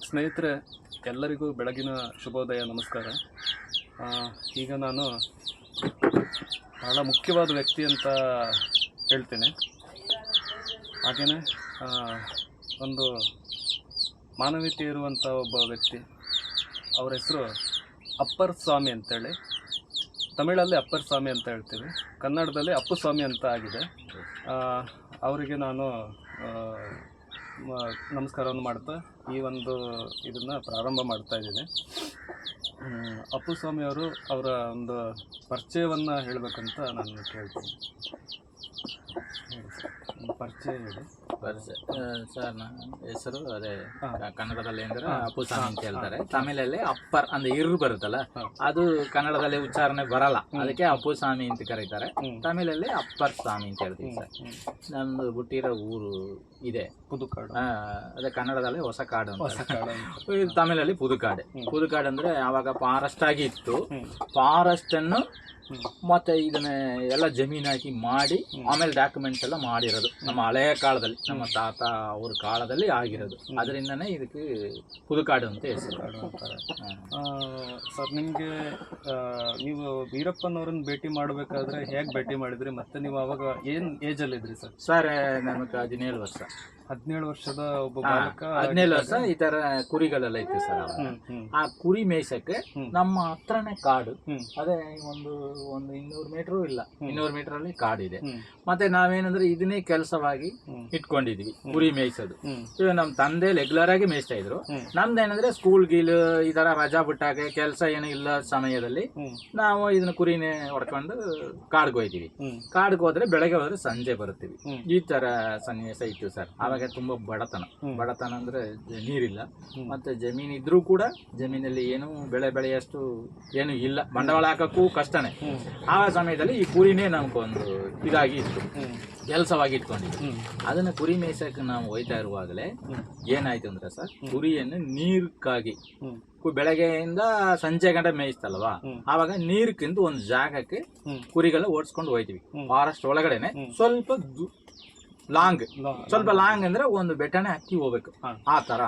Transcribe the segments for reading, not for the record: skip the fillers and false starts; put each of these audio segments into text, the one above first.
ಸ್ನೇಹಿತರೆ, ಎಲ್ಲರಿಗೂ ಬೆಳಗಿನ ಶುಭೋದಯ, ನಮಸ್ಕಾರ. ಈಗ ನಾನು ಬಹಳ ಮುಖ್ಯವಾದ ವ್ಯಕ್ತಿ ಅಂತ ಹೇಳ್ತೇನೆ. ಹಾಗೆಯೇ ಒಂದು ಮಾನವೀಯತೆ ಇರುವಂಥ ಒಬ್ಬ ವ್ಯಕ್ತಿ. ಅವರ ಹೆಸರು ಅಪ್ಪರ್ ಸ್ವಾಮಿ ಅಂತೇಳಿ. ತಮಿಳಲ್ಲಿ ಅಪ್ಪರ್ ಸ್ವಾಮಿ ಅಂತ ಹೇಳ್ತೀವಿ, ಕನ್ನಡದಲ್ಲಿ ಅಪ್ಪುಸ್ವಾಮಿ ಅಂತ ಆಗಿದೆ. ಅವರಿಗೆ ನಾನು ನಮಸ್ಕಾರವನ್ನು ಮಾಡ್ತಾ ಈ ಒಂದು ಇದನ್ನು ಪ್ರಾರಂಭ ಮಾಡ್ತಾ ಇದ್ದೀನಿ. ಅಪ್ಪುಸ್ವಾಮಿಯವರು ಅವರ ಒಂದು ಪರಿಚಯವನ್ನು ಹೇಳಬೇಕಂತ ನಾನು ಕೇಳ್ತೀನಿ. ಪರಿಚಯ ಹೇಳಿ. ಸರ್, ನನ್ನ ಹೆಸರು ಅದೇ ಕನ್ನಡದಲ್ಲಿ ಅಂದ್ರೆ ಅಪ್ಪುಸ್ವಾಮಿ ಅಂತ ಹೇಳ್ತಾರೆ. ತಮಿಳಲ್ಲಿ ಅಪ್ಪರ್ ಅಂದ್ರೆ ಇರು ಬರುತ್ತಲ್ಲ, ಅದು ಕನ್ನಡದಲ್ಲಿ ಉಚ್ಚಾರಣೆ ಬರಲ್ಲ, ಅದಕ್ಕೆ ಅಪ್ಪುಸ್ವಾಮಿ ಅಂತ ಕರೀತಾರೆ. ತಮಿಳಲ್ಲಿ ಅಪ್ಪರ್ ಸ್ವಾಮಿ ಅಂತ ಹೇಳ್ತೀವಿ ಸರ್. ನಮ್ದು ಹುಟ್ಟಿರೋ ಊರು ಇದೆ ಪುದುಕಾಡು. ಅದೇ ಕನ್ನಡದಲ್ಲಿ ಹೊಸಕಾಡು ಅಂತ, ತಮಿಳಲ್ಲಿ ಪುದುಕಾಡು. ಪುದುಕಾಡು ಅಂದ್ರೆ ಆವಾಗ ಫಾರೆಸ್ಟ್ ಆಗಿ ಇತ್ತು. ಫಾರೆಸ್ಟ್ ಅನ್ನು ಮತ್ತೆ ಇದನ್ನ ಎಲ್ಲ ಜಮೀನು ಹಾಕಿ ಮಾಡಿ ಆಮೇಲೆ ಡಾಕ್ಯುಮೆಂಟ್ಸ್ ಎಲ್ಲ ಮಾಡಿರೋದು ನಮ್ಮ ಹಳೆಯ ಕಾಲದಲ್ಲಿ, ನಮ್ಮ ತಾತ ಅವ್ರ ಕಾಲದಲ್ಲಿ ಆಗಿರೋದು. ಅದರಿಂದನೇ ಇದಕ್ಕೆ ಪುದುಕಾಡು ಅಂತ ಹೆಸರು. ಸರ್, ನಿಮಗೆ ನೀವು ವೀರಪ್ಪನವ್ರನ್ನ ಭೇಟಿ ಮಾಡಬೇಕಾದ್ರೆ ಹೇಗೆ ಭೇಟಿ ಮಾಡಿದ್ರಿ? ಮತ್ತೆ ನೀವು ಅವಾಗ ಏನು ಏಜಲ್ಲಿ ಇದ್ರಿ ಸರ್? ಸರ್, ನಮಗೆ 17 ವರ್ಷ. 17 ವರ್ಷದ ಒಬ್ಬ ಬಾಲಕ. 17 ವರ್ಷ. ಈ ತರ ಕುರಿಗಳೆಲ್ಲ ಇತ್ತು ಸರ್. ಆ ಕುರಿ ಮೇಯ್ಸಕ್ಕೆ ನಮ್ಮ ಹತ್ರನೇ ಕಾಡು, ಅದೇ ಒಂದು 200 ಮೀಟರ್ ಇಲ್ಲ, 200 ಮೀಟರ್ ಅಲ್ಲಿ ಕಾಡಿದೆ. ಮತ್ತೆ ನಾವೇನಂದ್ರೆ ಇದನ್ನೇ ಕೆಲಸವಾಗಿ ಇಟ್ಕೊಂಡಿದ್ವಿ, ಕುರಿ ಮೇಯ್ಸೋದು. ನಮ್ ತಂದೆ ರೆಗ್ಯುಲರ್ ಆಗಿ ಮೇಯ್ಸ್ತಾ ಇದ್ರು. ನಮ್ದೇನಂದ್ರೆ ಸ್ಕೂಲ್ ಗೀಲ್ ಈ ತರ ರಜಾ ಬಿಟ್ಟಾಗ ಕೆಲಸ ಏನು ಇಲ್ಲ ಸಮಯದಲ್ಲಿ ನಾವು ಇದನ್ನ ಕುರಿನೇ ಹೊಡ್ಕೊಂಡು ಕಾಡ್ಗೆ ಹೋಯ್ತೀವಿ. ಕಾಡ್ಗೆ ಹೋದ್ರೆ ಬೆಳಗ್ಗೆ ಹೋದ್ರೆ ಸಂಜೆ ಬರುತ್ತೀವಿ. ಈ ತರ ಸನ್ನಿವೇಶ ಇತ್ತು ಸರ್. ಆವಾಗ ತುಂಬಾ ಬಡತನ ಅಂದ್ರೆ ನೀರಿಲ್ಲ, ಮತ್ತೆ ಜಮೀನ್ ಇದ್ರೂ ಕೂಡ ಜಮೀನಲ್ಲಿ ಏನು ಬೆಳೆಯಷ್ಟು ಏನು ಇಲ್ಲ, ಬಂಡವಾಳ ಹಾಕಕ್ಕೂ ಕಷ್ಟನೇ. ಆ ಸಮಯದಲ್ಲಿ ಈ ಕುರಿನೇ ನಮ್ಗೊಂದು ಇದಾಗಿ ಇತ್ತು, ಕೆಲಸವಾಗಿ ಇಟ್ಕೊಂಡಿದ್ವಿ. ಅದನ್ನ ಕುರಿ ಮೇಯ್ಸಕ್ಕೆ ನಾವು ಹೋಯ್ತಾ ಇರುವಾಗಲೇ ಏನಾಯ್ತು ಅಂದ್ರೆ ಸರ್, ಕುರಿಯನ್ನು ನೀರ್ಕಾಗಿ ಬೆಳಗ್ಗೆಯಿಂದ ಸಂಜೆ ಗಂಟೆ ಮೇಯಿಸ್ತಲ್ವಾ, ಆವಾಗ ನೀರ್ಕಿಂತ ಒಂದು ಜಾಗಕ್ಕೆ ಕುರಿಗಳ ಓಡಿಸ್ಕೊಂಡು ಹೋಯ್ತೀವಿ. ಫಾರೆಸ್ಟ್ ಒಳಗಡೆನೆ ಸ್ವಲ್ಪ ಲಾಂಗ್ ಅಂದ್ರೆ ಒಂದು ಬೆಟ್ಟನೆ ಹತ್ತಿ ಹೋಗ್ಬೇಕು. ಆ ತರ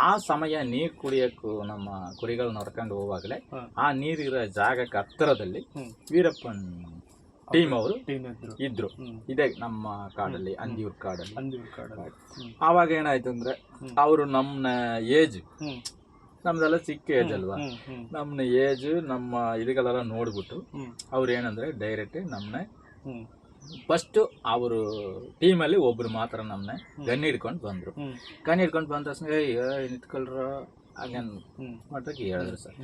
ಆ ಸಮಯ ನೀರ್ ಕುಡಿಯಕ್ಕೂ ನಮ್ಮ ಕುರಿಗಳನ್ನ ಹೊಡ್ಕೊಂಡು ಹೋಗುವಾಗಲೇ ಆ ನೀರಿರೋ ಜಾಗಕ್ಕೆ ಹತ್ತಿರದಲ್ಲಿ ವೀರಪ್ಪನ್ ಟೀಮ್ ಅವರು ಇದ್ರು. ಇದೆ ನಮ್ಮ ಕಾಡಲ್ಲಿ, ಅಂದಿಯೂರ್ ಕಾಡಲ್ಲಿ. ಆವಾಗ ಏನಾಯ್ತು ಅಂದ್ರೆ, ಅವರು ನಮ್ಮ ಏಜ್, ನಮ್ದೆಲ್ಲ ಚಿಕ್ಕ ಏಜ್ ಅಲ್ವಾ, ನಮ್ನ ಏಜ್ ನಮ್ಮ ಇದಗಳೆಲ್ಲ ನೋಡ್ಬಿಟ್ಟು ಅವ್ರು ಏನಂದ್ರೆ ಡೈರೆಕ್ಟ್ ನಮ್ನ ಫಸ್ಟ್ ಅವರು ಟೀಮಲ್ಲಿ ಒಬ್ರು ಮಾತ್ರ ನಮ್ಮನ್ನ ಗನ್ ಹಿಡ್ಕೊಂಡು ಬಂದ್ರು. ಗನ್ ಹಿಡ್ಕೊಂಡು ಬಂದ ತಕ್ಷಣ ನಿಂತ್ಕೊಳ್ರ ಹಾಗನ್ ಮಟ್ಟಕ್ಕೆ ಹೇಳಿದ್ರು ಸರ್.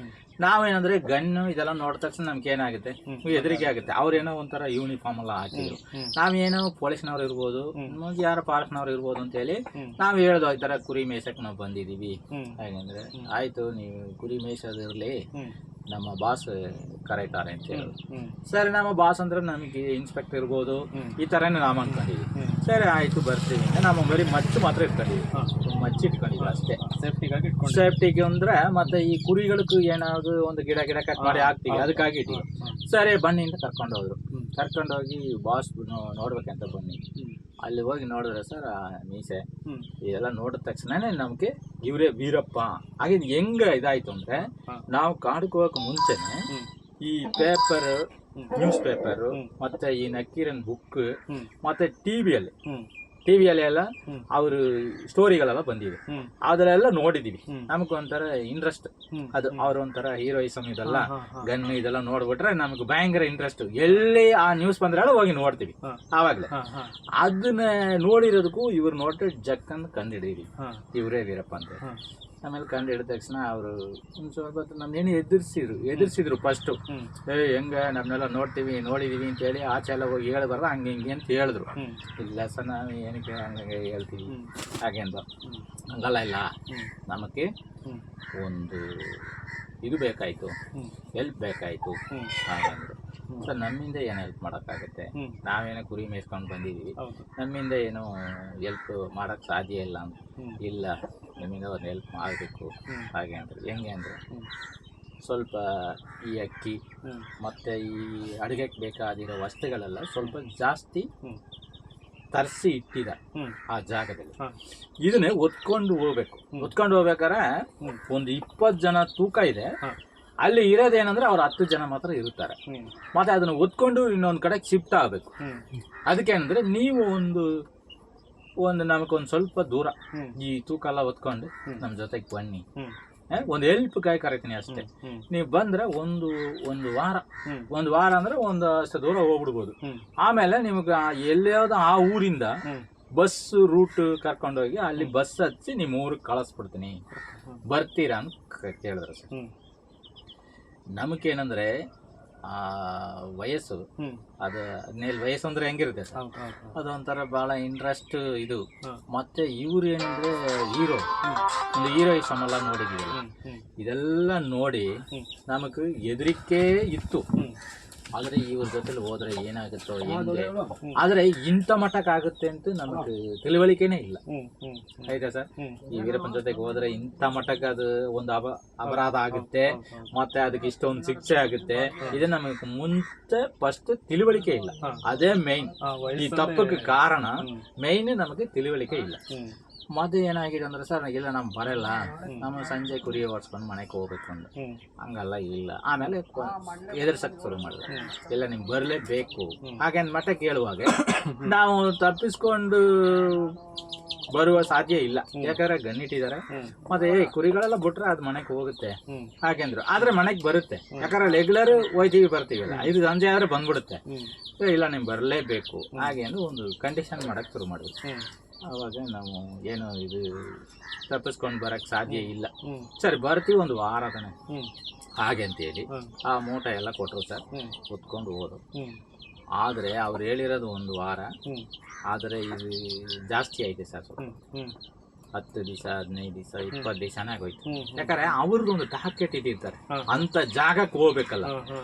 ನಾವೇನಂದ್ರೆ ಗನ್ನು ಇದೆಲ್ಲ ನೋಡಿದ ತಕ್ಷಣ ನಮ್ಗೆ ಏನಾಗುತ್ತೆ, ಹೆದರಿಕೆ ಆಗುತ್ತೆ. ಅವ್ರೇನೋ ಒಂಥರ ಯೂನಿಫಾರ್ಮ್ ಎಲ್ಲ ಹಾಕಿದ್ರು, ನಾವೇನೋ ಪೊಲೀಸ್ನವ್ರು ಇರ್ಬೋದು, ಯಾರೋ ಫಾರೆಸ್ಟ್ನವ್ರು ಇರ್ಬೋದು ಅಂತ ಹೇಳಿ ನಾವ್ ಹೇಳ್ದು ಈ ತರ ಕುರಿ ಮೇಯ್ಸಕ್ ನಾವು ಬಂದಿದೀವಿ. ಹಾಗಂದ್ರೆ ಆಯ್ತು, ನೀವು ಕುರಿ ಮೇಯ್ಸೋದಿರ್ಲಿ, ನಮ್ಮ ಬಾಸ್ ಕರೀತಾರೆ ಅಂತ ಹೇಳಿದ್ರು. ಸರಿ, ನಮ್ಮ ಬಾಸ್ ಅಂದ್ರೆ ನಮಗೆ ಇನ್ಸ್ಪೆಕ್ಟರ್ ಇರ್ಬೋದು, ಈ ತರನೇ ನಾವು ಅನ್ಕೊಂಡಿದ್ವಿ. ಸರಿ ಆಯ್ತು ಬರ್ತೀವಿ. ನಮ್ಮ ಬರೀ ಮಚ್ಚು ಮಾತ್ರ ಇಟ್ಕೊಂಡಿದ್ವಿ, ಮಚ್ಚಿ ಇಟ್ಕೊಂಡಿದ್ವಿ ಅಷ್ಟೇ, ಸೇಫ್ಟಿಗೆ ಅಂದ್ರೆ. ಮತ್ತೆ ಈ ಕುರಿಗಳಿಗೂ ಏನಾದ್ರು ಒಂದು ಗಿಡ ಕಟ್ ಮಾಡಿ ಹಾಕ್ತೀವಿ, ಅದಕ್ಕಾಗಿ ಇಟ್ಟಿವಿ. ಸರಿ ಬನ್ನಿ ಅಂತ ಕರ್ಕೊಂಡೋದ್ರು. ಕರ್ಕೊಂಡೋಗಿ ಬಾಸ್ ನೋಡ್ಬೇಕಂತ ಬನ್ನಿ. ಅಲ್ಲಿ ಹೋಗಿ ನೋಡಿದ್ರೆ ಸರ್, ಮೀಸೆ ಇದೆಲ್ಲ ನೋಡಿದ ತಕ್ಷಣನೇ ನಮ್ಗೆ ಇವ್ರೇ ವೀರಪ್ಪ. ಹಾಗೆ ಹೆಂಗ ಇದಾಯ್ತು ಅಂದ್ರೆ, ನಾವು ಕಾಡಿಗೆ ಹೋಗಕ್ಕೆ ಮುಂಚೆನೆ ಈ ಪೇಪರ್, ನ್ಯೂಸ್ ಪೇಪರ್, ಮತ್ತೆ ಈ ನಕ್ಕೀರನ್ ಬುಕ್, ಮತ್ತೆ ಟಿವಿಯಲ್ಲಿ ಎಲ್ಲ ಅವ್ರ ಸ್ಟೋರಿಗಳೆಲ್ಲ ಬಂದಿದೆ, ಅದೆಲ್ಲ ನೋಡಿದೀವಿ. ನಮಗೊಂಥರ ಇಂಟ್ರೆಸ್ಟ್, ಅದು ಅವ್ರ ಒಂಥರ ಹೀರೋಯಿಸಮ್ ಇದೆಲ್ಲ, ಗನ್ ಇದೆಲ್ಲ ನೋಡ್ಬಿಟ್ರೆ ನಮ್ಗೆ ಭಯಂಕರ ಇಂಟ್ರೆಸ್ಟ್. ಎಲ್ಲಿ ಆ ನ್ಯೂಸ್ ಬಂದ್ರೆ ಹೋಗಿ ನೋಡ್ತೀವಿ. ಆವಾಗ್ಲೇ ಅದನ್ನ ನೋಡಿರೋದಕ್ಕೂ ಇವ್ರು ನೋಡ್ರೆ ಜಕ್ಕಂದ್ ಕಂಡಿಡೀವಿ, ಇವ್ರೇ ವೀರಪ್ಪ ಅಂತ. ಆಮೇಲೆ ಕಂಡು ಹಿಡಿದ ತಕ್ಷಣ ಅವರು ಒಂದು ಸ್ವಲ್ಪ ನಮ್ನೇನು ಎದುರಿಸಿದ್ರು ಫಸ್ಟ್. ಹೆಂಗ ನಮ್ಮನ್ನೆಲ್ಲ ನೋಡಿದೀವಿ ಅಂತ ಹೇಳಿ ಆಚೆ ಎಲ್ಲ ಹೋಗಿ ಹೇಳ್ಬಾರ್ದು, ಹಂಗೆ ಹಿಂಗೆ ಅಂತ ಹೇಳಿದ್ರು. ಇಲ್ಲ ಸರ್, ನಾವು ಏನಕ್ಕೆ ಹಂಗೆ ಹೇಳ್ತೀವಿ ಹಾಗೆ ಅಂತ. ಹಂಗಲ್ಲ, ಇಲ್ಲ, ನಮಗೆ ಒಂದು ಇದು ಬೇಕಾಯ್ತು, ಹೆಲ್ಪ್ ಬೇಕಾಯ್ತು ಹಾಗಂದ್ರು. ಸರ್, ನಮ್ಮಿಂದ ಏನು ಹೆಲ್ಪ್ ಮಾಡೋಕ್ಕಾಗುತ್ತೆ? ನಾವೇನೋ ಕುರಿ ಮೇಯ್ಸ್ಕೊಂಡು ಬಂದಿದ್ದೀವಿ, ನಮ್ಮಿಂದ ಏನೋ ಹೆಲ್ಪ್ ಮಾಡೋಕ್ಕೆ ಸಾಧ್ಯ ಇಲ್ಲ ಅಂತ. ಇಲ್ಲ, ನಿಮ್ಮಿಂದ ಒಂದು ಹೆಲ್ಪ್ ಮಾಡಬೇಕು ಹಾಗೆ ಅಂದ್ರೆ. ಹೆಂಗೆ ಅಂದರೆ, ಸ್ವಲ್ಪ ಈ ಅಕ್ಕಿ ಮತ್ತು ಈ ಅಡುಗೆಗೆ ಬೇಕಾಗಿರೋ ವಸ್ತುಗಳೆಲ್ಲ ಸ್ವಲ್ಪ ಜಾಸ್ತಿ ತರಿಸಿ ಇಟ್ಟಿದ್ದಾರೆ ಆ ಜಾಗದಲ್ಲಿ. ಇದನ್ನೇ ಹೊತ್ಕೊಂಡು ಹೋಗ್ಬೇಕು. ಹೊತ್ಕೊಂಡು ಹೋಗ್ಬೇಕಾದ್ರೆ ಒಂದು 20 ಜನ ತೂಕ ಇದೆ. ಅಲ್ಲಿ ಇರೋದೇನಂದ್ರೆ ಅವ್ರು 10 ಜನ ಮಾತ್ರ ಇರ್ತಾರೆ. ಮತ್ತೆ ಅದನ್ನ ಹೊತ್ಕೊಂಡು ಇನ್ನೊಂದ್ ಕಡೆ ಶಿಫ್ಟ್ ಆಗ್ಬೇಕು. ಅದಕ್ಕೆ ಅಂದ್ರೆ ನೀವು ಒಂದು ನಮಗೊಂದು ಸ್ವಲ್ಪ ದೂರ ಈ ತೂಕ ಎಲ್ಲ ಹೊತ್ಕೊಂಡು ನಮ್ ಜೊತೆಗೆ ಬನ್ನಿ, ಒಂದು ಹೆಲ್ಪ್ ಕೈ ಕರಿತೀನಿ ಅಷ್ಟೇ. ನೀವು ಬಂದ್ರೆ ಒಂದು ವಾರ ಅಂದ್ರೆ ಒಂದು ಅಷ್ಟು ದೂರ ಹೋಗ್ಬಿಡ್ಬೋದು. ಆಮೇಲೆ ನಿಮ್ಗೆ ಎಲ್ಲಿಯಾವ್ದು ಆ ಊರಿಂದ ಬಸ್ ರೂಟ್ ಕರ್ಕೊಂಡೋಗಿ ಅಲ್ಲಿ ಬಸ್ ಹಚ್ಚಿ ನಿಮ್ಮ ಊರಿಗೆ ಕಳಿಸ್ಬಿಡ್ತೀನಿ, ಬರ್ತೀರಾ ಅಂತ ಕೇಳಿದ್ರು ಸರ್. ನಮಗೇನಂದ್ರೆ ಆ ವಯಸ್ಸು ಅದು 17 ವಯಸ್ಸು ಅಂದ್ರೆ ಹೆಂಗಿರುತ್ತೆ ಸರ್, ಅದೊಂಥರ ಬಹಳ ಇಂಟ್ರೆಸ್ಟ್ ಇದು. ಮತ್ತೆ ಇವ್ರು ಏನಂದ್ರೆ ಒಂದು ಹೀರೋಯಿಸಮ್ ಎಲ್ಲ ನೋಡಿದೀವಲ್ಲ, ಇದೆಲ್ಲ ನೋಡಿ ನಮಗ್ ಹೆದರಿಕೆ ಇತ್ತು. ಆದ್ರೆ ಇವ್ರ ಜೊತೆಲಿ ಹೋದ್ರೆ ಏನಾಗುತ್ತೋ ಹೆಂಗೆ, ಆದ್ರೆ ಇಂಥ ಮಟ್ಟಕ್ಕಾಗುತ್ತೆ ಅಂತ ನಮಗೆ ತಿಳುವಳಿಕೆನೇ ಇಲ್ಲ. ಆಯ್ತಾ ಸರ್, ಈ ವೀರಪ್ಪನ ಜೊತೆಗೆ ಹೋದ್ರೆ ಇಂಥ ಮಟ್ಟಕ್ಕೆ ಅದು ಒಂದು ಅಪರಾಧ ಆಗುತ್ತೆ, ಮತ್ತೆ ಅದಕ್ಕೆ ಇಷ್ಟೊಂದು ಶಿಕ್ಷೆ ಆಗುತ್ತೆ, ಇದು ನಮಗೆ ಮುಂಚೆ ಫಸ್ಟ್ ತಿಳುವಳಿಕೆ ಇಲ್ಲ. ಅದೇ ಮೇನ್ ಈ ತಪ್ಪಕ್ಕೆ ಕಾರಣ, ಮೇನ್ ನಮಗೆ ತಿಳುವಳಿಕೆ ಇಲ್ಲ. ಮತ್ತೆ ಏನಾಗಿದೆ ಅಂದ್ರೆ ಸರ್, ಇಲ್ಲ ನಮ್ ಬರಲ್ಲ, ನಮ್ಮ ಸಂಜೆ ಕುರಿ ಓಡಿಸ್ಕೊಂಡು ಮನೆಗೆ ಹೋಗ್ಬೇಕು ಅಂದ. ಹಂಗಲ್ಲ ಇಲ್ಲ. ಆಮೇಲೆ ಎದುರ್ಸಕ್ ಶುರು ಮಾಡಿದ್ರು, ಇಲ್ಲ ನಿಮ್ಗೆ ಬರ್ಲೇಬೇಕು ಹಾಗೆ ಮಟ್ಟ ಕೇಳುವಾಗ ನಾವು ತಪ್ಪಿಸ್ಕೊಂಡು ಬರುವ ಸಾಧ್ಯ ಇಲ್ಲ. ಯಾಕಂದ್ರೆ ಗನ್ನಿಟ್ಟಿದ್ದಾರೆ, ಮತ್ತೆ ಕುರಿಗಳೆಲ್ಲ ಬಿಟ್ರೆ ಅದು ಮನೆಗೆ ಹೋಗುತ್ತೆ ಹಾಗೆಂದ್ರು. ಆದ್ರೆ ಮನೆಗೆ ಬರುತ್ತೆ, ಯಾಕಂದ್ರೆ ರೆಗ್ಯುಲರ್ ಹೋಯ್ತೀವಿ ಬರ್ತೀವಲ್ಲ, 5 ಸಂಜೆ ಆದ್ರೆ ಬಂದ್ಬಿಡುತ್ತೆ. ಇಲ್ಲ ನಿಮ್ಗೆ ಬರ್ಲೇಬೇಕು ಹಾಗೆ ಅಂದ್ರೆ ಒಂದು ಕಂಡೀಷನ್ ಮಾಡಕ್ ಶುರು ಮಾಡಿದ್ರು. ಆವಾಗ ನಾವು ಏನು ಇದು ತಪ್ಪಿಸ್ಕೊಂಡು ಬರಕ್ ಸಾಧ್ಯ ಇಲ್ಲ, ಸರಿ ಬರ್ತೀವಿ ಒಂದು ವಾರ ತಾನೆ ಹಾಗೆ ಅಂತೇಳಿ ಆ ಮೂಟ ಎಲ್ಲ ಕೊಟ್ಟರು ಸರ್, ಹೊತ್ಕೊಂಡು ಹೋದ್ರು. ಆದ್ರೆ ಅವ್ರು ಹೇಳಿರೋದು ಒಂದು ವಾರ, ಆದ್ರೆ ಇದು ಜಾಸ್ತಿ ಐತೆ ಸರ್. 10 ದಿವಸ 15 ದಿವಸ 20 ದಿವಸನೇ ಆಗೋಯ್ತು. ಯಾಕಂದ್ರೆ ಅವ್ರಿಗೊಂದು ಟಾರ್ಗೆಟ್ ಇಟ್ಟಿರ್ತಾರೆ, ಅಂತ ಜಾಗಕ್ಕೆ ಹೋಗ್ಬೇಕಲ್ಲ.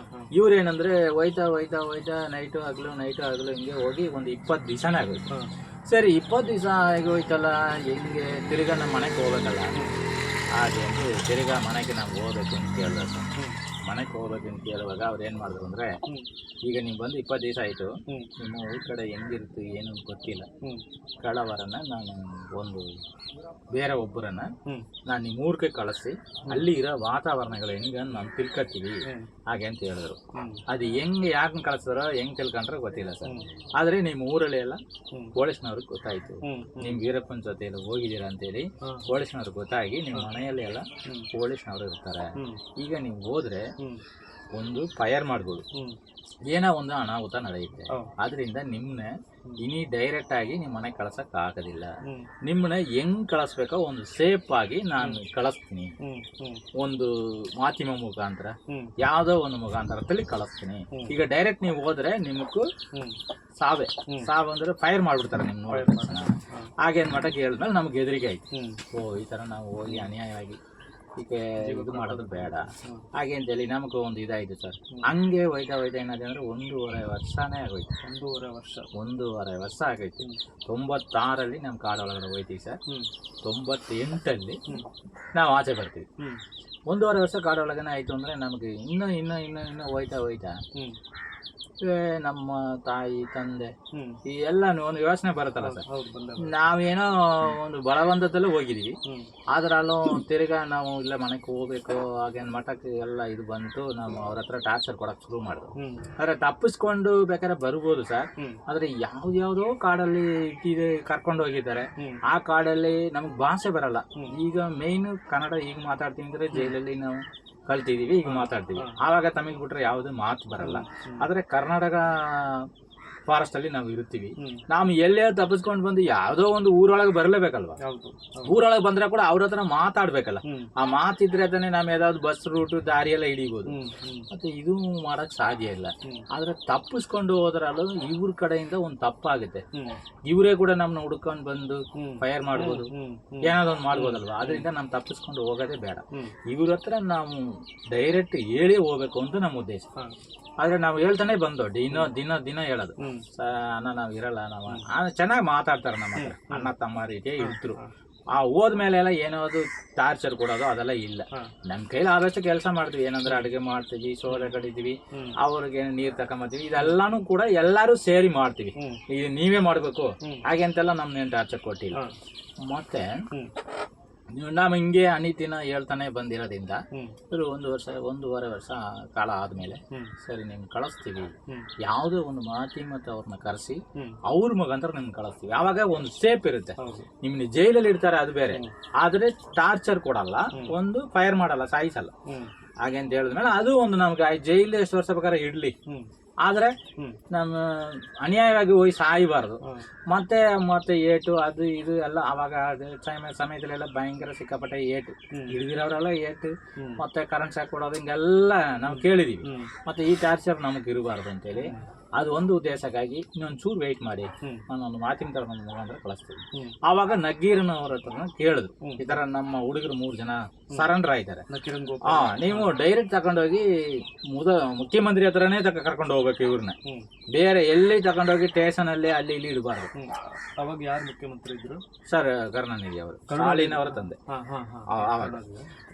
ಇವ್ರೇನಂದ್ರೆ ಹೋಯ್ತಾ ನೈಟು ಹಗಲು ಹಿಂಗೆ ಹೋಗಿ ಒಂದು 20 ದಿವಸನೇ ಆಗೋಯ್ತು. ಸರಿ 20 ದಿವಸ ಆಗೋಯ್ತಲ್ಲ, ಹೆಂಗೆ ತಿರ್ಗಾ ನಮ್ಮ ಮನೆಗೆ ಹೋಗ್ಬೇಕಲ್ಲ ಹಾಗೆ ಅಂದ್ರೆ ತಿರ್ಗಾ ಮನೆಗೆ ನಾವು ಹೋಗ್ಬೇಕು ಅಂತ ಕೇಳಿದ್ರೆ ಸರ್, ಮನೆಗೆ ಹೋಗ್ಬೇಕು ಅಂತ ಕೇಳುವಾಗ ಅವ್ರು ಏನು ಮಾಡಿದ್ರು ಅಂದರೆ, ಈಗ ನೀವು ಬಂದು 20 ದಿವಸ ಆಯಿತು, ನಿಮ್ಮ ಊರ ಕಡೆ ಹೆಂಗಿರುತ್ತೆ ಏನು ಗೊತ್ತಿಲ್ಲ, ಕಳವರನ್ನ ನಾನು ಒಂದು ಬೇರೆ ಒಬ್ಬರನ್ನ ನಾನು ನಿಮ್ಮ ಊರಿಗೆ ಕಳಿಸಿ ಅಲ್ಲಿ ಇರೋ ವಾತಾವರಣಗಳು ಹೆಂಗೆ ನಾನು ತಿಳ್ಕೊತೀವಿ ಹಾಗೆ ಅಂತ ಹೇಳಿದ್ರು. ಅದು ಹೆಂಗೆ ಯಾರನ್ನ ಕಳಿಸಿದ್ರೋ ಹೆಂಗೆ ತಿಳ್ಕೊಂಡ್ರೆ ಗೊತ್ತಿಲ್ಲ ಸರ್. ಆದರೆ ನಿಮ್ಮ ಊರಲ್ಲಿ ಎಲ್ಲ ಪೊಲೀಸ್ನವ್ರಿಗೆ ಗೊತ್ತಾಯಿತು, ನಿಮ್ಮ ವೀರಪ್ಪನ ಜೊತೆ ಎಲ್ಲ ಹೋಗಿದ್ದೀರಾ ಅಂತೇಳಿ ಪೊಲೀಸ್ನವ್ರಿಗೆ ಗೊತ್ತಾಗಿ ನಿಮ್ಮ ಮನೆಯಲ್ಲಿ ಎಲ್ಲ ಪೊಲೀಸ್ನವರು ಇರ್ತಾರೆ. ಈಗ ನೀವು ಹೋದ್ರೆ ಒಂದು ಫೈರ್ ಮಾಡ್ಬೋದು, ಏನೋ ಒಂದು ಅನಾಹುತ ನಡೆಯುತ್ತೆ. ಆದ್ರಿಂದ ನಿಮ್ಮನ್ನ ಇನಿ ಡೈರೆಕ್ಟ್ ಆಗಿ ನಿಮ್ಮ ಮನೆಗೆ ಕಳ್ಸಕ್ ಆಗೋದಿಲ್ಲ. ನಿಮ್ಮನ್ನ ಹೆಂಗ್ ಕಳಿಸ್ಬೇಕೋ ಒಂದು ಸೇಫ್ ಆಗಿ ನಾನು ಕಳಿಸ್ತೀನಿ, ಒಂದು ಮಾಧ್ಯಮ ಮುಖಾಂತರ ಯಾವ್ದೋ ಒಂದು ಮುಖಾಂತರದಲ್ಲಿ ಕಳಿಸ್ತೀನಿ. ಈಗ ಡೈರೆಕ್ಟ್ ನೀವು ಹೋದ್ರೆ ನಿಮಗೂ ಸಾವು ಅಂದ್ರೆ ಫೈರ್ ಮಾಡ್ಬಿಡ್ತಾರೆ ನಿಮ್ ನೋಡಿದ ತಕ್ಷಣ. ಹಾಗೇನ್ ಮಠಕ್ಕೆ ಹೇಳಿದ್ಮೇಲೆ ನಮ್ಗೆ ಹೆದರಿಕೆ ಆಯ್ತು, ಓ ಈ ತರ ನಾವು ಹೋಗಿ ಅನ್ಯಾಯವಾಗಿ ಈಗ ಇದು ಮಾಡೋದು ಬೇಡ ಹಾಗೆ ಅಂತೇಳಿ ನಮಗೂ ಒಂದು ಇದಾಯ್ತು ಸರ್. ಹಂಗೆ ಹೋಯ್ತಾ ಏನಾದ್ರೆ ಅಂದ್ರೆ 1.5 ವರ್ಷನೇ ಆಗೋಯ್ತು. 1.5 ವರ್ಷ ಆಗೈತಿ. 96ರಲ್ಲಿ ನಮ್ಮ ಕಾಡೊಳಗಡೆ ಹೋಯ್ತೀವಿ ಸರ್. 98ಲ್ಲಿ ನಾವು ಆಚೆ ಬರ್ತೀವಿ. 1.5 ವರ್ಷ ಕಾಡೊಳಗನೆ ಆಯ್ತು ಅಂದ್ರೆ ನಮಗೆ ಇನ್ನು ಹೋಯ್ತಾ ನಮ್ಮ ತಾಯಿ ತಂದೆ ಈ ಎಲ್ಲ ಒಂದು ಯೋಚನೆ ಬರುತ್ತಲ್ಲ ಸರ್. ನಾವೇನೋ ಒಂದು ಬಲವಂತದಲ್ಲೇ ಹೋಗಿದೀವಿ, ಆದ್ರೆ ಅಲ್ಲೂ ತಿರ್ಗಾ ನಾವು ಇಲ್ಲ ಮನೆಗೆ ಹೋಗ್ಬೇಕು ಹಾಗೆ ಮಠಕ್ಕೆ ಎಲ್ಲ ಇದು ಬಂತು. ನಾವು ಅವ್ರ ಹತ್ರ ಟಾರ್ಚರ್ ಕೊಡಕ್ ಶುರು ಮಾಡಿದ್ರು. ಆದ್ರೆ ತಪ್ಪಿಸ್ಕೊಂಡು ಬೇಕಾದ್ರೆ ಬರ್ಬೋದು ಸರ್, ಆದ್ರೆ ಯಾವ್ದಾವ್ದೋ ಕಾಡಲ್ಲಿ ಇಟ್ಟಿದೆ ಕರ್ಕೊಂಡು ಹೋಗಿದ್ದಾರೆ. ಆ ಕಾಡಲ್ಲಿ ನಮಗ್ ಭಾಷೆ ಬರಲ್ಲ. ಈಗ ಮೇನ್ ಕನ್ನಡ ಈಗ ಮಾತಾಡ್ತೀನಿ ಅಂದ್ರೆ ಜೈಲಲ್ಲಿ ನಾವು ಕಲ್ತಿದೀವಿ, ಈಗ ಮಾತಾಡ್ತೀವಿ. ಆವಾಗ ತಮಿಳ್ ಬಿಟ್ರೆ ಯಾವ್ದು ಮಾತು ಬರಲ್ಲ. ಆದ್ರೆ ಕರ್ನಾಟಕ ಫಾರೆಸ್ಟ್ ಅಲ್ಲಿ ನಾವು ಇರ್ತೀವಿ. ನಾವು ಎಲ್ಲೇ ತಪ್ಪಿಸ್ಕೊಂಡು ಬಂದು ಯಾವ್ದೋ ಒಂದು ಊರೊಳಗೆ ಬರ್ಲೇಬೇಕಲ್ವಾ. ಊರೊಳಗೆ ಬಂದ್ರೆ ಕೂಡ ಅವ್ರ ಹತ್ರ ಮಾತಾಡ್ಬೇಕಲ್ಲ. ಆ ಮಾತಿದ್ರೆ ತಾನೇ ನಾವ್ ಯಾವ್ದಾವ್ದು ಬಸ್ ರೂಟ್ ದಾರಿ ಎಲ್ಲ ಹಿಡಿಬೋದು. ಮತ್ತೆ ಇದು ಮಾಡಕ್ ಸಾಧ್ಯ ಇಲ್ಲ. ಆದ್ರೆ ತಪ್ಪಿಸ್ಕೊಂಡು ಹೋದ್ರಲ್ಲ ಇವ್ರ ಕಡೆಯಿಂದ ಒಂದು ತಪ್ಪಾಗುತ್ತೆ. ಇವರೇ ಕೂಡ ನಮ್ನ ಹುಡ್ಕೊಂಡ್ ಬಂದು ಫೈರ್ ಮಾಡ್ಬೋದು, ಏನಾದ್ರು ಒಂದು ಮಾಡ್ಬೋದಲ್ವಾ. ಅದರಿಂದ ನಾವು ತಪ್ಪಿಸ್ಕೊಂಡು ಹೋಗೋದೇ ಬೇಡ. ಇವ್ರ ಹತ್ರ ನಾವು ಡೈರೆಕ್ಟ್ ಹೇಳಿ ಹೋಗ್ಬೇಕು ಅಂತ ನಮ್ಮ ಉದ್ದೇಶ. ಆದ್ರೆ ನಾವು ಹೇಳ್ತಾನೆ ಬಂದು ದಿನ ಹೇಳೋದು, ಅಣ್ಣ ನಾವ್ ಇರಲ್ಲ, ನಾವು ಚೆನ್ನಾಗಿ ಮಾತಾಡ್ತಾರೆ ನಮ್ಮ ಹತ್ರ, ಅಣ್ಣ ತಮ್ಮ ರೀತಿಯೇ ಇದ್ರು. ಹೋದ್ಮೇಲೆ ಎಲ್ಲ ಏನೋದು ಟಾರ್ಚರ್ ಕೊಡೋದು ಅದೆಲ್ಲ ಇಲ್ಲ. ನಮ್ಮ ಕೈಲಿ ಆದಷ್ಟು ಕೆಲಸ ಮಾಡ್ತೀವಿ. ಏನಂದ್ರೆ ಅಡುಗೆ ಮಾಡ್ತೀವಿ, ಸೋರೆ ಕಡಿತೀವಿ, ಅವ್ರಿಗೆ ನೀರು ತಗೊಂಬರ್ತೀವಿ, ಇದೆಲ್ಲಾನು ಕೂಡ ಎಲ್ಲರೂ ಸೇರಿ ಮಾಡ್ತೀವಿ. ಈಗ ನೀವೇ ಮಾಡಬೇಕು ಹಾಗೆ ಅಂತೆಲ್ಲ ನಮ್ನೇನು ಟಾರ್ಚರ್ ಕೊಟ್ಟಿಲ್ಲ. ಮತ್ತೆ ನಾವು ಹಿಂಗೆ ಅನಿತಿನ ಹೇಳ್ತಾನೆ ಬಂದಿರೋದ್ರಿಂದ ಒಂದೂವರೆ ವರ್ಷ ಕಾಲ ಆದ್ಮೇಲೆ ಸರಿ ನಿಮ್ಗೆ ಕಳಿಸ್ತೀವಿ, ಯಾವುದೋ ಒಂದು ಮಾತಿ ಮತ್ತೆ ಅವ್ರನ್ನ ಕರೆಸಿ ಅವ್ರ ಮುಖಾಂತರ ನಿಮ್ಗೆ ಕಳಿಸ್ತೀವಿ. ಆವಾಗ ಒಂದು ಸೇಫ್ ಇರುತ್ತೆ. ನಿಮ್ನ ಜೈಲಲ್ಲಿ ಇಡ್ತಾರೆ ಅದು ಬೇರೆ, ಆದ್ರೆ ಟಾರ್ಚರ್ ಕೊಡಲ್ಲ, ಒಂದು ಫೈರ್ ಮಾಡಲ್ಲ, ಸಾಯಿಸಲ್ಲ. ಹಾಗೆ ಅಂತ ಹೇಳಿದ್ಮೇಲೆ ಅದು ಒಂದು ನಮ್ಗೆ ಜೈಲ್ ಎಷ್ಟು ವರ್ಷ ಬೇಕಾದ್ರೆ ಇಡ್ಲಿ, ಆದ್ರೆ ನಮ್ಮ ಅನ್ಯಾಯವಾಗಿ ಹೋಗಿ ಸಾಯಬಾರ್ದು. ಮತ್ತೆ ಏಟು ಅದು ಇದು ಎಲ್ಲ ಅವಾಗ ಸಮಯದಲ್ಲೆಲ್ಲ ಭಯಂಕರ ಸಿಕ್ಕಾಪಟ್ಟೆ ಏಟು ಹಿಡಿದಿರೋರೆಲ್ಲ ಏಟು ಮತ್ತೆ ಕರೆಂಟ್ ಶಾಕ್ ಕೊಡೋದು ಹಿಂಗೆಲ್ಲ ನಾವು ಕೇಳಿದೀವಿ. ಮತ್ತೆ ಈ ಟಾರ್ಚರ್ ನಮಗೆ ಇರಬಾರ್ದು ಅಂತೇಳಿ ಅದು ಒಂದು ಉದ್ದೇಶಕ್ಕಾಗಿ ಇನ್ನೊಂದು ಚೂರು ವೆಯ್ಟ್ ಮಾಡಿ ನಾನೊಂದು ಮಾತಿನ ತರ ನಮ್ಮ ಮುಖಾಂತರ ಕಳಿಸ್ತೀವಿ. ಆವಾಗ ನಗ್ಗೀರನವ್ರ ಹತ್ರ ಕೇಳಿದ್ರು, ಈ ತರ ನಮ್ಮ ಹುಡುಗರು 3 ಜನ ಸರೆಂಡರ್ ಆಯ್ತಾರೆ, ನೀವು ಡೈರೆಕ್ಟ್ ತಗೊಂಡೋಗಿ ಮುಖ್ಯಮಂತ್ರಿ ಹತ್ರನೇ ಕರ್ಕೊಂಡು ಹೋಗ್ಬೇಕು ಇವ್ರನ್ನ, ಬೇರೆ ಎಲ್ಲಿ ತಗೊಂಡೋಗಿ ಸ್ಟೇಷನ್ ಅಲ್ಲಿ ಅಲ್ಲಿ ಇಲ್ಲಿ ಇಡಬಾರ್ದು. ಅವಾಗ ಯಾರು ಮುಖ್ಯಮಂತ್ರಿ ಇದ್ರು? ಸರ್ ಕರುಣಾನಿಧಿ ಅವರು, ಸ್ಟಾಲಿನ್ ಅವರ ತಂದೆ. ಆವಾಗ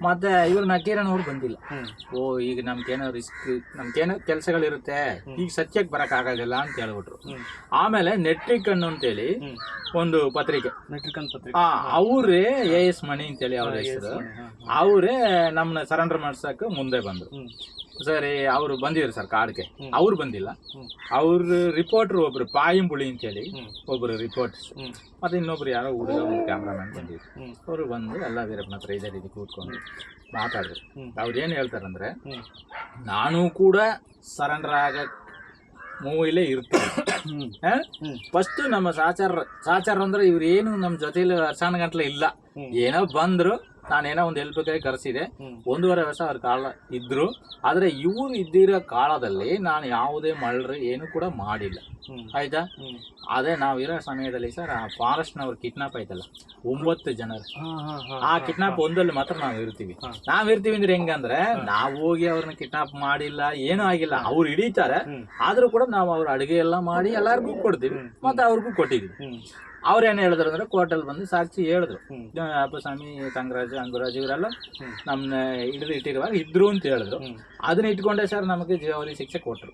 ಮತ್ತೆ ಇವ್ರು ನಕೀರನ್ ಅವ್ರು ಬಂದಿಲ್ಲ. ಈಗ ನಮ್ಗೇನೋ ರಿಸ್ಕ್, ನಮ್ಗೇನೋ ಕೆಲಸಗಳಿರುತ್ತೆ, ಈಗ ಸತ್ಯಕ್ಕೆ ಬರಕ್ಕಾಗೋದಿಲ್ಲ ಅಂತ ಹೇಳ್ಬಿಟ್ರು. ಆಮೇಲೆ ನೆಟ್ರಿಕನ್ ಅಂತೇಳಿ ಒಂದು ಪತ್ರಿಕೆ, ಅವ್ರೇ AS ಮಣಿ ಅಂತೇಳಿ ಅವ್ರ ಹೆಸರು, ಅವರೇ ನಮ್ನ ಸರೆಂಡರ್ ಮಾಡ್ಸಕ್ ಮುಂದೆ ಬಂದ್ರು. ಸರಿ ಅವ್ರು ಬಂದಿದ್ರು ಸರ್ ಕಾಡ್ಗೆ, ಅವ್ರು ಬಂದಿಲ್ಲ. ಅವ್ರ ರಿಪೋರ್ಟರ್ ಒಬ್ರು ಪಾಯಿಂಬುಳಿ ಅಂತೇಳಿ ಒಬ್ರು ರಿಪೋರ್ಟರ್ಸ್, ಮತ್ತೆ ಇನ್ನೊಬ್ರು ಯಾರೋ ಹುಡುಗ ಕ್ಯಾಮ್ರಾಮನ್ ಬಂದಿದ್ರು. ಅವರು ಬಂದು ಎಲ್ಲ ವೀರಪ್ಪನ ಹತ್ರ ಇದೇ ರೀತಿ ಕೂತ್ಕೊಂಡು ಮಾತಾಡಿದ್ರು. ಅವ್ರು ಏನ್ ಹೇಳ್ತಾರಂದ್ರೆ, ನಾನು ಕೂಡ ಸರೆಂಡರ್ ಆಗ ಮೂವಿಲೇ ಇರ್ತೀನಿ. ಫಸ್ಟ್ ನಮ್ಮ ಸಾಚಾರ ಅಂದ್ರೆ ಇವ್ರು ಏನು ನಮ್ಮ ಜೊತೆಲಿ ವರ್ಷಾನ ಗಂಟ್ಲೆ ಇಲ್ಲ, ಏನೋ ಬಂದ್ರು, ನಾನೇನೋ ಒಂದು ಹೆಲ್ಪ್ಗಾಗಿ ಕರೆಸಿದೆ, 1.5 ವರ್ಷ ಅವ್ರ ಕಾಲ ಇದ್ರು. ಆದ್ರೆ ಇವ್ರು ಇದ್ದಿರೋ ಕಾಲದಲ್ಲಿ ನಾನು ಯಾವುದೇ ಮಳ್ರೆ ಏನು ಕೂಡ ಮಾಡಿಲ್ಲ. ಆಯ್ತಾ? ಅದೇ ನಾವಿರೋ ಸಮಯದಲ್ಲಿ ಸರ್ ಆ ಫಾರೆಸ್ಟ್ ನವ್ರು ಕಿಡ್ನಾಪ್ ಆಯ್ತಲ್ಲ 9 ಜನರು, ಆ ಕಿಡ್ನಾಪ್ ಒಂದಲ್ಲಿ ಮಾತ್ರ ನಾವಿರ್ತೀವಿ ಅಂದ್ರೆ ಹೆಂಗಂದ್ರೆ, ನಾವು ಹೋಗಿ ಅವ್ರನ್ನ ಕಿಡ್ನಾಪ್ ಮಾಡಿಲ್ಲ, ಏನೂ ಆಗಿಲ್ಲ, ಅವ್ರು ಹಿಡಿತಾರೆ. ಆದ್ರೂ ಕೂಡ ನಾವು ಅವ್ರ ಅಡುಗೆ ಎಲ್ಲ ಮಾಡಿ ಎಲ್ಲಾರ್ಗೂ ಕೊಡ್ತೀವಿ, ಮತ್ತೆ ಅವ್ರಿಗೂ ಕೊಟ್ಟಿದ್ವಿ. ಅವ್ರೇನು ಹೇಳಿದ್ರು ಅಂದ್ರೆ, ಕೋರ್ಟಲ್ಲಿ ಬಂದು ಸಾಕ್ಷಿ ಹೇಳಿದ್ರು, ಅಪ್ಪಸ್ವಾಮಿ, ತಂಗರಾಜು, ಅಂಗುರಾಜು ಇವರೆಲ್ಲ ನಮ್ನ ಇಟ್ಟಿರುವಾಗ ಇದ್ರು ಅಂತ ಹೇಳಿದ್ರು. ಅದನ್ನ ಇಟ್ಕೊಂಡೆ ಸರ್ ನಮಗೆ ಜೀವಾವಧಿ ಶಿಕ್ಷೆ ಕೊಟ್ರು.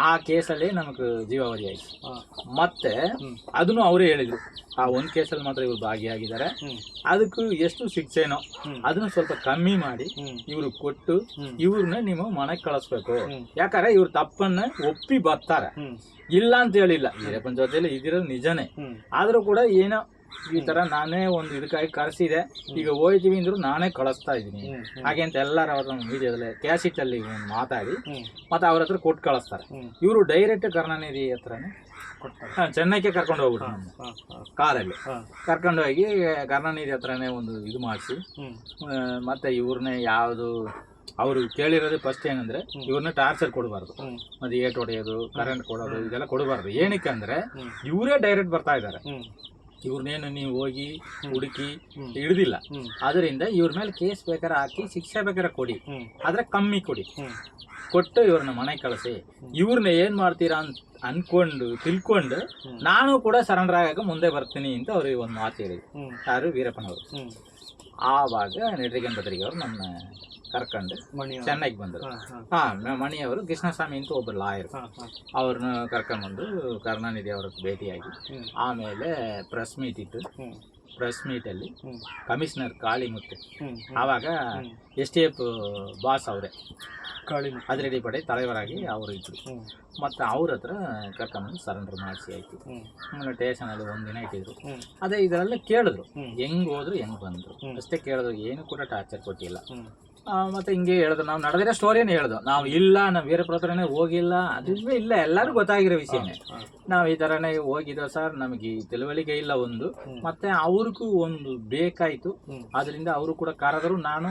ಆ ಕೇಸಲ್ಲಿ ನಮಗೆ ಜೀವಾವಧಿ ಆಯ್ತು. ಮತ್ತೆ ಅದನ್ನು ಅವರೇ ಹೇಳಿದ್ರು, ಆ ಒಂದು ಕೇಸಲ್ಲಿ ಮಾತ್ರ ಇವ್ರು ಭಾಗಿಯಾಗಿದ್ದಾರೆ, ಅದಕ್ಕೂ ಎಷ್ಟು ಶಿಕ್ಷೆನೋ ಅದನ್ನ ಸ್ವಲ್ಪ ಕಮ್ಮಿ ಮಾಡಿ ಇವ್ರು ಕೊಟ್ಟು ಇವ್ರನ್ನ ನೀವು ಮನೆಗೆ ಕಳಿಸ್ಬೇಕು. ಯಾಕಂದ್ರೆ ಇವ್ರ ತಪ್ಪನ್ನ ಒಪ್ಪಿ ಬರ್ತಾರೆ, ಇಲ್ಲ ಅಂತ ಹೇಳಿಲ್ಲ. ವೀರಪ್ಪನ ಜೊತೆಲಿ ಇದಿರೋದು ನಿಜನೇ, ಆದ್ರೂ ಕೂಡ ಏನೋ ಈ ತರ ನಾನೇ ಒಂದು ಇದಕ್ಕಾಗಿ ಕರೆಸಿದೆ, ಈಗ ಹೋಯ್ತೀವಿ ಅಂದ್ರು ನಾನೇ ಕಳಿಸ್ತಾ ಇದೀನಿ ಹಾಗೆ ಅಂತ ಎಲ್ಲರ ಅವ್ರ ಮೀಡಿಯಾದಲ್ಲಿ ಕ್ಯಾಸೆಟ್ ಅಲ್ಲಿ ಮಾತಾಡಿ ಮತ್ತೆ ಅವ್ರ ಹತ್ರ ಕೊಟ್ಟು ಕಳಿಸ್ತಾರೆ. ಇವರು ಡೈರೆಕ್ಟ್ ಕರುಣಾನಿಧಿ ಹತ್ರನೇ ಚೆನ್ನೈಗೆ ಕರ್ಕೊಂಡು ಹೋಗ್ಬಿಟ್ಟು ಕಾರಲ್ಲಿ ಕರ್ಕೊಂಡು ಹೋಗಿ ಕರುಣಾನಿಧಿ ಹತ್ರನೇ ಒಂದು ಇದು ಮಾಡಿಸಿ, ಮತ್ತೆ ಇವ್ರನ್ನೇ ಯಾವುದು ಅವರು ಕೇಳಿರೋದು ಫಸ್ಟ್ ಏನಂದ್ರೆ, ಇವ್ರನ್ನ ಟಾರ್ಚರ್ ಕೊಡಬಾರ್ದು, ಮತ್ತೆ ಏಟ್ ಹೊಡೆಯೋದು, ಕರೆಂಟ್ ಕೊಡೋದು, ಇದೆಲ್ಲ ಕೊಡಬಾರ್ದು. ಏನಕ್ಕೆ ಅಂದ್ರೆ ಇವರೇ ಡೈರೆಕ್ಟ್ ಬರ್ತಾ ಇದ್ದಾರೆ, ಇವ್ರನ್ನೇನು ನೀವು ಹೋಗಿ ಹುಡುಕಿ ಹಿಡಿದಿಲ್ಲ. ಅದರಿಂದ ಇವ್ರ ಮೇಲೆ ಕೇಸ್ ಬೇಕಾದ್ರೆ ಹಾಕಿ ಶಿಕ್ಷೆ ಬೇಕಾದ್ರೆ ಕೊಡಿ, ಆದ್ರೆ ಕಮ್ಮಿ ಕೊಡಿ, ಕೊಟ್ಟು ಇವ್ರನ್ನ ಮನೆಗೆ ಕಳಿಸಿ. ಇವ್ರನ್ನ ಏನ್ ಮಾಡ್ತೀರಾ ಅಂತ ಅನ್ಕೊಂಡು ತಿಳ್ಕೊಂಡು ನಾನು ಕೂಡ ಸರೆಂಡರ್ ಆಗಕ್ಕೆ ಮುಂದೆ ಬರ್ತೀನಿ ಅಂತ ಅವ್ರಿಗೆ ಒಂದು ಮಾತು ಹೇಳಿದ್ರು, ಯಾರು ವೀರಪ್ಪನವರು. ಆವಾಗ ನೆಟ್ರಿಕನ್ ಪತ್ರಿಕೆ ಅವರು ನಮ್ಮನ್ನ ಕರ್ಕೊಂಡು ಚೆನ್ನೈಗೆ ಬಂದರು. ಮಣಿಯವರು ಕೃಷ್ಣಸ್ವಾಮಿ ಅಂತ ಒಬ್ಬರು ಲಾಯರ್, ಅವ್ರನ್ನ ಕರ್ಕೊಂಡ್ಬಂದು ಕರುಣಾನಿಧಿ ಅವ್ರ ಭೇಟಿಯಾಗಿ ಆಮೇಲೆ ಪ್ರೆಸ್ ಮೀಟ್ ಇತ್ತು. ಪ್ರೆಸ್ ಮೀಟಲ್ಲಿ ಕಮಿಷನರ್ ಕಾಳಿಮುತ್ತು, ಆವಾಗ STF ಬಾಸ್ ಅವರೇ ಅದಿರೆಡ್ಡಿ ಪಡೆ ತಲೆವರಾಗಿ ಅವರು ಇದ್ರು. ಮತ್ತು ಅವ್ರ ಹತ್ರ ಕರ್ಕೊಂಡ್ಬಂದು ಸರೆಂಡರ್ ಮಾಡಿಸಿ ಆಯ್ತು. ಆಮೇಲೆ ಸ್ಟೇಷನಲ್ಲಿ 1 ದಿನ ಇಟ್ಟಿದ್ರು. ಅದೇ ಇದರಲ್ಲೇ ಕೇಳಿದ್ರು, ಹೆಂಗ್ ಹೋದ್ರು ಹೆಂಗ್ ಬಂದ್ರು ಅಷ್ಟೇ ಕೇಳಿದ್ರು, ಏನು ಕೂಡ ಟಾರ್ಚರ್ ಕೊಟ್ಟಿಲ್ಲ. ಮತ್ತೆ ಹಿಂಗೆ ಹೇಳಿದ್ರು, ನಾವು ನಡೆದಿರೋ ಸ್ಟೋರಿನೇ ಹೇಳ್ದು, ನಾವು ಇಲ್ಲ ನಾವು ವೀರಪ್ಪನ ಹತ್ರನೇ ಹೋಗಿಲ್ಲ, ಅದಿದ್ರೂ ಇಲ್ಲ, ಎಲ್ಲರೂ ಗೊತ್ತಾಗಿರೋ ವಿಷಯನೇ. ನಾವು ಈ ಥರನೇ ಹೋಗಿದ್ದೋ ಸರ್, ನಮಗೆ ಈ ತಿಳುವಳಿಕೆ ಇಲ್ಲ ಒಂದು, ಮತ್ತೆ ಅವ್ರಿಗೂ ಒಂದು ಬೇಕಾಯ್ತು, ಅದರಿಂದ ಅವರು ಕೂಡ ಕರೆದ್ರು. ನಾನು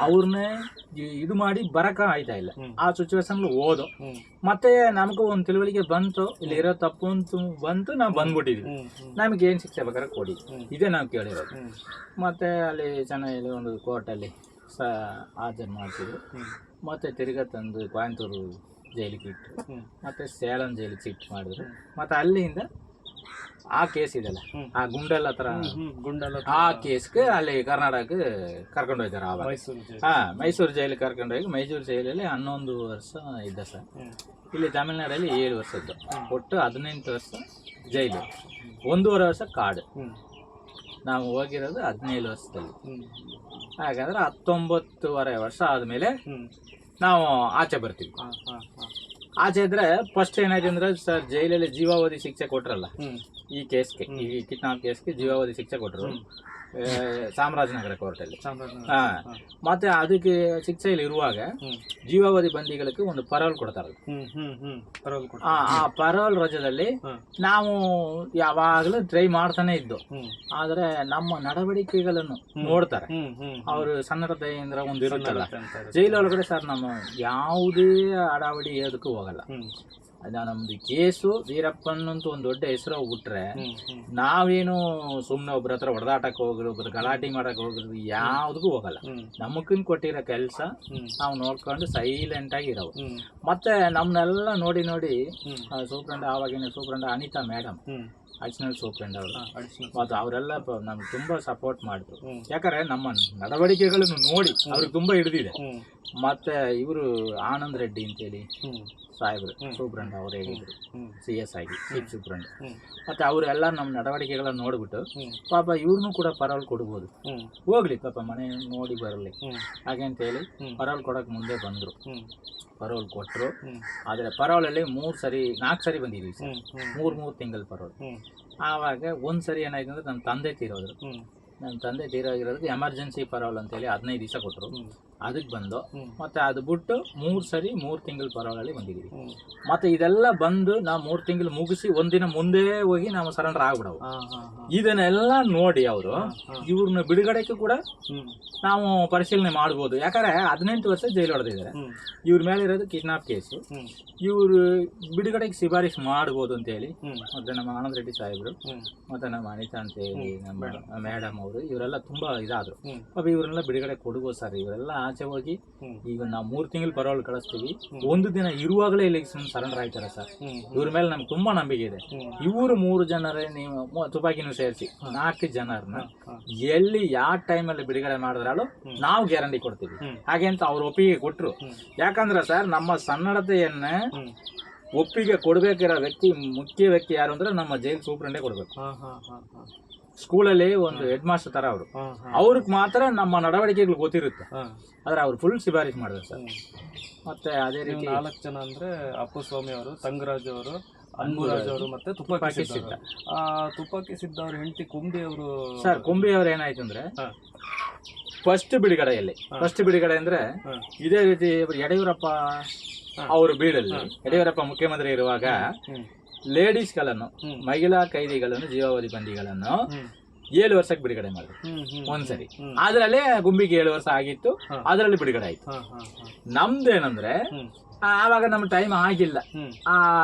ಅವ್ರನ್ನೇ ಇದು ಮಾಡಿ ಬರಕ ಆಯ್ತಾ ಇಲ್ಲ, ಆ ಸಿಚುವೇಶನ್ ಹೋದು. ಮತ್ತೆ ನಮಗೂ ಒಂದು ತಿಳುವಳಿಕೆ ಬಂತು, ಇಲ್ಲಿ ಇರೋ ತಪ್ಪು ಅಂತ ಬಂತು, ನಾವು ಬಂದ್ಬಿಟ್ಟಿದ್ವಿ, ನಮಗೆ ಏನು ಶಿಕ್ಷೆ ಬೇಕಾದ್ರೆ ಕೊಡಿ, ಇದೇ ನಾವು ಕೇಳಿರೋದು. ಮತ್ತೆ ಅಲ್ಲಿ ಚೆನ್ನೈಯಲ್ಲಿ ಒಂದು ಕೋರ್ಟಲ್ಲಿ ಹಾಜರು ಮಾಡ್ತಿದ್ರು. ಮತ್ತೆ ತಿರ್ಗಾ ತಂದು ಕೊಯಂತೂರು ಜೈಲಿಗೆ ಇಟ್ಟರು, ಮತ್ತೆ ಸೇಲಂ ಜೈಲಿಗೆ ಶಿಫ್ಟ್ ಮಾಡಿದ್ರು. ಮತ್ತೆ ಅಲ್ಲಿಂದ ಆ ಕೇಸ್ ಇದೆಲ್ಲ ಆ ಗುಂಡೆಲ್ಲ ತರ ಗುಂಡಲ್ಲ ಆ ಕೇಸ್ಗೆ ಅಲ್ಲಿ ಕರ್ನಾಟಕಕ್ಕೆ ಕರ್ಕೊಂಡು ಹೋಯ್ತಾರೆ ಆವಾಗ. ಮೈಸೂರು ಜೈಲು. ಮೈಸೂರು ಜೈಲಿಗೆ ಕರ್ಕೊಂಡೋಗಿ ಮೈಸೂರು ಜೈಲಲ್ಲಿ 11 ವರ್ಷ ಇದ್ದ ಸರ್. ಇಲ್ಲಿ ತಮಿಳ್ನಾಡಲ್ಲಿ 7 ವರ್ಷ ಇದ್ದು, ಒಟ್ಟು 18 ವರ್ಷ ಜೈಲು, 1.5 ವರ್ಷ ಕಾಡು. ನಾವು ಹೋಗಿರೋದು 17 ವರ್ಷದಲ್ಲಿ. ಹಾಗಾದ್ರೆ 19.5 ವರ್ಷ ಆದ್ಮೇಲೆ ನಾವು ಆಚೆ ಬರ್ತೀವಿ. ಆಚೆ ಇದ್ರೆ ಫಸ್ಟ್ ಏನಾಯ್ತು ಅಂದ್ರೆ ಸರ್, ಜೈಲಲ್ಲಿ ಜೀವಾವಧಿ ಶಿಕ್ಷೆ ಕೊಟ್ರಲ್ಲ ಈ ಕೇಸ್ಗೆ, ಈ ಕಿಡ್ನಾಪ್ ಕೇಸ್ಗೆ ಜೀವಾವಧಿ ಶಿಕ್ಷೆ ಕೊಟ್ಟರು ಚಾಮರಾಜನಗರ ಕೋರ್ಟಲ್ಲಿ. ಮತ್ತೆ ಅದಕ್ಕೆ ಶಿಕ್ಷೆಯಲ್ಲಿ ಇರುವಾಗ ಜೀವಾವಧಿ ಬಂದಿಗಳಿಗೆ ಒಂದು ಪರೋಲ್ ಕೊಡ್ತಾರಲ್ಲ, ಆ ಪರೋಲ್ ರಜದಲ್ಲಿ ನಾವು ಯಾವಾಗಲೂ ಟ್ರೈ ಮಾಡ್ತಾನೆ ಇದ್ದು. ಆದ್ರೆ ನಮ್ಮ ನಡವಳಿಕೆಗಳನ್ನು ನೋಡ್ತಾರೆ ಅವರು, ಸನ್ನಡತೆಯಿಂದ ಒಂದು ಇರುತ್ತಲ್ಲ ಜೈಲೊಳಗಡೆ ಸರ್. ನಮ್ಮ ಯಾವುದೇ ಅಡಾವಡಿ ಹೇಳೋದಕ್ಕೂ ಹೋಗಲ್ಲ. ನಮ್ದು ಕೇಸು ವೀರಪ್ಪನ್ ಅಂತ ಒಂದು ದೊಡ್ಡ ಹೆಸರು ಹೋಗ್ಬಿಟ್ರೆ ನಾವೇನು ಸುಮ್ನೆ ಒಬ್ರ ಹತ್ರ ಹೊಡೆದಾಟಕ್ಕೆ ಹೋಗ್ರು, ಒಬ್ರು ಗಲಾಟೆ ಮಾಡಕ್ ಹೋಗಿದ್ರು, ಯಾವ್ದಕ್ಕೂ ಹೋಗಲ್ಲ. ನಮಗಿನ್ ಕೊಟ್ಟಿರೋ ಕೆಲಸ ನಾವು ನೋಡ್ಕೊಂಡು ಸೈಲೆಂಟ್ ಆಗಿ ಇರೋವು. ಮತ್ತೆ ನಮ್ನೆಲ್ಲ ನೋಡಿ ಸೂಪ್ರಂಡ್, ಆವಾಗಿನ ಸೂಪ್ರಂಡ್ ಅನಿತಾ ಮೇಡಮ್, ಅಡಿಷನಲ್ ಸೂಪ್ರಂಡ್ ಅವರು, ಮತ್ತು ಅವರೆಲ್ಲ ನಮ್ಗೆ ತುಂಬಾ ಸಪೋರ್ಟ್ ಮಾಡಿದ್ರು. ಯಾಕಂದ್ರೆ ನಮ್ಮ ನಡವಳಿಕೆಗಳನ್ನು ನೋಡಿ ಅವ್ರಿಗೆ ತುಂಬಾ ಹಿಡಿದಿದೆ. ಮತ್ತೆ ಇವರು ಆನಂದ್ ರೆಡ್ಡಿ ಅಂತೇಳಿ ಸಾಹೇಬ್ರು ಸೂಪ್ರಂಡ್ ಅವ್ರು ಹೇಳಿದ್ರು, CS ಆಗಿ ಚೀಫ್ ಸೂಪ್ರಂಡ್. ಮತ್ತೆ ಅವರೆಲ್ಲ ನಮ್ಮ ನಡವಳಿಕೆಗಳನ್ನ ನೋಡ್ಬಿಟ್ಟು ಪಾಪ ಇವ್ರನ್ನೂ ಕೂಡ ಪರೋಲ್ ಕೊಡ್ಬೋದು, ಹೋಗ್ಲಿ ಪಾಪ ಮನೆ ನೋಡಿ ಬರಲಿ ಹಾಗೆ ಅಂತ ಹೇಳಿ ಪರೋಲ್ ಕೊಡಕ್ ಮುಂದೆ ಬಂದ್ರು. ಪರೋಲ್ ಕೊಟ್ಟರು. ಆದರೆ ಪರೋಲಲ್ಲಿ 4 ಸರಿ ಬಂದಿದ್ವಿ ಸರ್, 3 ತಿಂಗಳ ಪರೋಲ್. ಆವಾಗ ಒಂದ್ಸರಿ ಏನಾಯ್ತು ಅಂದ್ರೆ ನನ್ನ ತಂದೆ ತೀರೋದ್ರು. ನನ್ನ ತಂದೆ ತೀರೋಗಿರೋದಕ್ಕೆ ಎಮರ್ಜೆನ್ಸಿ ಪರೋಲ್ ಅಂತೇಳಿ 15 ದಿವಸ ಕೊಟ್ಟರು. ಅದಕ್ಕೆ ಬಂದು ಮತ್ತೆ ಅದು ಬಿಟ್ಟು 3 ತಿಂಗಳ ಪರೋಲಲ್ಲಿ ಬಂದಿದ್ದೀವಿ. ಮತ್ತೆ ಇದೆಲ್ಲ ಬಂದು ನಾವು 3 ತಿಂಗಳು ಮುಗಿಸಿ ಒಂದಿನ ಮುಂದೆ ಹೋಗಿ ನಾವು ಸರೆಂಡರ್ ಆಗ್ಬಿಡವು. ಇದನ್ನೆಲ್ಲ ನೋಡಿ ಅವರು ಇವ್ರನ್ನ ಬಿಡುಗಡೆಗೆ ಕೂಡ ನಾವು ಪರಿಶೀಲನೆ ಮಾಡ್ಬೋದು. ಯಾಕಂದ್ರೆ 18 ವರ್ಷ ಜೈಲು ಹೊಡೆದಿದ್ದಾರೆ. ಇವ್ರ ಮೇಲೆ ಇರೋದು ಕಿಡ್ನಾಪ್ ಕೇಸು. ಇವರು ಬಿಡುಗಡೆಗೆ ಶಿಫಾರಿಶ್ ಮಾಡ್ಬೋದು ಅಂತ ಹೇಳಿ ಮತ್ತೆ ನಮ್ಮ ಆನಂದ್ ರೆಡ್ಡಿ ಸಾಹೇಬ್ರು ಮತ್ತೆ ನಮ್ಮ ಅನಿತಾ ಅಂತ ಹೇಳಿ ನಮ್ಮ ಮೇಡಮ್ ಅವರು ಇವರೆಲ್ಲ ತುಂಬಾ ಇದಾದ್ರು. ಪಾಪ ಇವ್ರನ್ನೆಲ್ಲ ಬಿಡುಗಡೆ ಕೊಡ್ಬೋದು ಸರ್. ಇವರೆಲ್ಲ ಆಚೆ ಹೋಗಿ ಈಗ ನಾವು 3 ತಿಂಗಳು ಪರೋಲ್ ಕಳಿಸ್ತೀವಿ, ಒಂದು ದಿನ ಇರುವಾಗಲೇ ಇಲ್ಲಿ ಸರೆಂಡರ್ ಆಯ್ತಾರೆ ಸರ್. ಇವ್ರ ಮೇಲೆ ನಮ್ಗೆ ತುಂಬಾ ನಂಬಿಕೆ ಇದೆ. ಇವರು 3 ಜನರೇ ನೀವು ತುಪಾಕಿನೂ ಸೇರಿಸಿ 4 ಜನರನ್ನ ಎಲ್ಲಿ ಯಾವ ಟೈಮಲ್ಲಿ ಬಿಡುಗಡೆ ಮಾಡಿದ್ರಾಲು ನಾವು ಗ್ಯಾರಂಟಿ ಕೊಡ್ತೀವಿ ಹಾಗೆ ಅಂತ ಅವ್ರು ಒಪ್ಪಿಗೆ ಕೊಟ್ರು. ಯಾಕಂದ್ರೆ ಸರ್ ನಮ್ಮ ಸನ್ನಡತೆಯನ್ನ ಒಪ್ಪಿಗೆ ಕೊಡ್ಬೇಕಿರೋ ಮುಖ್ಯ ವ್ಯಕ್ತಿ ಯಾರು ಅಂದ್ರೆ ನಮ್ಮ ಜೈಲ್ ಸೂಪ್ರಂಡೇ ಕೊಡ್ಬೇಕು. ಸ್ಕೂಲಲ್ಲಿ ಒಂದು ಹೆಡ್ ಮಾಸ್ಟರ್ ತರ ಅವರು, ಅವ್ರಿಗೆ ಮಾತ್ರ ನಮ್ಮ ನಡವಳಿಕೆಗಳು ಗೊತ್ತಿರುತ್ತೆ. ಆದ್ರೆ ಅವ್ರು ಫುಲ್ ಶಿಫಾರಿಶ್ ಮಾಡಿದ್ರು ಸರ್. ಮತ್ತೆ ಅದೇ ರೀತಿ 4 ಜನ ಅಂದ್ರೆ ಅಪ್ಪುಸ್ವಾಮಿ ಅವರು, ತಂಗರಾಜ್ ಅವರು, ಅನ್ಬುರಾಜ್ ಅವರು ಮತ್ತೆ ತುಪಾಕಿ ಸಿದ್ಧ. ತುಪಾಕಿ ಸಿದ್ಧ ಅವ್ರ ಹೆಂಡತಿ ಕುಂಬಿ ಅವರು ಸರ್. ಕುಂಬಿ ಅವ್ರು ಏನಾಯ್ತು ಅಂದ್ರೆ ಫಸ್ಟ್ ಬಿಡುಗಡೆ ಅಂದ್ರೆ ಇದೇ ರೀತಿ ಯಡಿಯೂರಪ್ಪ ಅವ್ರ ಬೀಡಲ್ಲಿ ಯಡಿಯೂರಪ್ಪ ಮುಖ್ಯಮಂತ್ರಿ ಇರುವಾಗ ಲೇಡೀಸ್ಗಳನ್ನು, ಮಹಿಳಾ ಕೈದಿಗಳನ್ನು, ಜೀವಾವಧಿ ಬಂದಿಗಳನ್ನು 7 ವರ್ಷಕ್ಕೆ ಬಿಡುಗಡೆ ಮಾಡಿದ್ರು ಒಂದ್ಸರಿ. ಅದ್ರಲ್ಲೇ ಗುಂಬಿಗೆ 7 ವರ್ಷ ಆಗಿತ್ತು, ಅದರಲ್ಲಿ ಬಿಡುಗಡೆ ಆಯ್ತು. ನಮ್ದೇನಂದ್ರೆ ಆವಾಗ ನಮ್ಮ ಟೈಮ್ ಆಗಿಲ್ಲ.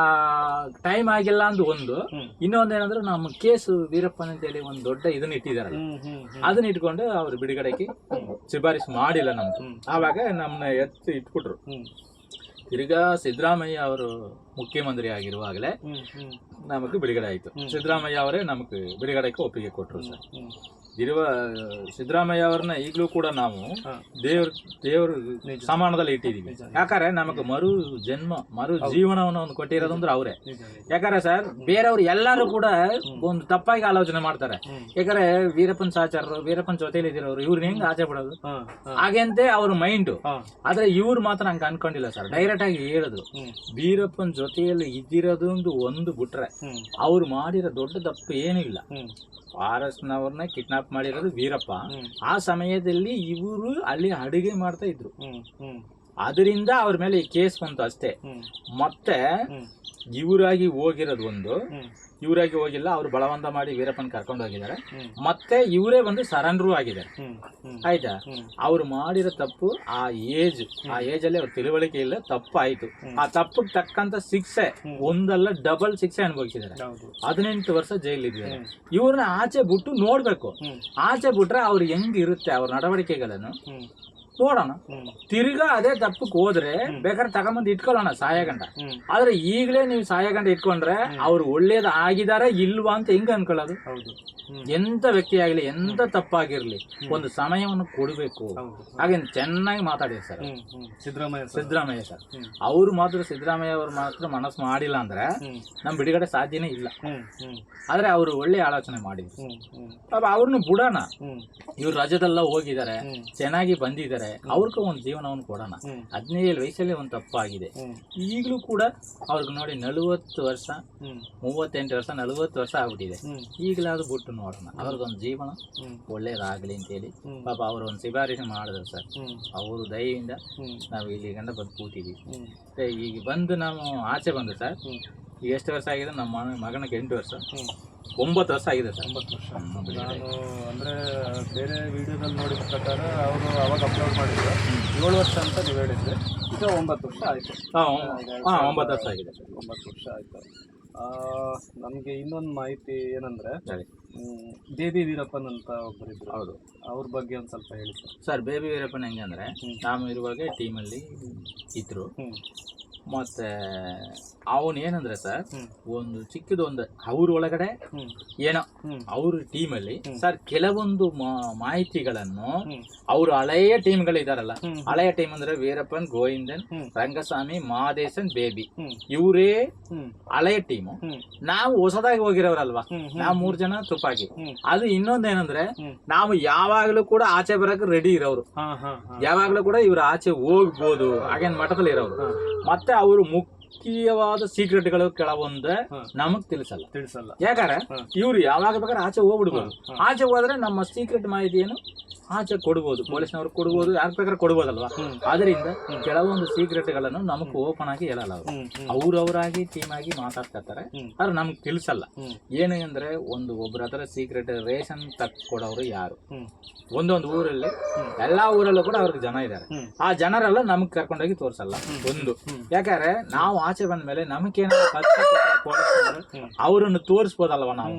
ಟೈಮ್ ಆಗಿಲ್ಲ ಅಂದ್ ಒಂದು, ಇನ್ನೊಂದೇನಂದ್ರೆ ನಮ್ಮ ಕೇಸು ವೀರಪ್ಪನ್ ಅಂತೇಳಿ ಒಂದು ದೊಡ್ಡ ಇದನ್ನ ಇಟ್ಟಿದಾರಲ್ಲ, ಅದನ್ನ ಇಟ್ಕೊಂಡು ಅವ್ರು ಬಿಡುಗಡೆಗೆ ಶಿಫಾರಿಶ್ ಮಾಡಿಲ್ಲ ನಮ್ಗೆ. ಆವಾಗ ನಮ್ಮನ್ನ ಇಟ್ಬಿಟ್ರು. ತಿರ್ಗಾ ಸಿದ್ದರಾಮಯ್ಯ ಅವರು ಮುಖ್ಯಮಂತ್ರಿ ಆಗಿರುವಾಗಲೇ ನಮಗೆ ಬಿಡುಗಡೆ ಆಯ್ತು. ಸಿದ್ದರಾಮಯ್ಯ ಅವರೇ ನಮಗೆ ಬಿಡುಗಡೆಗೆ ಒಪ್ಪಿಗೆ ಕೊಟ್ಟರು ಸರ್. ಸಿದ್ದರಾಮಯ್ಯ ಅವ್ರನ್ನ ಈಗಲೂ ಕೂಡ ನಾವು ದೇವ್ರ ಸಮಾನದಲ್ಲಿ ಇಟ್ಟಿದೀವಿ. ಯಾಕಂದ್ರೆ ನಮಗೆ ಮರು ಜೀವನವನ್ನು ಒಂದು ಕೊಟ್ಟಿರೋದಂದ್ರೆ ಅವರೇ. ಯಾಕಂದ್ರೆ ಸರ್ ಬೇರೆಯವ್ರು ಎಲ್ಲರೂ ಕೂಡ ಒಂದು ತಪ್ಪಾಗಿ ಆಲೋಚನೆ ಮಾಡ್ತಾರೆ. ಯಾಕಂದ್ರೆ ವೀರಪ್ಪನ್ ಸಹಚರರು, ವೀರಪ್ಪನ್ ಜೊತೆಲಿ ಇದಿರೋರು, ಇವ್ರನ್ನ ಹೆಂಗ್ ಆಚೆ ಬಿಡೋದು ಹಾಗೆಂತೆ ಅವ್ರ ಮೈಂಡ್. ಆದ್ರೆ ಇವ್ರು ಮಾತ್ರ ಹಂಗ ಅನ್ಕೊಂಡಿಲ್ಲ ಸರ್. ಡೈರೆಕ್ಟ್ ಆಗಿ ಹೇಳಿದ್ರು, ವೀರಪ್ಪನ್ ಜೊತೆಯಲ್ಲಿ ಇದ್ದಿರೋದು ಒಂದು ಬಿಟ್ರೆ ಅವ್ರು ಮಾಡಿರೋ ದೊಡ್ಡ ತಪ್ಪು ಏನೂ ಇಲ್ಲ. ಫಾರೆಸ್ಟ್ನವ್ರನ್ನ ಕಿಡ್ನಾಪ್ ಮಾಡಿರೋದು ವೀರಪ್ಪ. ಆ ಸಮಯದಲ್ಲಿ ಇವರು ಅಲ್ಲಿ ಅಡುಗೆ ಮಾಡ್ತಾ ಇದ್ರು, ಅದರಿಂದ ಅವ್ರ ಮೇಲೆ ಈ ಕೇಸ್ ಬಂತು ಅಷ್ಟೇ. ಮತ್ತೆ ಇವರಾಗಿ ಹೋಗಿರೋದು ಒಂದು, ಇವರಾಗಿ ಹೋಗಿಲ್ಲ, ಅವ್ರು ಬಲವಂತ ಮಾಡಿ ವೀರಪ್ಪನ್ ಕರ್ಕೊಂಡು ಹೋಗಿದ್ದಾರೆ. ಮತ್ತೆ ಇವರೇ ಬಂದು ಸರೆಂಡರ್ ಆಗಿದ್ದಾರೆ. ಆಯ್ತಾ? ಅವ್ರು ಮಾಡಿರೋ ತಪ್ಪು ಆ ಏಜ್ ಅಲ್ಲಿ ಅವ್ರ ತಿಳುವಳಿಕೆ ಇಲ್ಲ, ತಪ್ಪು ಆಯ್ತು. ಆ ತಪ್ಪಿಗೆ ತಕ್ಕಂತ ಶಿಕ್ಷೆ ಒಂದಲ್ಲ ಡಬಲ್ ಶಿಕ್ಷೆ ಅನುಭವಿಸಿದ್ದಾರೆ. 18 ವರ್ಷ ಜೈಲಿದ್ದಾರೆ. ಇವ್ರನ್ನ ಆಚೆ ಬಿಟ್ಟು ನೋಡ್ಬೇಕು. ಆಚೆ ಬಿಟ್ರೆ ಅವ್ರು ಹೆಂಗ್ ಇರುತ್ತೆ ಅವ್ರ ನಡವಳಿಕೆಗಳನ್ನು ನೋಡೋಣ. ತಿರ್ಗಾ ಅದೇ ತಪ್ಪಕ್ಕೆ ಹೋದ್ರೆ ಬೇಕಾದ್ರೆ ತಗೊಂಬಂದು ಇಟ್ಕೊಳ್ಳೋಣ ಸಾಯಗಂಡ. ಆದ್ರೆ ಈಗಲೇ ನೀವು ಸಾಯಗಂಡ ಇಟ್ಕೊಂಡ್ರೆ ಅವ್ರು ಒಳ್ಳೇದು ಆಗಿದಾರ ಇಲ್ವಾ ಅಂತ ಹೆಂಗ್ ಅನ್ಕೊಳ್ಳೋದು? ಎಂತ ವ್ಯಕ್ತಿ ಆಗ್ಲಿ, ಎಂತ ತಪ್ಪಾಗಿರ್ಲಿ, ಒಂದು ಸಮಯವನ್ನು ಕೊಡಬೇಕು. ಹಾಗೆ ಚೆನ್ನಾಗಿ ಮಾತಾಡಿದ್ರು ಸರ್ ಸಿದ್ದರಾಮಯ್ಯ ಸರ್. ಅವ್ರು ಮಾತ್ರ ಸಿದ್ದರಾಮಯ್ಯ ಅವ್ರು ಮಾತ್ರ ಮನಸ್ಸು ಮಾಡಿಲ್ಲ ಅಂದ್ರೆ ನಮ್ ಬಿಡುಗಡೆ ಸಾಧ್ಯನೇ ಇಲ್ಲ. ಆದ್ರೆ ಅವ್ರು ಒಳ್ಳೆ ಆಲೋಚನೆ ಮಾಡಿದ್ರು. ಅವ್ರನ್ನ ಬಿಡೋಣ. ಇವ್ರು ರಜದೆಲ್ಲ ಹೋಗಿದ್ದಾರೆ, ಚೆನ್ನಾಗಿ ಬಂದಿದ್ದಾರೆ, ಅವ್ರಿಗೂ ಒಂದು ಜೀವನವನ್ನು ಕೊಡೋಣ. 17 ವಯಸ್ಸಲ್ಲಿ ಒಂದು ತಪ್ಪಾಗಿದೆ. ಈಗಲೂ ಕೂಡ ಅವ್ರಿಗೆ ನೋಡಿ 40 ವರ್ಷ, 38 ವರ್ಷ, 40 ವರ್ಷ ಆಗ್ಬಿಟ್ಟಿದೆ. ಈಗಲಾದ್ರೂ ಬಿಟ್ಟು ನೋಡೋಣ, ಅವ್ರಿಗೊಂದು ಜೀವನ ಒಳ್ಳೇದಾಗ್ಲಿ ಅಂತೇಳಿ ಪಾಪ ಅವ್ರು ಒಂದು ಶಿಫಾರಸು ಮಾಡಿದ್ರು ಸರ್. ಅವರು ದಯೆಯಿಂದ ನಾವು ಇಲ್ಲಿ ಗಂಡ ಬಂದು ಕೂತಿದ್ವಿ. ಈಗ ಬಂದು ನಾವು ಆಚೆ ಬಂದು ಸರ್, ಈಗ ಎಷ್ಟು ವರ್ಷ ಆಗಿದೆ? ನಮ್ಮ ಮಗನಿಗೆ 8 ವರ್ಷ, 9 ವರ್ಷ ಆಗಿದೆ ಸರ್. 9 ವರ್ಷ. ನಾನು ಅಂದರೆ ಬೇರೆ ವಿಡಿಯೋದಲ್ಲಿ ನೋಡಿದ ಪ್ರಕಾರ ಅವರು ಅವಾಗ ಅಪ್ಲೋಡ್ ಮಾಡಿದ್ರು 7 ವರ್ಷ ಅಂತ ನೀವು ಹೇಳಿದ್ರೆ, ಈಗ 9 ವರ್ಷ ಆಯಿತು. 9 ವರ್ಷ ಆಗಿದೆ ಸರ್. 9 ವರ್ಷ ಆಯಿತು. ನಮಗೆ ಇನ್ನೊಂದು ಮಾಹಿತಿ ಏನಂದರೆ, ಬೇಬಿ ವೀರಪ್ಪನ್ ಅಂತ ಒಬ್ಬರಿದ್ರು. ಹೌದು, ಅವ್ರ ಬಗ್ಗೆ ಒಂದು ಸ್ವಲ್ಪ ಹೇಳಿ ಸರ್. ಸರ್, ಬೇಬಿ ವೀರಪ್ಪನ್ ಹೆಂಗೆ ಅಂದರೆ, ನಾವು ಇರುವಾಗ ಟೀಮಲ್ಲಿ ಇದ್ರು. ಮತ್ತೆ ಅವನು ಏನಂದ್ರೆ ಸರ್, ಒಂದು ಚಿಕ್ಕದೊಂದು ಅವ್ರ ಒಳಗಡೆ ಏನೋ ಅವ್ರ ಟೀಮಲ್ಲಿ ಸರ್ ಕೆಲವೊಂದು ಮಾಹಿತಿಗಳನ್ನು ಅವ್ರು ಹಳೆಯ ಟೀಮ್ಗಳಿದಾರಲ್ಲ, ಹಳೆಯ ಟೀಮ್ ಅಂದ್ರೆ ವೀರಪ್ಪನ್, ಗೋವಿಂದನ್, ರಂಗಸ್ವಾಮಿ, ಮಹಾದೇಶನ್, ಬೇಬಿ, ಇವರೇ ಹಳೆಯ ಟೀಮು. ನಾವು ಹೊಸದಾಗಿ ಹೋಗಿರೋರಲ್ವಾ, ನಾವು 3 ಜನ ತುಪಾಕಿ. ಅದು ಇನ್ನೊಂದೇನಂದ್ರೆ, ನಾವು ಯಾವಾಗ್ಲೂ ಕೂಡ ಆಚೆ ಬರಕ್ ರೆಡಿ ಇರೋರು, ಯಾವಾಗ್ಲೂ ಕೂಡ ಇವ್ರು ಆಚೆ ಹೋಗ್ಬೋದು ಹಾಗೇನ್ ಮಠದಲ್ಲಿ ಇರೋರು. ಮತ್ತೆ ಅವರು ಮುಖ್ಯವಾದ ಸೀಕ್ರೆಟ್ಗಳು ಕೆಲವೊಂದು ನಮಗ್ ತಿಳಿಸಲ್ಲ. ಯಾಕಂದ್ರೆ ಇವ್ರು ಯಾವಾಗ ಬೇಕಾದ್ರೆ ಆಚೆ ಹೋಗ್ಬಿಡ್ಬೋದು. ಆಚೆ ಹೋದ್ರೆ ನಮ್ಮ ಸೀಕ್ರೆಟ್ ಮಾಹಿತಿಯನ್ನು ಆಚೆ ಕೊಡ್ಬೋದು, ಪೊಲೀಸ್ನವ್ರು ಕೊಡ್ಬೋದು, ಯಾರು ಬೇಕಾದ್ರೆ ಕೊಡ್ಬೋದಲ್ವಾ. ಅದರಿಂದ ಕೆಲವೊಂದು ಸೀಕ್ರೆಟ್ಗಳನ್ನು ನಮಗ್ ಓಪನ್ ಆಗಿ ಹೇಳಲ್ಲ. ಅವ್ರವರಾಗಿ ಟೀಮ್ ಆಗಿ ಮಾತಾಡ್ತಿರ್ತಾರೆ, ಆದ್ರೆ ನಮ್ಗೆ ತಿಳಿಸಲ್ಲ. ಏನು ಅಂದ್ರೆ, ಒಬ್ಬರ ಹತ್ರ ಸೀಕ್ರೆಟ್ ರೇಷನ್ ಕೊಡೋರು ಯಾರು, ಒಂದೊಂದು ಊರಲ್ಲಿ, ಎಲ್ಲಾ ಊರಲ್ಲೂ ಕೂಡ ಅವ್ರಿಗೆ ಜನ ಇದ್ದಾರೆ. ಆ ಜನರೆಲ್ಲ ನಮಗ್ ಕರ್ಕೊಂಡೋಗಿ ತೋರ್ಸಲ್ಲ. ಒಂದು ಯಾಕಂದ್ರೆ ನಾವು ಆಚೆ ಬಂದ್ಮೇಲೆ ನಮಗೇನಾದ್ರು ಕಷ್ಟ ಪೊಲೀಸ್ನವರು ಅವ್ರನ್ನು ತೋರಿಸ್ಬೋದಲ್ವ, ನಾವು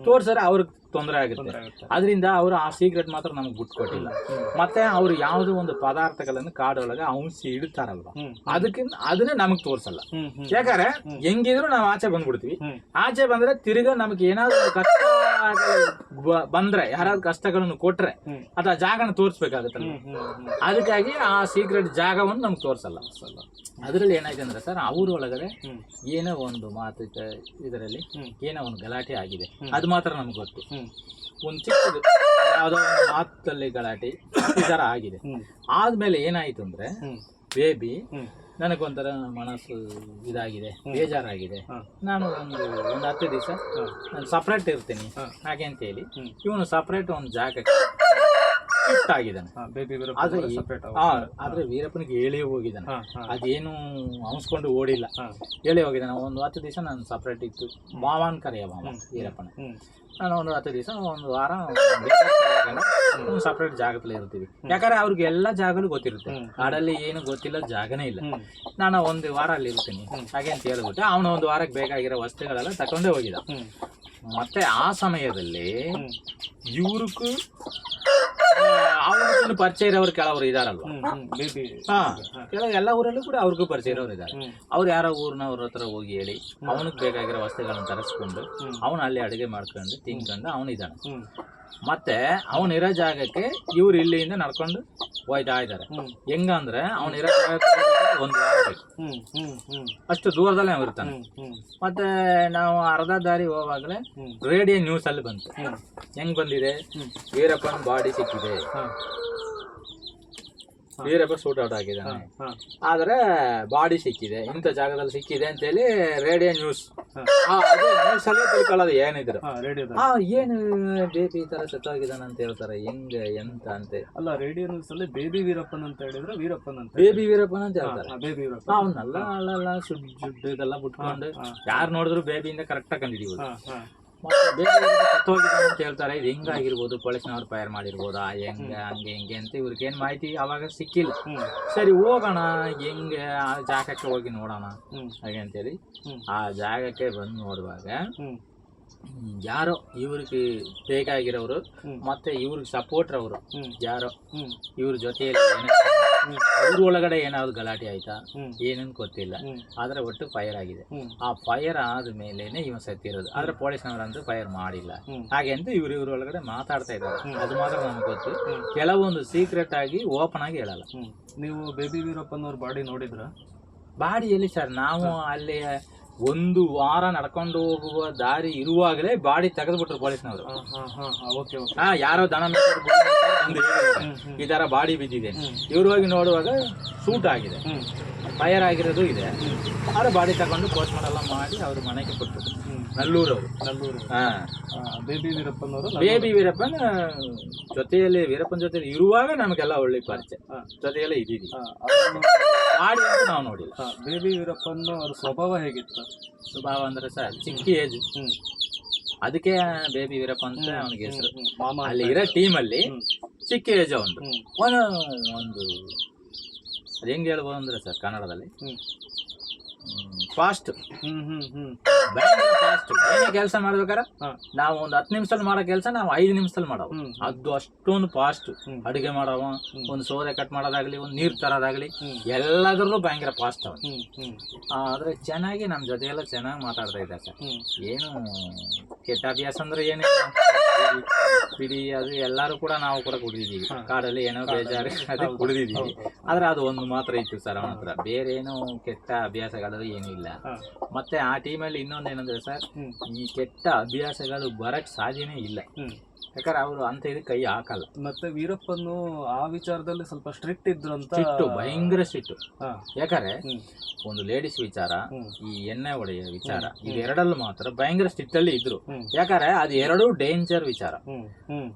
ತೋರ್ಸರೆ ಅವ್ರಿಗೆ ತೊಂದರೆ ಆಗುತ್ತೆ. ಅದರಿಂದ ಅವರು ಆ ಸೀಕ್ರೆಟ್ ಮಾತ್ರ ನಮ್ಗೆ ಬಿಟ್ಕೊಟ್ಟಿಲ್ಲ. ಮತ್ತೆ ಅವ್ರು ಯಾವ್ದೋ ಒಂದು ಪದಾರ್ಥಗಳನ್ನು ಕಾಡೊಳಗೆ ಔಂಸಿ ಇಡ್ತಾರಲ್ವಾ, ಅದನ್ನೇ ನಮಗ್ ತೋರ್ಸಲ್ಲ. ಯಾಕಂದ್ರೆ ಹೆಂಗಿದ್ರು ನಾವು ಆಚೆ ಬಂದ್ಬಿಡ್ತೀವಿ. ಆಚೆ ಬಂದ್ರೆ ತಿರ್ಗಾ ನಮ್ಗೆ ಏನಾದ್ರು ಕಷ್ಟ ಬಂದ್ರೆ, ಯಾರಾದ್ರೂ ಕಷ್ಟಗಳನ್ನು ಕೊಟ್ರೆ ಅದು ಆ ಜಾಗನ ತೋರಿಸ್ಬೇಕಾಗತ್ತಲ್ಲ. ಅದಕ್ಕಾಗಿ ಆ ಸೀಕ್ರೆಟ್ ಜಾಗವನ್ನು ನಮ್ಗೆ ತೋರ್ಸಲ್ಲ. ಅದ್ರಲ್ಲಿ ಏನಾಯ್ತು ಅಂದ್ರೆ ಸರ್, ಅವ್ರ ಒಳಗಡೆ ಏನೋ ಒಂದು ಮಾತು ಇದರಲ್ಲಿ ಏನೋ ಒಂದು ಗಲಾಟೆ ಆಗಿದೆ, ಅದು ಮಾತ್ರ ನಮ್ಗೆ ಗೊತ್ತು. ಒಂದು ಚಿಕ್ಕದು ಯಾವ್ದೋ ಒಂದು ಮಾತಲ್ಲಿ ಗಲಾಟೆ ಈ ತರ ಆಗಿದೆ. ಆದ್ಮೇಲೆ ಏನಾಯ್ತು ಅಂದ್ರೆ, ಬೇಬಿ ನನಗೊಂಥರ ಮನಸ್ಸು ಇದಾಗಿದೆ, ಬೇಜಾರಾಗಿದೆ. ನಾನು ಒಂದು 10 ದಿವಸ ನಾನು ಸಪ್ರೇಟ್ ಇರ್ತೀನಿ ಹಾಗೆ ಅಂತ ಹೇಳಿ ಇವನು ಸಪ್ರೇಟ್ ಒಂದು ಜಾಗಕ್ಕೆ ಶಿಫ್ಟ್ ಆಗಿದ್ದಾನೆ. ಆದ್ರೆ ವೀರಪ್ಪನಿಗೆ ಹೇಳಿ ಹೋಗಿದ್ದಾನೆ, ಅದೇನು ಅನ್ಸ್ಕೊಂಡು ಓಡಿಲ್ಲ, ಹೇಳಿ ಹೋಗಿದ್ದಾನೆ. ಒಂದು 10 ದಿವಸ ನಾನು ಸಪ್ರೇಟ್ ಇತ್ತು, ಮಾವನ್ ಕರೆಯ ಮಾವ ವೀರಪ್ಪನ. ನಾನು ಒಂದು 10 ದಿವಸ, ಒಂದು ವಾರ ಸಪ್ರೇಟ್ ಜಾಗದಲ್ಲಿ ಇರ್ತೀವಿ. ಯಾಕಂದ್ರೆ ಅವ್ರಿಗೆ ಎಲ್ಲಾ ಜಾಗಗಳು ಗೊತ್ತಿರುತ್ತೆ, ಕಾಡಲ್ಲಿ ಏನು ಗೊತ್ತಿಲ್ಲ ಜಾಗನೇ ಇಲ್ಲ. ನಾನು ಒಂದು ವಾರ ಅಲ್ಲಿ ಇರ್ತೀನಿ ಹಾಗೆ ಅಂತ ಹೇಳ್ಬಿಟ್ಟು ಅವನು ಒಂದು ವಾರಕ್ಕೆ ಬೇಕಾಗಿರೋ ವಸ್ತುಗಳೆಲ್ಲ ತಕೊಂಡೇ ಹೋಗಿದ್ದ. ಮತ್ತೆ ಆ ಸಮಯದಲ್ಲಿ ಇವ್ರಿಗೂ ಅವ್ರಿಗೂ ಪರಿಚಯ ಇರೋರು ಕೆಲವರು ಇದಾರಲ್ವಾ, ಎಲ್ಲ ಊರಲ್ಲೂ ಕೂಡ ಅವ್ರಿಗೂ ಪರಿಚಯ ಇರೋರು ಇದ್ದಾರೆ. ಅವ್ರು ಯಾರೋ ಊರಿನವ್ರ ಹತ್ರ ಹೋಗಿ ಹೇಳಿ ಅವನಿಗೆ ಬೇಕಾಗಿರೋ ವಸ್ತುಗಳನ್ನ ತರಿಸ್ಕೊಂಡು ಅವನು ಅಲ್ಲಿ ಅಡುಗೆ ಮಾಡ್ಕೊಂಡು ತಿನ್ಕೊಂಡು ಅವನಿದ್ದಾನೆ. ಮತ್ತೆ ಅವನಿರೋ ಜಾಗಕ್ಕೆ ಇವ್ರು ಇಲ್ಲಿಂದ ನಡ್ಕೊಂಡು ಹೋಯ್ತಾ ಇದ್ದಾರೆ. ಹೆಂಗಂದ್ರೆ ಅವನಿರೋ ಜಾಗಕ್ಕೆ ಒಂದು ವಾರ ಬೇಕು, ಅಷ್ಟು ದೂರದಲ್ಲೇ ಅವ್ನು ಇರ್ತಾನೆ. ಮತ್ತೆ ನಾವು ಅರ್ಧ ದಾರಿ ಹೋಗುವಾಗಲೇ ರೇಡಿಯೋ ನ್ಯೂಸ್ ಅಲ್ಲಿ ಬಂತು. ಹೆಂಗ್ ಬಂದಿದೆ, ವೀರಪ್ಪನ್ ಬಾಡಿ ಸಿಕ್ಕಿದೆ, ವೀರಪ್ಪ ಶೂಟ್ ಔಟ್ ಆಗಿದ್ದಾನೆ, ಆದ್ರೆ ಬಾಡಿ ಸಿಕ್ಕಿದೆ, ಇಂಥ ಜಾಗದಲ್ಲಿ ಸಿಕ್ಕಿದೆ ಅಂತ ಹೇಳಿ ರೇಡಿಯೋ ನ್ಯೂಸ್. ಅದೇ ನ್ಯೂಸ್ ಅಲ್ಲೇ ತಿಳ್ಕೊಳ್ಳೋದು ಏನಿದ್ರು, ಏನು ಬೇಬಿ ಈ ತರ ಸತ್ತೋಗಿದ್ದಾನೆ ಅಂತ ಹೇಳ್ತಾರೆ, ಹೆಂಗ ಎಂತ ಅಂತೆ. ಅಲ್ಲ, ರೇಡಿಯೋ ನ್ಯೂಸ್ ಅಲ್ಲಿ ಬೇಬಿ ವೀರಪ್ಪನ್ ಅಂತ ಹೇಳಿದ್ರೆ ವೀರಪ್ಪನ್ ಅಂತ, ಬೇಬಿ ವೀರಪ್ಪನ್ ಅಂತ ಹೇಳ್ತಾರೆ. ಅವನ್ನೆಲ್ಲ ಅಲ್ಲ ಸುಡ್ಡು ಇದೆಲ್ಲ ಬಿಟ್ಕೊಂಡು ಯಾರು ನೋಡಿದ್ರು ಬೇಬಿಯಿಂದ ಕರೆಕ್ಟ್ ಆಗಿ ಕಂಡಿದೀವಿ. ಬೇಬಿ ಸತ್ತೋಗಿದ್ದಾನೆ ಅಂತ ಹೇಳ್ತಾರೆ. ಇದು ಹೆಂಗಾಗಿರ್ಬೋದು, ಪೊಲೀಸ್ನವ್ರು ಫೈರ್ ಮಾಡಿರ್ಬೋದಾ, ಹಂಗೆ ಹಿಂಗೆ ಅಂತ ಇವ್ರಿಗೇನು ಮಾಹಿತಿ ಅವಾಗ ಸಿಕ್ಕಿಲ್ಲ. ಸರಿ ಹೋಗೋಣ, ಹೆಂಗೆ ಆ ಜಾಗಕ್ಕೆ ಹೋಗಿ ನೋಡೋಣ ಹಾಗೆ ಅಂತೇಳಿ ಆ ಜಾಗಕ್ಕೆ ಬಂದು ನೋಡುವಾಗ ಯಾರೋ ಇವ್ರಿಗೆ ಬೇಕಾಗಿರೋರು ಮತ್ತೆ ಇವ್ರಿಗೆ ಸಪೋರ್ಟರ್ ಅವರು ಯಾರೋ ಇವ್ರ ಜೊತೆಯಲ್ಲಿ ಅವ್ರ ಒಳಗಡೆ ಏನಾದ್ರು ಗಲಾಟೆ ಆಯ್ತಾ ಏನಂತ ಗೊತ್ತಿಲ್ಲ, ಆದ್ರೆ ಒಟ್ಟು ಫೈರ್ ಆಗಿದೆ. ಆ ಫೈರ್ ಆದ್ಮೇಲೆನೆ ಇವ ಸತ್ತಿರೋದು. ಆದ್ರೆ ಪೊಲೀಸ್ನವರಂತೂ ಫೈರ್ ಮಾಡಿಲ್ಲ. ಹಾಗೆ ಅಂತ ಇವ್ರ ಒಳಗಡೆ ಮಾತಾಡ್ತಾ ಇದ್ದಾರೆ. ಅದು ಮಾತ್ರ ನಮ್ಗೆ ಗೊತ್ತು. ಕೆಲವೊಂದು ಸೀಕ್ರೆಟ್ ಆಗಿ ಓಪನ್ ಆಗಿ ಹೇಳಲ್ಲ. ನೀವು ಬೇಬಿ ವೀರಪ್ಪನವ್ರ ಬಾಡಿ ನೋಡಿದ್ರ? ಬಾಡಿ ಎಲ್ಲಿ ಸರ್, ನಾವು ಅಲ್ಲಿ ಒಂದು ವಾರ ನಡ್ಕೊಂಡು ಹೋಗುವ ದಾರಿ ಇರುವಾಗಲೇ ಬಾಡಿ ತೆಗೆದ್ಬಿಟ್ರು ಪೊಲೀಸ್ನವರು. ಯಾರೋ ದನ ಈ ತರ ಬಾಡಿ ಬಿದ್ದಿದೆ, ಇವ್ರು ಹೋಗಿ ನೋಡುವಾಗ ಶೂಟ್ ಆಗಿದೆ, ಫೈರ್ ಆಗಿರೋದು ಇದೆ. ಆದ್ರೆ ಬಾಡಿ ತಗೊಂಡು ಪೋಸ್ಟ್ ಮಾರ್ಟಮ್ ಎಲ್ಲ ಮಾಡಿ ಅವ್ರ ಮನೆಗೆ ಕೊಟ್ಟರು. ನಲ್ಲೂರು ಬೇಬಿ ವೀರಪ್ಪನವರು. ಬೇಬಿ ವೀರಪ್ಪನ ಜೊತೆಯಲ್ಲಿ ವೀರಪ್ಪನ ಜೊತೆಯಲ್ಲಿ ಇರುವಾಗ ನಮಗೆಲ್ಲ ಒಳ್ಳೆ ಪರಿಚಯ, ಜೊತೆಯಲ್ಲೇ ಇದ್ದೀವಿ. ಬಾಡಿ ಅಂತ ನಾವು ನೋಡಿಲ್ಲ. ಬೇಬಿ ವೀರಪ್ಪನ ಅವ್ರ ಸ್ವಭಾವ ಹೇಗಿತ್ತು? ಸ್ವಭಾವ ಅಂದ್ರೆ ಸರ್ ಚಿಕ್ಕ ಏಜ್, ಅದಕ್ಕೆ ಬೇಬಿ ವೀರಪ್ಪ ಅಂತ ಅವನಿಗೆ ಹೆಸರು. ಅಲ್ಲಿ ಇರೋ ಟೀಮ್ ಅಲ್ಲಿ ಚಿಕ್ಕ ಏಜ್ ಒಂದು ಅದು ಹೆಂಗ್ ಹೇಳ್ಬೋದು ಅಂದ್ರೆ ಸರ್ ಕನ್ನಡದಲ್ಲಿ ಫಾಸ್ಟ್, ಫಾಸ್ಟ್. ಏನೇ ಕೆಲಸ ಮಾಡ್ಬೇಕಾರ ನಾವು ಒಂದು 10 ನಿಮಿಷದಲ್ಲಿ ಮಾಡೋ ಕೆಲಸ ನಾವು 5 ನಿಮಿಷದಲ್ಲಿ ಮಾಡೋ, ಅದು ಅಷ್ಟೊಂದು ಫಾಸ್ಟ್. ಅಡುಗೆ ಮಾಡವ, ಒಂದು ಸೋದೆ ಕಟ್ ಮಾಡೋದಾಗ್ಲಿ, ಒಂದು ನೀರ್ ತರೋದಾಗ್ಲಿ, ಎಲ್ಲದರಲ್ಲೂ ಭಯಂಕರ ಫಾಸ್ಟ್ ಅವ. ಆದ್ರೆ ಚೆನ್ನಾಗಿ ನಮ್ ಜೊತೆ ಎಲ್ಲ ಚೆನ್ನಾಗಿ ಮಾತಾಡ್ತಾ ಇದ್ದ ಸರ್. ಏನು ಕೆಟ್ಟ ಅಭ್ಯಾಸ ಅಂದ್ರೆ ಏನಿಲ್ಲ, ಬಿಡಿ ಅದು ಎಲ್ಲಾರು ಕೂಡ ನಾವು ಕೂಡ ಕುಡಿದಿದ್ದೀವಿ. ಕಾಡಲ್ಲಿ ಏನೋ ಬೇಜಾರು ಅದೇ ಕುಡಿದಿದ್ದೀವಿ. ಆದ್ರೆ ಅದು ಒಂದು ಮಾತ್ರ ಇತ್ತು ಸರ್ ಅವನ ಹತ್ರ, ಬೇರೆ ಏನೋ ಕೆಟ್ಟ ಅಭ್ಯಾಸಗಳು ಏನೂ ಇಲ್ಲ. ಮತ್ತೆ ಆ ಟೀಮಲ್ಲಿ ಇನ್ನೊಂದೇನಂದ್ರೆ ಸರ್, ಈ ಕೆಟ್ಟ ಅಭ್ಯಾಸಗಳು ಬರಕ್ ಸಾಧ್ಯನೇ ಇಲ್ಲ. ಯಾಕಂದ್ರೆ ಅವರು ಅಂತ ಇದಕ್ಕೆ ಕೈ ಹಾಕಲ್ಲ. ಮತ್ತೆ ವೀರಪ್ಪನು ಆ ವಿಚಾರದಲ್ಲಿ ಸ್ವಲ್ಪ ಸ್ಟ್ರಿಕ್ಟ್ ಇದ್ರು ಅಂತ. ಭಯಂಕರ ಸ್ಟ್ರಿಕ್ಟ್. ಯಾಕಂದ್ರೆ ಒಂದು ಲೇಡೀಸ್ ವಿಚಾರ, ಈ ಎಣ್ಣೆ ಹೊಡೆಯ ವಿಚಾರ, ಇವೆರಡಲ್ಲೂ ಮಾತ್ರ ಭಯಂಕರ ಸ್ಟ್ರಿಕ್ಟ್ ಅಲ್ಲಿ ಇದ್ರು. ಯಾಕಂದ್ರೆ ಅದು ಎರಡು ಡೇಂಜರ್ ವಿಚಾರ.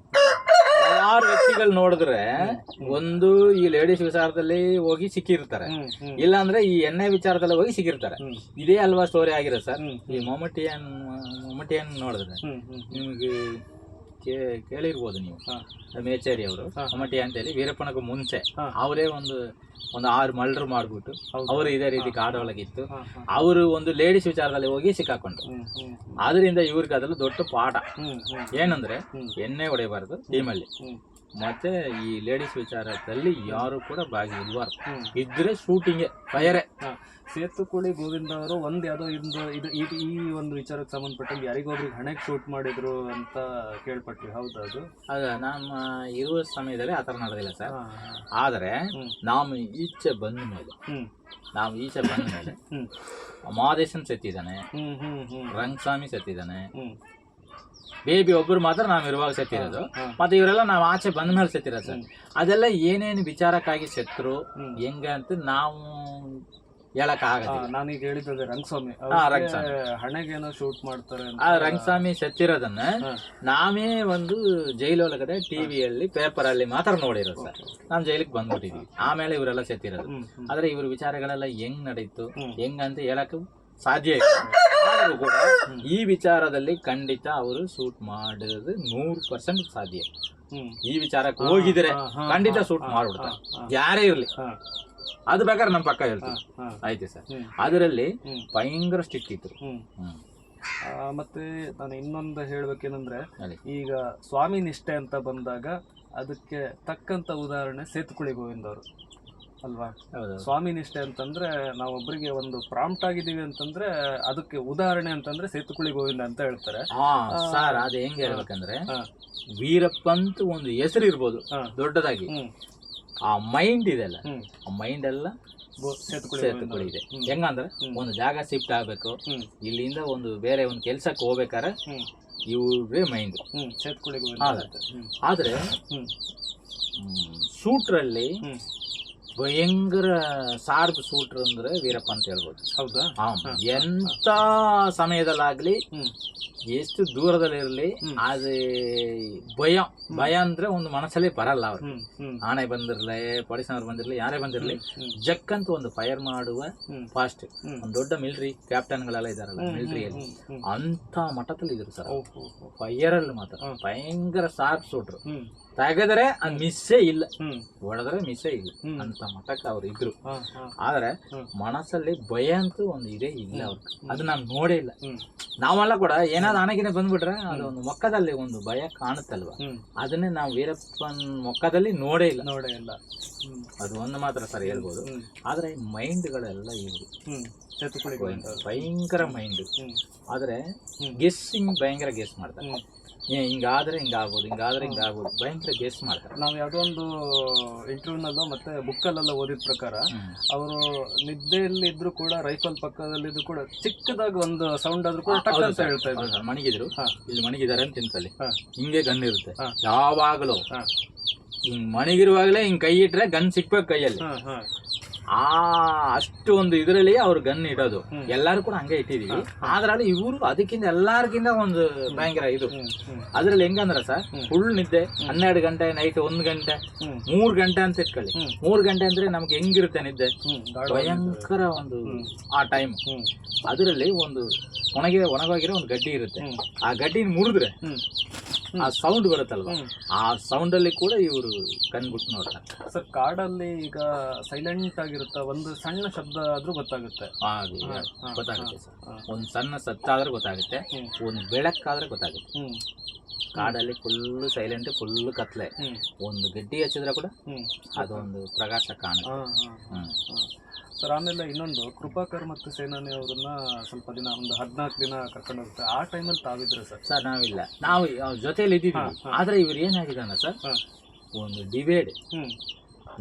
ಹಲವಾರು ವ್ಯಕ್ತಿಗಳು ನೋಡಿದ್ರೆ ಒಂದು ಈ ಲೇಡೀಸ್ ವಿಚಾರದಲ್ಲಿ ಹೋಗಿ ಸಿಕ್ಕಿರ್ತಾರೆ, ಇಲ್ಲಾಂದ್ರೆ ಈ ಎಣ್ಣೆ ವಿಚಾರದಲ್ಲಿ ಹೋಗಿ ಸಿಕ್ಕಿರ್ತಾರೆ. ಇದೇ ಅಲ್ವಾ ಸ್ಟೋರಿ ಆಗಿರೋ ಸರ್. ಈ ಮೊಮ್ಮಟಿಯನ್ ನೋಡಿದ್ರೆ ನಿಮ್ಗೆ ಕೇಳಿರ್ಬೋದು ನೀವು, ಮೇಚೇರಿ ಅವರು ಮೊಮ್ಮಟಿ ಅಂತೇಳಿ ವೀರಪ್ಪನಕ್ಕೂ ಮುಂಚೆ ಅವರೇ ಒಂದು 6 ಮರ್ಡರ್ ಮಾಡ್ಬಿಟ್ಟು ಅವರು ಇದೇ ರೀತಿ ಕಾಡೊಳಗಿತ್ತು. ಅವರು ಒಂದು ಲೇಡೀಸ್ ವಿಚಾರದಲ್ಲಿ ಹೋಗಿ ಸಿಕ್ಕಾಕೊಂಡ್ರು. ಆದ್ರಿಂದ ಇವ್ರಿಗೆ ಅದೆಲ್ಲ ದೊಡ್ಡ ಪಾಠ ಏನಂದ್ರೆ ಎಣ್ಣೆ ಹೊಡೆಯಬಾರದು ಟೀಮಲ್ಲಿ, ಮತ್ತೆ ಈ ಲೇಡೀಸ್ ವಿಚಾರದಲ್ಲಿ ಯಾರು ಕೂಡ ಭಾಗಿರ್ಬಾರ್ದು. ಇದ್ರೆ ಶೂಟಿಂಗ್ ಫೈರೇ. ಸೇತುಕುಳಿ ಗೋವಿಂದ ಅವರು ಈ ಒಂದು ವಿಚಾರಕ್ಕೆ ಸಂಬಂಧಪಟ್ಟಂಗೆ ಯಾರಿಗೊಬ್ರಿಗೆ ಹಣೆಗೆ ಶೂಟ್ ಮಾಡಿದ್ರು ಅಂತ ಕೇಳ್ಪಟ್ವಿ, ಹೌದಾ? ಅದ ನಮ್ಮ ಇರುವ ಸಮಯದಲ್ಲಿ ಆತರ ನಡೆದಿಲ್ಲ ಸರ್. ಆದ್ರೆ ನಾವು ಈಚೆ ಬಂದ ಮೇಲೆ ಮಹಾದೇಶನ್ ಸತ್ತಿದ್ದಾನೆ, ರಂಗಸ್ವಾಮಿ ಸತ್ತಿದ್ದಾನೆ, ಬೇಬಿ ಒಬ್ಬರು ಮಾತ್ರ ನಾವ್ ಇರುವಾಗ ಸತ್ತಿರೋದು. ಮತ್ತೆ ಇವರೆಲ್ಲ ನಾವ್ ಆಚೆ ಬಂದ ಮೇಲೆ ಸತ್ತಿರೋದು ಸರ್. ಅದೆಲ್ಲ ಏನೇನು ವಿಚಾರಕ್ಕಾಗಿ ಸತ್ರು ಹೆಂಗ ಅಂತ ನಾವು ಹೇಳಕ್ ಆಗಲ್ಲ. ನಾನೀಗ ಹೇಳಿದ್ದೆ ರಂಗಸ್ವಾಮಿ ಹಣೆಗೇನೋ ಶೂಟ್ ಮಾಡ್ತಾರೆ. ಆ ರಂಗಸ್ವಾಮಿ ಸತ್ತಿರೋದನ್ನ ನಾವೇ ಒಂದು ಜೈಲೊಳಗಡೆ ಟಿವಿಯಲ್ಲಿ ಪೇಪರ್ ಅಲ್ಲಿ ಮಾತ್ರ ನೋಡಿರೋದು ಸರ್. ನಾವ್ ಜೈಲಿಗೆ ಬಂದ್ಬಿಟ್ಟಿದ್ವಿ, ಆಮೇಲೆ ಇವರೆಲ್ಲ ಸತ್ತಿರೋದು. ಆದ್ರೆ ಇವ್ರ ವಿಚಾರಗಳೆಲ್ಲ ಹೆಂಗ್ ನಡೀತು ಹೆಂಗಂತ ಹೇಳಕ್ ಸಾಧ್ಯ ಇಲ್ಲ. ಆದ್ರೂ ಕೂಡ ಈ ವಿಚಾರದಲ್ಲಿ ಖಂಡಿತ ಅವರು ಶೂಟ್ ಮಾಡೋದು 100% ಸಾಧ್ಯ. ಈ ವಿಚಾರಕ್ಕೆ ಹೋಗಿದ್ರೆ ಖಂಡಿತ ಶೂಟ್ ಮಾಡ್ಬಿಡ್ತಾರೆ, ಯಾರೇ ಇರ್ಲಿ. ಅದು ಬೇಕಾದ್ರೆ ನಮ್ಮ ಪಕ್ಕ ಹೇಳ್ತೀವಿ, ಆಯ್ತು ಸರ್. ಅದರಲ್ಲಿ ಭಯಂಕರ ಸ್ಟ್ರಿಕ್ಟ್ ಇತ್ತು. ಮತ್ತೆ ನಾನು ಇನ್ನೊಂದು ಹೇಳ್ಬೇಕೇನಂದ್ರೆ, ಈಗ ಸ್ವಾಮಿ ನಿಷ್ಠೆ ಅಂತ ಬಂದಾಗ ಅದಕ್ಕೆ ತಕ್ಕಂತ ಉದಾಹರಣೆ ಸೇತುಕುಳಿ ಗೋವಿಂದ ಅವರು ಅಲ್ವಾ? ಸ್ವಾಮಿ ನಿಷ್ಠೆ ಅಂತಂದ್ರೆ ನಾವೊಬ್ಬರಿಗೆ ಒಂದು ಪ್ರಾಂಪ್ಟ್ ಆಗಿದ್ದೀವಿ ಅಂತಂದ್ರೆ ಅದಕ್ಕೆ ಉದಾಹರಣೆ ಅಂತಂದ್ರೆ ಸೇತುಕುಳಿ ಗೋವಿಂದ ಅಂತ ಹೇಳ್ತಾರೆ ಸರ್. ಅದ್ ಹೆಂಗ್ ಹೇಳ್ಬೇಕಂದ್ರೆ, ವೀರಪ್ಪ ಅಂತ ಒಂದು ಹೆಸರು ಇರ್ಬೋದು ದೊಡ್ಡದಾಗಿ, ಆ ಮೈಂಡ್ ಇದೆಲ್ಲ, ಆ ಮೈಂಡ್ ಎಲ್ಲ ಸೇತುಕುಳಿ ಇದೆ. ಹೆಂಗಂದ್ರೆ ಒಂದು ಜಾಗ ಶಿಫ್ಟ್ ಆಗ್ಬೇಕು, ಇಲ್ಲಿಂದ ಒಂದು ಬೇರೆ ಒಂದು ಕೆಲ್ಸಕ್ಕೆ ಹೋಗ್ಬೇಕಾರೆ ಇವ್ರೇ ಮೈಂಡ್ ಸೇತುಕುಳಿ. ಆದ್ರೆ ಶೂಟ್ರಲ್ಲಿ ಭಯಂಕರ ಶಾರ್ಪ್ ಶೂಟ್ರ್ ಅಂದ್ರೆ ವೀರಪ್ಪ ಅಂತ ಹೇಳ್ಬೋದು. ಹೌದಾ? ಎಂತ ಸಮಯದಲ್ಲಾಗ್ಲಿ, ಎಷ್ಟು ದೂರದಲ್ಲಿರ್ಲಿ, ಅದೇ ಭಯ ಅಂದ್ರೆ ಒಂದು ಮನಸ್ಸಲ್ಲಿ ಬರಲ್ಲ. ಅವ್ರು ಆನೆ ಬಂದಿರ್ಲಿ, ಪೊಲೀಸ್ನವ್ರು ಬಂದಿರ್ಲಿ, ಯಾರೇ ಬಂದಿರ್ಲಿ, ಜಕ್ಕಂತ ಒಂದು ಫೈರ್ ಮಾಡುವ ಫಾಸ್ಟ್. ಒಂದು ದೊಡ್ಡ ಮಿಲಿಟರಿ ಕ್ಯಾಪ್ಟನ್ಗಳೆಲ್ಲ ಇದಾರಲ್ಲ ಮಿಲಿಟರಿಯಲ್ಲಿ, ಅಂತ ಮಟ್ಟದಲ್ಲಿ ಇದ್ರು ಸರ್. ಫೈರ್ ಅಲ್ಲಿ ಮಾತ್ರ ಭಯಂಕರ ಶಾರ್ಪ್ ಶೂಟ್ರು. ತೆಗೆದ್ರೆ ಅದು ಮಿಸ್ಸೇ ಇಲ್ಲ, ಹೊಡೆದ್ರೆ ಮಿಸ್ಸೇ ಇಲ್ಲ, ಅಂತ ಮಟ್ಟಕ್ಕೆ ಅವ್ರು ಇದ್ರು. ಆದ್ರೆ ಮನಸ್ಸಲ್ಲಿ ಭಯ ಅಂತೂ ಒಂದು ಇದೇ ಇಲ್ಲ ಅವ್ರಿಗೆ. ಅದು ನಾವ್ ನೋಡೇ ಇಲ್ಲ. ನಾವೆಲ್ಲ ಕೂಡ ಏನಾದ್ರು ಏನಾದ್ರು ಆನೆಗಿನ ಬಂದ್ಬಿಟ್ರೆ ಅದು ಒಂದು ಮೊಕ್ಕದಲ್ಲಿ ಒಂದು ಭಯ ಕಾಣುತ್ತಲ್ವಾ, ಅದನ್ನೇ ನಾವು ವೀರಪ್ಪನ್ ಮೊಕ್ಕದಲ್ಲಿ ನೋಡೇ ಇಲ್ಲ. ಅದು ಒಂದು ಮಾತ್ರ ಸರ್ ಹೇಳ್ಬೋದು. ಆದ್ರೆ ಮೈಂಡ್ಗಳೆಲ್ಲ ಇವರು ಭಯಂಕರ ಮೈಂಡ್. ಆದ್ರೆ ಗೆಸ್ಸಿಂಗ್ ಭಯಂಕರ ಗೆಸ್ ಮಾಡ್ತಾರೆ. ಹಿಂಗಾದ್ರೆ ಹಿಂಗಾಗ್ಬೋದು, ಹಿಂಗಾದ್ರೆ ಹಿಂಗಾಗ್ಬೋದು, ಭಯಂಕರ ಗೆಸ್ ಮಾಡ್ತಾರೆ. ನಾವು ಯಾವುದೋ ಒಂದು ಇಂಟರ್ವ್ಯೂನಲ್ಲೋ ಮತ್ತೆ ಬುಕ್ಕಲ್ಲೆಲ್ಲ ಓದಿದ ಪ್ರಕಾರ ಅವರು ನಿದ್ದೆಯಲ್ಲಿ ಇದ್ರು ಕೂಡ ರೈಫಲ್ ಪಕ್ಕದಲ್ಲಿದ್ರು ಕೂಡ ಚಿಕ್ಕದಾಗ ಒಂದು ಸೌಂಡ್ ಆದ್ರೂ ಕೂಡ ಟಕ್ ಅಂತ ಹೇಳ್ತಾ ಇದ್ರು. ಮಣಗಿದ್ರು, ಇಲ್ಲಿ ಮಣಗಿದಾರೆ ಅಂತ ತಿನ್ಕಲ್ಲಿ, ಹಿಂಗೆ ಗನ್ ಇರುತ್ತೆ ಯಾವಾಗಲೂ. ಹಿಂಗ್ ಮಣಗಿರುವಾಗಲೇ ಹಿಂಗ್ ಕೈ ಇಟ್ರೆ ಗನ್ ಸಿಕ್ಬೇಕು ಕೈಯಲ್ಲಿ. ಅಷ್ಟು ಒಂದು ಇದರಲ್ಲಿ ಅವ್ರು ಗನ್ ಇಡೋದು. ಎಲ್ಲಾರು ಕೂಡ ಹಂಗೆ ಇಟ್ಟಿದೀವಿ. ಆದ್ರಲ್ಲಿ ಇವರು ಅದಕ್ಕಿಂತ ಎಲ್ಲಾರ್ಗಿಂತ ಒಂದು ಭಯಂಕರ ಇದು. ಅದ್ರಲ್ಲಿ ಹೆಂಗಂದ್ರ ಸರ್, ಫುಲ್ ನಿದ್ದೆ 12 ಗಂಟೆ, ನೈಟ್ 1 ಗಂಟೆ, 3 ಗಂಟೆ ಅಂತ ಇಟ್ಕೊಳ್ಳಿ. 3 ಗಂಟೆ ಅಂದ್ರೆ ನಮ್ಗೆ ಹೆಂಗಿರುತ್ತೆ ನಿದ್ದೆ, ಭಯಂಕರ ಒಂದು ಆ ಟೈಮ್. ಅದರಲ್ಲಿ ಒಂದು ಒಣಗೋಗಿರೋ ಒಂದು ಗಡ್ಡಿ ಇರುತ್ತೆ. ಆ ಗಡ್ಡಿ ಮುರಿದ್ರೆ ಆ ಸೌಂಡ್ ಬರುತ್ತಲ್ವ, ಆ ಸೌಂಡ್ ಅಲ್ಲಿ ಕೂಡ ಇವರು ಕಣ್ಬಿಟ್ಟು ನೋಡ್ತಾರೆ ಸರ್. ಕಾಡಲ್ಲಿ ಈಗ ಸೈಲೆಂಟ್ ಆಗಿರುತ್ತ, ಒಂದು ಸಣ್ಣ ಶಬ್ದ ಆದ್ರೂ ಗೊತ್ತಾಗುತ್ತೆ. ಗೊತ್ತಾಗುತ್ತೆ ಸರ್. ಒಂದು ಸಣ್ಣ ಸತ್ತಾದ್ರೆ ಗೊತ್ತಾಗುತ್ತೆ, ಒಂದು ಬೆಳಕಾದ್ರೆ ಗೊತ್ತಾಗುತ್ತೆ. ಕಾಡಲ್ಲಿ ಫುಲ್ ಸೈಲೆಂಟ್, ಫುಲ್ ಕತ್ಲೆ. ಒಂದು ಗಡ್ಡಿ ಹಚ್ಚಿದ್ರೆ ಕೂಡ ಅದೊಂದು ಪ್ರಕಾಶ ಕಾಣುತ್ತೆ. ಸರ್ ಆಮೇಲೆ ಇನ್ನೊಂದು, ಕೃಪಾಕರ್ ಮತ್ತು ಸೇನಾನಿ ಅವ್ರನ್ನ ಸ್ವಲ್ಪ ದಿನ, ಒಂದು 14 ದಿನ ಕರ್ಕೊಂಡು ಹೋಗುತ್ತೆ. ಆ ಟೈಮಲ್ಲಿ ತಾವಿದ್ರೆ ಸರ್? ಸರ್ ನಾವಿಲ್ಲ, ನಾವು ಜೊತೆಯಲ್ಲಿ ಇದ್ದೀವಿ. ಆದ್ರೆ ಇವ್ರು ಏನಾಗಿದ್ದಾನ ಸರ್, ಒಂದು ಡಿವೈಡ್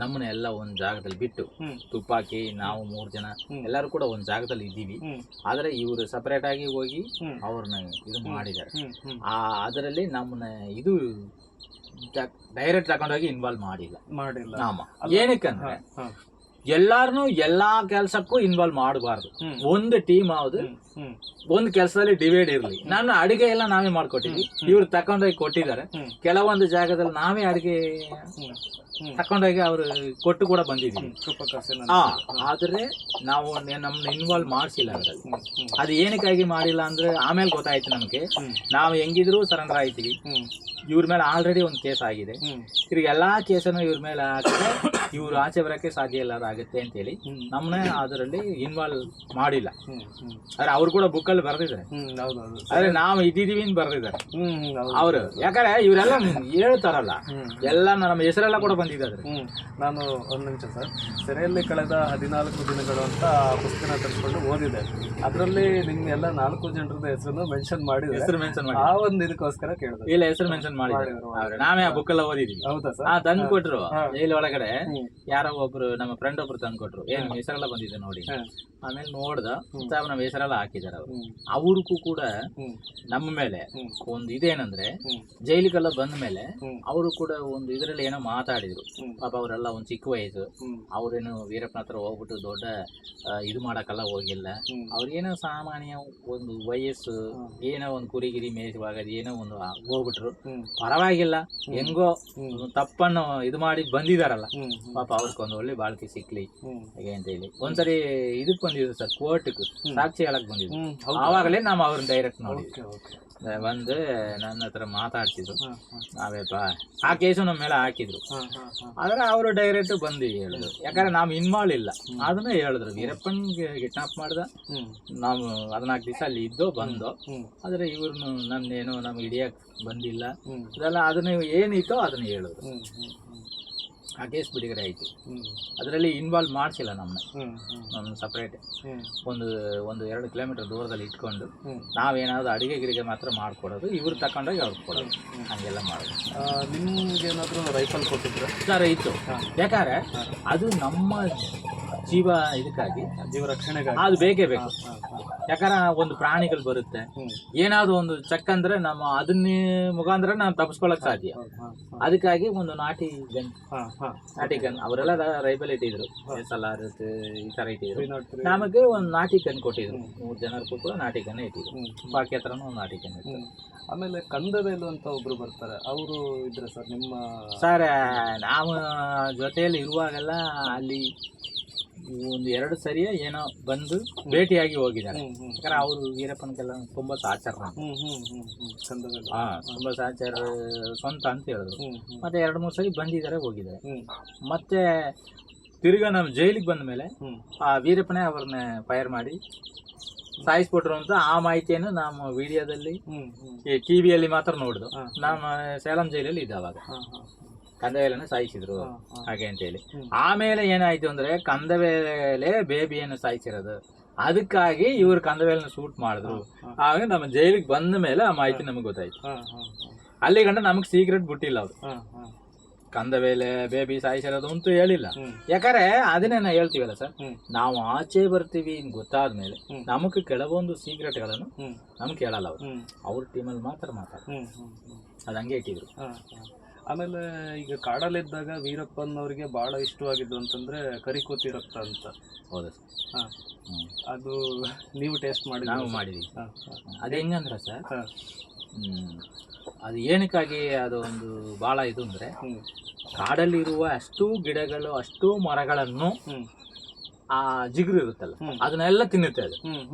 ನಮ್ಮನ್ನ ಎಲ್ಲ ಒಂದ್ ಜಾಗದಲ್ಲಿ ಬಿಟ್ಟು, ತುಪಾಕಿ ನಾವು 3 ಜನ ಎಲ್ಲರೂ ಕೂಡ ಒಂದ್ ಜಾಗದಲ್ಲಿ ಇದ್ದೀವಿ. ಆದ್ರೆ ಇವರು ಸಪರೇಟ್ ಆಗಿ ಹೋಗಿ ಅವ್ರನ್ನ ಇದು ಮಾಡಿದ್ದಾರೆ. ಅದರಲ್ಲಿ ನಮ್ಮನ್ನ ಇದು ಡೈರೆಕ್ಟ್ ತಗೊಂಡೋಗಿ ಇನ್ವಾಲ್ವ್ ಮಾಡಿಲ್ಲ. ಏನಕ್ಕಂದ್ರೆ ಎಲ್ಲಾರನು ಎಲ್ಲಾ ಕೆಲ್ಸಕ್ಕೂ ಇನ್ವಾಲ್ವ್ ಮಾಡಬಾರ್ದು. ಒಂದು ಟೀಮ್ ಯಾವ್ದು ಒಂದು ಕೆಲಸದಲ್ಲಿ ಡಿವೈಡ್ ಇರ್ಲಿ. ನಾನು ಅಡಿಗೆ ಎಲ್ಲ ನಾವೇ ಮಾಡ್ಕೊಟ್ಟಿದ್ವಿ, ಇವ್ರು ತಕೊಂಡೋಗಿ ಕೊಟ್ಟಿದ್ದಾರೆ. ಕೆಲವೊಂದು ಜಾಗದಲ್ಲಿ ನಾವೇ ಅಡಿಗೆ ತಕೊಂಡೋಗಿ ಅವ್ರು ಕೊಟ್ಟು ಕೂಡ ಬಂದಿದ್ವಿ. ಆದ್ರೆ ನಾವು ನಮ್ನ ಇನ್ವಾಲ್ವ್ ಮಾಡ್ಸಿಲ್ಲ ಅದರಲ್ಲಿ. ಅದು ಏನಕ್ಕಾಗಿ ಮಾಡಿಲ್ಲ ಅಂದ್ರೆ ಆಮೇಲೆ ಗೊತ್ತಾಯ್ತು ನಮ್ಗೆ, ನಾವು ಹೆಂಗಿದ್ರು ಸರೆಂಡರ್ ಆಯ್ತೀವಿ. ಇವ್ರ ಮೇಲೆ ಆಲ್ರೆಡಿ ಒಂದು ಕೇಸ್ ಆಗಿದೆ. ಈಗ ಎಲ್ಲಾ ಕೇಸನ್ನು ಇವ್ರ ಮೇಲೆ ಹಾಕಿದ್ರೆ ಇವ್ರು ಆಚೆ ಬರಕ್ಕೆ ಸಾಧ್ಯ ಇಲ್ಲ ಆಗುತ್ತೆ ಅಂತೇಳಿ ನಮ್ಮನ್ನ ಅದರಲ್ಲಿ ಇನ್ವಾಲ್ವ್ ಮಾಡಿಲ್ಲ. ಆದ್ರೆ ಅವ್ರು ಕೂಡ ಬುಕ್ ಅಲ್ಲಿ ಬರ್ದಿದ್ದಾರೆ. ಆದ್ರೆ ನಾವು ಇದ್ದೀವಿ ಅಂತ ಬರ್ದಿದ್ದಾರೆ ಅವರು. ಯಾಕಂದ್ರೆ ಇವರೆಲ್ಲ ಹೇಳ್ತಾರಲ್ಲ, ಎಲ್ಲ ನಮ್ಮ ಹೆಸರೆಲ್ಲ ಕೂಡ ಬಂದಿದ್ದಾರೆ. ನಾನು ಒಂದು ನಿಮಿಷ ಸರ್, ಸೆರೆಯಲ್ಲಿ ಕಳೆದ 14 ದಿನಗಳು ಅಂತ ಪುಸ್ತಕನ ತರಿಸ್ಕೊಂಡು ಓದಿದೆ. ಅದರಲ್ಲಿ ನಿಮ್ಗೆ ಎಲ್ಲ 4 ಜನರದ ಹೆಸರನ್ನು ಮೆನ್ಷನ್ ಮಾಡಿದ್ರೆ, ಹೆಸರು ಮೆನ್ಷನ್ ಮಾಡಿ ಆ ಒಂದು ಇದಕ್ಕೋಸ್ಕರ ಕೇಳಿದೆ. ಇಲ್ಲ, ಹೆಸರು ಮೆನ್ಷನ್ ಮಾಡಿದ್ರೆ ನಾವೇ ಆ ಬುಕ್ ಎಲ್ಲ ಓದಿದ್ವಿ. ಹೌದಾ ಸರ್? ತಂದು ಕೊಟ್ರು ಜೈಲ್ ಒಳಗಡೆ. ಯಾರೋ ಒಬ್ರು ನಮ್ಮ ಫ್ರೆಂಡ್ ಒಬ್ರು ತಂದು ಕೊಟ್ರು, ಏನ್ ಹೆಸರೆಲ್ಲ ಬಂದಿದೆ ನೋಡಿ. ಆಮೇಲೆ ನೋಡ್ದ ನಮ್ಮ ಹೆಸರೆಲ್ಲ ಹಾಕಿದಾರೆ ಅವರು. ಅವ್ರಿಗೂ ಕೂಡ ನಮ್ಮ ಮೇಲೆ ಒಂದು ಇದೇನಂದ್ರೆ, ಜೈಲಿಗೆಲ್ಲ ಬಂದ ಮೇಲೆ ಅವರು ಕೂಡ ಒಂದು ಇದರಲ್ಲಿ ಏನೋ ಮಾತಾಡಿದ್ರು. ಪಾಪ ಅವರೆಲ್ಲ ಒಂದು ಚಿಕ್ಕ ವಯಸ್ಸು, ಅವ್ರೇನು ವೀರಪ್ಪನ ಹತ್ರ ಹೋಗ್ಬಿಟ್ಟು ದೊಡ್ಡ ಇದು ಮಾಡಕ್ಕೆಲ್ಲ ಹೋಗಿಲ್ಲ. ಅವ್ರಿಗೇನೋ ಸಾಮಾನ್ಯ ಒಂದು ವಯಸ್ಸು, ಏನೋ ಒಂದು ಕುರಿಗಿರಿ ಮೇಯಿಸುವಾಗ ಏನೋ ಒಂದು ಹೋಗ್ಬಿಟ್ರು. ಪರವಾಗಿಲ್ಲ, ಹೆಂಗೋ ತಪ್ಪನ್ನು ಇದು ಮಾಡಿ ಬಂದಿದಾರಲ್ಲ, ಪಾಪ ಅವ್ರಿಗೊಂದು ಒಳ್ಳೆ ಬಾಳ್ಕೆ ಸಿಕ್ಲಿ ಹೇಗೆ ಅಂತ ಹೇಳಿ ಒಂದ್ಸರಿ ಇದಕ್ ಬಂದಿದ್ರು ಸರ್, ಕೋರ್ಟ್ಗೆ ಸಾಕ್ಷಿ ಹೇಳಕ್ ಬಂದಿದ್ರು. ಆವಾಗಲೇ ನಾವು ಅವ್ರನ್ನ ಡೈರೆಕ್ಟ್ ನೋಡಿದ್ವಿ. ಬಂದು ನನ್ನ ಹತ್ರ ಮಾತಾಡ್ತಿದ್ರು. ನಾವೇಪ ಆ ಕೇಸು ನಮ್ಮ ಮೇಲೆ ಹಾಕಿದ್ರು. ಆದ್ರೆ ಅವರು ಡೈರೆಕ್ಟ್ ಬಂದು ಹೇಳಿದ್ರು, ಯಾಕಂದ್ರೆ ನಾವು ಇನ್ವಾಲ್ವ್ ಇಲ್ಲ. ಅದನ್ನ ಹೇಳಿದ್ರು, ವೀರಪ್ಪನ್ಗೆ ಕಿಡ್ನಾಪ್ ಮಾಡ್ದ, ನಾವು 14 ದಿವಸ ಅಲ್ಲಿ ಇದ್ದೋ ಬಂದೋ. ಆದ್ರೆ ಇವ್ರನ್ನು ನನ್ನೇನು ನಮ್ಗೆ ಹಿಡಿಯಕ್ ಬಂದಿಲ್ಲ, ಅದೆಲ್ಲ ಅದನ್ನ ಏನಿತ್ತೋ ಅದನ್ನ ಹೇಳಿದ್ರು. ಆ ಕೇಸ್ ಬಿಡುಗಡೆ ಆಯ್ತು. ಅದರಲ್ಲಿ ಇನ್ವಾಲ್ವ್ ಮಾಡಿಸಿಲ್ಲ ನಮ್ಮ ಸಪ್ರೇಟ್ ಒಂದು 2 ಕಿಲೋಮೀಟರ್ ದೂರದಲ್ಲಿ ಇಟ್ಕೊಂಡು ನಾವೇನಾದ್ರು ಅಡಿಗೆ ಗಿಡಿಗೆ ಮಾತ್ರ ಮಾಡ್ಕೊಡೋದು, ಇವ್ರು ತಕೊಂಡೋಗಿ ಅವ್ರಿಗೆ ಕೊಡೋದು, ಹಂಗೆಲ್ಲ ಮಾಡೋದು. ನಿಮ್ಗೇನಾದ್ರೂ ರೈಫಲ್ ಕೊಟ್ಟಿದ್ರೆ ಸರ್ ಇತ್ತು, ಯಾಕಂದ್ರೆ ಅದು ನಮ್ಮ ಜೀವ ಇದಕ್ಕಾಗಿ, ಜೀವ ರಕ್ಷಣೆಗಾಗಿ ಅದು ಬೇಕೇ ಬೇಕು. ಯಾಕಂದ್ರೆ ಒಂದು ಪ್ರಾಣಿಗಳು ಬರುತ್ತೆ, ಏನಾದ್ರು ಒಂದು ಚೆಕ್ ಅಂದ್ರೆ ನಮ್ಮ ಅದನ್ನೇ ಮುಖಾಂತರ ನಾವು ತಪ್ಪಿಸ್ಕೊಳಕ್ ಸಾಧ್ಯ. ಅದಕ್ಕಾಗಿ ಒಂದು ನಾಟಿ ಗನ್ ಅವರೆಲ್ಲ ರೈಫಲ್ ಇಟ್ಟಿದ್ರು, SLR ಈ ತರ ಇಟ್ಟಿದ್ರು. ನಮಗೆ ಒಂದು ನಾಟಿ ಗನ್ ಕೊಟ್ಟಿದ್ರು, 3 ಜನಕ್ಕೂ ಕೂಡ ನಾಟಿ ಗನ್ ಇಟ್ಟಿದ್ರು. ಬಾಕಿ ಹತ್ರನೂ ಒಂದು ನಾಟಿ ಗನ್ ಇತ್ತು. ಆಮೇಲೆ ಕಂದವೇಲು ಅಂತ ಒಬ್ರು ಬರ್ತಾರೆ, ಅವರು ಇದ್ರೆ ಸರ್ ನಿಮ್ಮ? ಸರ್ ನಾವು ಜೊತೆಯಲ್ಲಿ ಇರುವಾಗೆಲ್ಲ ಅಲ್ಲಿ 1-2 ಸರಿಯ ಏನೋ ಬಂದು ಭೇಟಿಯಾಗಿ ಹೋಗಿದ್ದಾರೆ. ಯಾಕಂದ್ರೆ ಅವರು ವೀರಪ್ಪನ್ಗೆಲ್ಲ ತುಂಬಾ ಸಹಚಾರ, ತುಂಬಾ ಸಹಚಾರ ಸ್ವಂತ ಅಂತ ಹೇಳಿದ್ರು. ಮತ್ತೆ 2-3 ಸರಿ ಬಂದಿದ್ದಾರೆ, ಹೋಗಿದ್ದಾರೆ. ಮತ್ತೆ ತಿರ್ಗಾ ನಾವು ಜೈಲಿಗೆ ಬಂದ ಮೇಲೆ ಆ ವೀರಪ್ಪನೇ ಅವ್ರನ್ನ ಫೈರ್ ಮಾಡಿ ಸಾಯಿಸ್ಬಿಟ್ರು ಅಂತ ಆ ಮಾಹಿತಿಯನ್ನು ನಮ್ಮ ವಿಡಿಯೋದಲ್ಲಿ ಟಿವಿಯಲ್ಲಿ ಮಾತ್ರ ನೋಡುದು. ನಮ್ಮ ಸೇಲಂ ಜೈಲಲ್ಲಿ ಇದ್ದಾವಾಗ ಕಂದವೇಲನ್ನು ಸಾಯಿಸಿದ್ರು ಹಾಗೆ ಅಂತೇಳಿ. ಆಮೇಲೆ ಏನಾಯ್ತು ಅಂದ್ರೆ ಕಂದವೇಲೆ ಬೇಬಿಯನ್ನು ಸಾಯಿಸಿರೋದು, ಅದಕ್ಕಾಗಿ ಇವ್ರು ಕಂದವೇಲನ್ನು ಶೂಟ್ ಮಾಡಿದ್ರು. ಆಗ ನಮ್ಮ ಜೈಲಿಗೆ ಬಂದ ಮೇಲೆ ಆ ಮಾಹಿತಿ ನಮಗೆ ಗೊತ್ತಾಯ್ತು. ಅಲ್ಲಿ ಗಂಡ ನಮಗ್ ಸೀಕ್ರೆಟ್ ಬಿಟ್ಟಿಲ್ಲ ಅವ್ರು, ಕಂದವೇಲೆ ಬೇಬಿ ಸಾಯಿಸಿರೋದು ಅಂತೂ ಹೇಳಿಲ್ಲ. ಯಾಕಂದ್ರೆ ಅದನ್ನೇ ನಾವು ಹೇಳ್ತೀವಲ್ಲ ಸರ್, ನಾವು ಆಚೆ ಬರ್ತೀವಿ ಗೊತ್ತಾದ್ಮೇಲೆ ನಮಗ್ ಕೆಲವೊಂದು ಸೀಕ್ರೆಟ್ಗಳನ್ನು ನಮ್ಗೆ ಕೇಳಲ್ಲ ಅವ್ರು, ಅವ್ರ ಟೀಮಲ್ಲಿ ಮಾತ್ರ ಮಾತಾಡ್ತಾರೆ. ಅದು ಹಂಗೆ ಇಟ್ಟಿದ್ರು. ಆಮೇಲೆ ಈಗ ಕಾಡಲ್ಲಿದ್ದಾಗ ವೀರಪ್ಪನವ್ರಿಗೆ ಬಹಳ ಇಷ್ಟವಾಗಿದ್ದು ಅಂತಂದ್ರೆ ಕರಿಕೋತಿ ರಕ್ತ ಅಂತ. ಹೌದಾ ಸರ್? ಅದು ನೀವು ಟೇಸ್ಟ್ ಮಾಡಿ? ನಾವು ಮಾಡಿದೀವಿ. ಅದು ಹೆಂಗಂದ್ರೆ ಸರ್, ಅದು ಏನಕ್ಕಾಗಿ ಅದು ಒಂದು ಬಹಳ ಇದು ಅಂದ್ರೆ, ಕಾಡಲ್ಲಿರುವ ಅಷ್ಟೂ ಗಿಡಗಳು ಅಷ್ಟೂ ಮರಗಳನ್ನು ಆ ಜಿಗುರು ಇರುತ್ತಲ್ಲ ಅದನ್ನೆಲ್ಲ ತಿನ್ನುತ್ತೆ.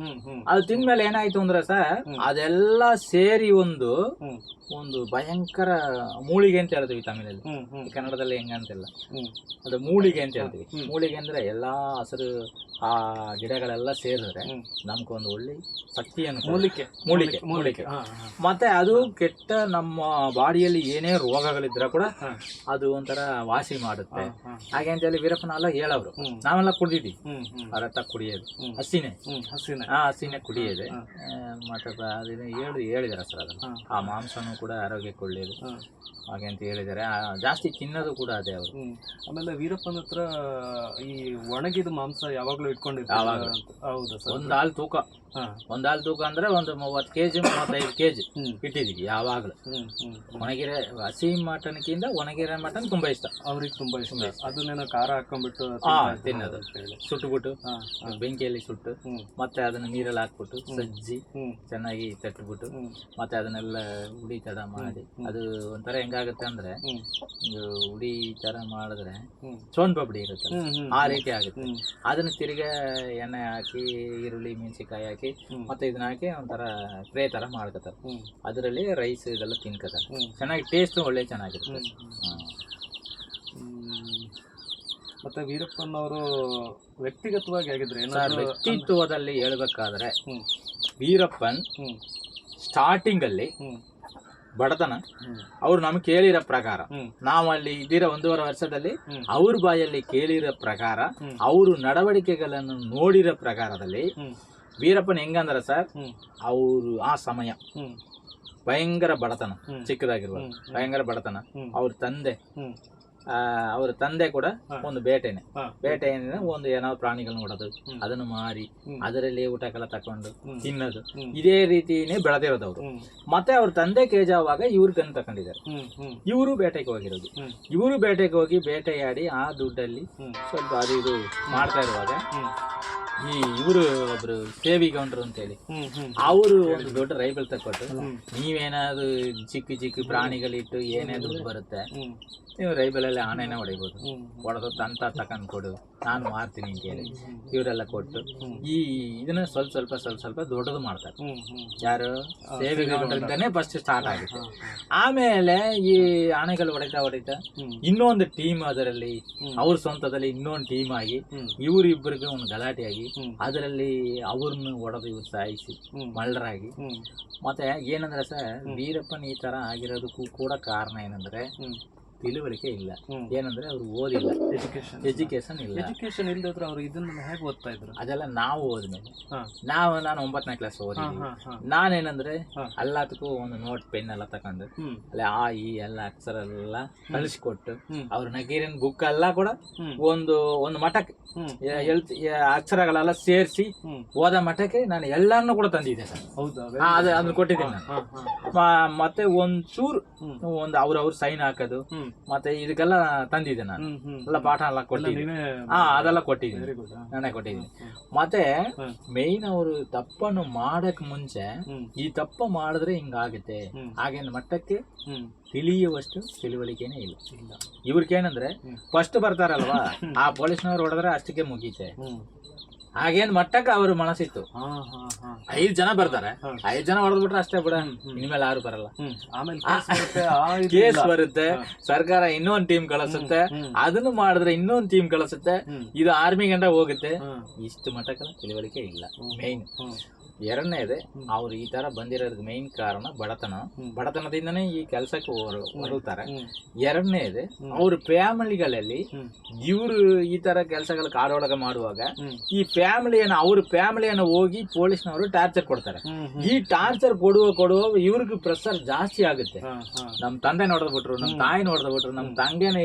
ಅದು ತಿಂದ್ಮೇಲೆ ಏನಾಯ್ತು ಅಂದ್ರೆ ಸರ್, ಅದೆಲ್ಲ ಸೇರಿ ಒಂದು ಭಯಂಕರ ಮೂಳಿಗೆ ಅಂತ ಹೇಳ್ತೀವಿ ತಮಿಳಲ್ಲಿ, ಕನ್ನಡದಲ್ಲಿ ಹೆಂಗಂತಿಲ್ಲ, ಅದು ಮೂಳಿಗೆ ಅಂತ ಹೇಳ್ತೀವಿ. ಮೂಳಿಗೆ ಅಂದ್ರೆ ಎಲ್ಲಾ ಹಸಿರು ಆ ಗಿಡಗಳೆಲ್ಲ ಸೇರಿದ್ರೆ ನಮ್ಗೊಂದು ಒಳ್ಳೆ ಶಕ್ತಿಯನ್ನು ಮೂಲಿಕೆ ಮತ್ತೆ ಅದು ಕೆಟ್ಟ ನಮ್ಮ ಬಾಡಿಯಲ್ಲಿ ಏನೇ ರೋಗಗಳಿದ್ರ ಕೂಡ ಅದು ಒಂಥರ ವಾಸಿ ಮಾಡುತ್ತೆ ಹಾಗೆ ಅಂತ ಹೇಳಿ ವೀರಪ್ಪನೆಲ್ಲ ಹೇಳವ್ರು. ನಾವೆಲ್ಲ ಕುಡಿದಿದ್ವಿ ಆ ರಕ್ತ ಕುಡಿಯೋದು, ಹಸಿನೇ ಕುಡಿಯೋದು. ಮತ್ತೆ ಅದನ್ನ ಹೇಳಿದಾರೆ ಸರ್, ಅದನ್ನ ಆ ಮಾಂಸನೂ ಕೂಡ ಆರೋಗ್ಯಕ್ಕೆ ಒಳ್ಳೆಯದು ಹಾಗೆ ಅಂತ ಹೇಳಿದ್ದಾರೆ. ಜಾಸ್ತಿ ತಿನ್ನೋದು ಕೂಡ ಅದೇ ಅವರು. ಆಮೇಲೆ ವೀರಪ್ಪನ ಹತ್ರ ಈ ಒಣಗಿದ ಮಾಂಸ ಯಾವಾಗ್ಲೂ ಇಟ್ಕೊಂಡಿರ್ತಾರೆ. ಹೌದಾ ಸರ್? ಒಂದ್ ಹಾಲು ತೂಕ ಅಂದ್ರೆ ಒಂದು 30 kg 35 kg ಇಟ್ಟಿದೀವಿ ಯಾವಾಗ್ಲೂ. ಒಣಗಿರೋ ಹಸಿ ಮಟನ್ಕಿಂತ ಒಣಗಿರೋ ಮಟನ್ ತುಂಬಾ ಇಷ್ಟ ಅವ್ರಿಗೆ, ತುಂಬಾ ಇಷ್ಟ. ಅದನ್ನೇನೋ ಖಾರ ಹಾಕೊಂಡ್ಬಿಟ್ಟು ತಿನ್ನೋದು, ಸುಟ್ಟುಬಿಟ್ಟು ಬೆಂಕಿಯಲ್ಲಿ ಸುಟ್ಟು ಮತ್ತೆ ಅದನ್ನ ನೀರಲ್ಲಿ ಹಾಕ್ಬಿಟ್ಟು ಸಜ್ಜಿ ಚೆನ್ನಾಗಿ ತಟ್ಬಿಟ್ಟು ಮತ್ತೆ ಅದನ್ನೆಲ್ಲ ಉಡಿ ತರ ಮಾಡಿ, ಅದು ಒಂಥರ ಹೆಂಗಾಗುತ್ತೆ ಅಂದ್ರೆ ಉಡಿ ತರ ಮಾಡಿದ್ರೆ ಸೋನ್ ಪಾಪಡಿ ಇರುತ್ತೆ ಆ ರೀತಿ ಆಗುತ್ತೆ. ಅದನ್ನ ತಿರ್ಗಾ ಎಣ್ಣೆ ಹಾಕಿ ಈರುಳ್ಳಿ ಮೆಣಸಿಕಾಯಿ ಹಾಕಿ ಮತ್ತೆ ಇದನ್ನ ಹಾಕಿ ಒಂಥರ ಫ್ರೈ ತರ ಮಾಡ್ಕೋತಾರೆ. ಅದರಲ್ಲಿ ರೈಸ್ ಇದೆಲ್ಲ ತಿನ್ಕೋತಾರೆ. ಚೆನ್ನಾಗಿ ಟೇಸ್ಟ್ ಒಳ್ಳೆ ಚೆನ್ನಾಗಿರುತ್ತೆ. ಮತ್ತೆ ವೀರಪ್ಪನವರು ವ್ಯಕ್ತಿಗತವಾಗಿ ಆಗಿದ್ರೆ ವ್ಯಕ್ತಿತ್ವದಲ್ಲಿ ಹೇಳ್ಬೇಕಾದ್ರೆ, ವೀರಪ್ಪನ್ ಸ್ಟಾರ್ಟಿಂಗ್ ಅಲ್ಲಿ ಬಡತನ ಅವ್ರು ನಮ್ಗೆ ಕೇಳಿರೋ ಪ್ರಕಾರ, ನಾವು ಅಲ್ಲಿ ಇದ್ದಿರೋ 1.5 ವರ್ಷದಲ್ಲಿ ಅವ್ರ ಬಾಯಲ್ಲಿ ಕೇಳಿರೋ ಪ್ರಕಾರ, ಅವರು ನಡವಳಿಕೆಗಳನ್ನು ನೋಡಿರೋ ಪ್ರಕಾರದಲ್ಲಿ ವೀರಪ್ಪನ್ ಹೆಂಗಂದ್ರ ಸರ್, ಅವರು ಆ ಸಮಯ ಭಯಂಕರ ಬಡತನ, ಚಿಕ್ಕದಾಗಿರ್ಬೋದು ಭಯಂಕರ ಬಡತನ. ಅವ್ರ ತಂದೆ ಕೂಡ ಒಂದು ಬೇಟೆಯಿಂದ ಒಂದು ಏನಾದ್ರು ಪ್ರಾಣಿಗಳನ್ನ ಹೊಡೋದು, ಅದನ್ನು ಮಾರಿ ಅದರಲ್ಲಿ ಊಟಕ್ಕೆಲ್ಲ ತಕೊಂಡು ತಿನ್ನೋದು, ಇದೇ ರೀತಿನೇ ಬೆಳೆದಿರೋದು ಅವರು. ಮತ್ತೆ ಅವ್ರ ತಂದೆ ಕೇಜಾವಾಗ ಇವ್ರ ಗನ್ ತಕೊಂಡಿದ್ದಾರೆ. ಇವರು ಬೇಟೆಗೆ ಹೋಗಿರೋದು. ಇವರು ಬೇಟೆಗೆ ಹೋಗಿ ಬೇಟೆಯಾಡಿ ಆ ದುಡ್ಡಲ್ಲಿ ಸ್ವಲ್ಪ ಅದು ಇದು ಮಾಡ್ತಾ ಇರುವಾಗ ಈ ಇವರು ಒಬ್ರು ಸೇವಿಗೌಂಡ್ರು ಅಂತೇಳಿ ಅವರು ಒಂದು ದೊಡ್ಡ ರೈಫಲ್ ತಕ್ಕೊಟ್ಟು, ನೀವೇನಾದ್ರು ಚಿಕ್ಕ ಪ್ರಾಣಿಗಳಿಟ್ಟು ಏನೇ ದುಡ್ಡು ಬರುತ್ತೆ ನೀವು ರೈಫಲಲ್ಲಿ ಆನೆನೇ ಹೊಡಿಬೋದು, ಹೊಡೆದು ತಂತ ತಕೊಂಡ್ ಕೊಡು ನಾನು ಮಾರ್ತೀನಿ ಅಂತ ಹೇಳಿ ಇವರೆಲ್ಲ ಕೊಟ್ಟು ಈ ಇದನ್ನ ಸ್ವಲ್ಪ ದೊಡ್ಡದು ಮಾಡ್ತಾರೆ. ಯಾರು ಸೇವಿಗೌಂಡ್ರಿಂದಾನೇ ಫಸ್ಟ್ ಸ್ಟಾರ್ಟ್ ಆಗುತ್ತೆ. ಆಮೇಲೆ ಈ ಆನೆಗಳು ಹೊಡಿತಾ ಇನ್ನೊಂದು ಟೀಮ್, ಅದರಲ್ಲಿ ಅವ್ರ ಸ್ವಂತದಲ್ಲಿ ಇನ್ನೊಂದು ಟೀಮ್ ಆಗಿ ಇವರಿಬ್ಬರಿಗೆ ಒಂದು ಗಲಾಟೆ ಆಗಿ ಅದರಲ್ಲಿ ಅವ್ರನ್ನ ಹೊಡೆದು ಇವ್ರು ಸಾಯಿಸಿ ಮಳ್ಳರಾಗಿ. ಮತ್ತೆ ಏನಂದ್ರೆ ಸರ್, ವೀರಪ್ಪನ್ ಈ ತರ ಆಗಿರೋದಕ್ಕೂ ಕೂಡ ಕಾರಣ ಏನಂದ್ರೆ ತಿಳುವಳಿಕೆ ಇಲ್ಲ. ಏನಂದ್ರೆ ಅವ್ರು ಓದಿಲ್ಲ, ಎಜುಕೇಶನ್ ಇಲ್ಲ. ಎಜುಕೇಶನ್ ಇಲ್ಲದ್ರೆ ಅವ್ರು ಇದನ್ನ ಹೇಗೆ ಓದ್ತಾ ಇದ್ರು? ಅದೆಲ್ಲ ನಾವು ಓದ್ಮೇಲೆ ನಾನು 9ನೇ ಕ್ಲಾಸ್ ಓದಿದ್ವಿ. ನಾನೇನಂದ್ರೆ ಎಲ್ಲದಕ್ಕೂ ಒಂದು ನೋಟ್ ಪೆನ್ ಎಲ್ಲ ತಕೊಂಡು ಅಲ್ಲಿ ಆ ಈ ಎಲ್ಲ ಅಕ್ಷರ ಎಲ್ಲ ಕಳಿಸ್ಕೊಟ್ಟು ಅವ್ರ ನಗೀರಿನ ಬುಕ್ ಎಲ್ಲ ಕೂಡ ಒಂದು ಮಠಕ್ಕೆ ಅಕ್ಷರಗಳೆಲ್ಲ ಸೇರಿಸಿ ಓದ ಮಠಕ್ಕೆ ನಾನು ಎಲ್ಲಾನು ಕೂಡ ತಂದಿದ್ದೆ ಸರ್. ಅದನ್ನ ಕೊಟ್ಟಿದ್ದೀನಿ ನಾನು. ಮತ್ತೆ ಒಂಚೂರು ಒಂದು ಅವ್ರ ಸೈನ್ ಹಾಕೋದು ಮತ್ತೆ ಇದಕ್ಕೆಲ್ಲ ತಂದಿದ್ದೆ ನಾನು. ಎಲ್ಲ ಪಾಠ ಎಲ್ಲ ಕೊಟ್ಟಿದ್ದೀನಿ. ಅದೆಲ್ಲ ಕೊಟ್ಟಿದ್ದೀನಿ, ನಾನೇ ಕೊಟ್ಟಿದ್ದೀನಿ. ಮತ್ತೆ ಮೇಯ್ನ್ ಅವರು ತಪ್ಪನ್ನು ಮಾಡಕ್ ಮುಂಚೆ ಈ ತಪ್ಪ ಮಾಡಿದ್ರೆ ಹಿಂಗಾಗುತ್ತೆ ಹಾಗೆ ಮಟ್ಟಕ್ಕೆ ತಿಳಿಯುವಷ್ಟು ತಿಳುವಳಿಕೆನೇ ಇಲ್ಲ ಇವ್ರಿಗೇನಂದ್ರೆ ಫಸ್ಟ್ ಬರ್ತಾರಲ್ವಾ, ಆ ಪೊಲೀಸ್ನವ್ರು ಹೊಡೆದ್ರೆ ಅಷ್ಟಕ್ಕೆ ಮುಗೀತೆ ಹಾಗೇನ್ ಮಟ್ಟಕ್ಕೆ ಅವ್ರ ಮನಸ್ಸಿತ್ತು. 5 ಜನ ಬರ್ತಾರೆ, 5 ಜನ ಹೊಡೆದ್ಬಿಟ್ರೆ ಅಷ್ಟೇ ಬಿಡ, ಇನ್ಮೇಲೆ ಯಾರು ಬರಲ್ಲ. ಆಮೇಲೆ ಕೇಸ್ ಬರುತ್ತೆ, ಸರ್ಕಾರ ಇನ್ನೊಂದ್ ಟೀಮ್ ಕಳಿಸುತ್ತೆ, ಅದನ್ನು ಮಾಡಿದ್ರೆ ಇನ್ನೊಂದ್ ಟೀಮ್ ಕಳಿಸುತ್ತೆ, ಇದು ಆರ್ಮಿ ಗಂಟ ಹೋಗುತ್ತೆ. ಇಷ್ಟು ಮಟ್ಟಕ್ಕೆ ತಿಳುವಳಿಕೆ ಇಲ್ಲ ಮೇಯ್ನ್. ಎರಡನೇದೆ ಅವ್ರು ಈ ತರ ಬಂದಿರೋದಕ್ಕೆ ಮೇನ್ ಕಾರಣ ಬಡತನದಿಂದನೇ ಈ ಕೆಲಸಕ್ಕೆ ಹೊರಡ್ತಾರೆ. ಎರಡನೇದೆ ಅವ್ರ ಫ್ಯಾಮಿಲಿಗಳಲ್ಲಿ ಇವರು ಈ ತರ ಕೆಲಸಗಳು ಕಾಡೊಳಗೆ ಮಾಡುವಾಗ ಈ ಅವ್ರ ಫ್ಯಾಮಿಲಿಯನ್ನು ಹೋಗಿ ಪೊಲೀಸ್ನವರು ಟಾರ್ಚರ್ ಕೊಡ್ತಾರೆ. ಈ ಟಾರ್ಚರ್ ಕೊಡುವ ಇವ್ರಿಗೆ ಪ್ರೆಷರ್ ಜಾಸ್ತಿ ಆಗುತ್ತೆ. ನಮ್ ತಂದೆ ನೋಡ್ಬಿಟ್ರು, ನಮ್ ತಾಯಿ ನೋಡ್ಬಿಟ್ರು, ನಮ್ ತಂದೆನ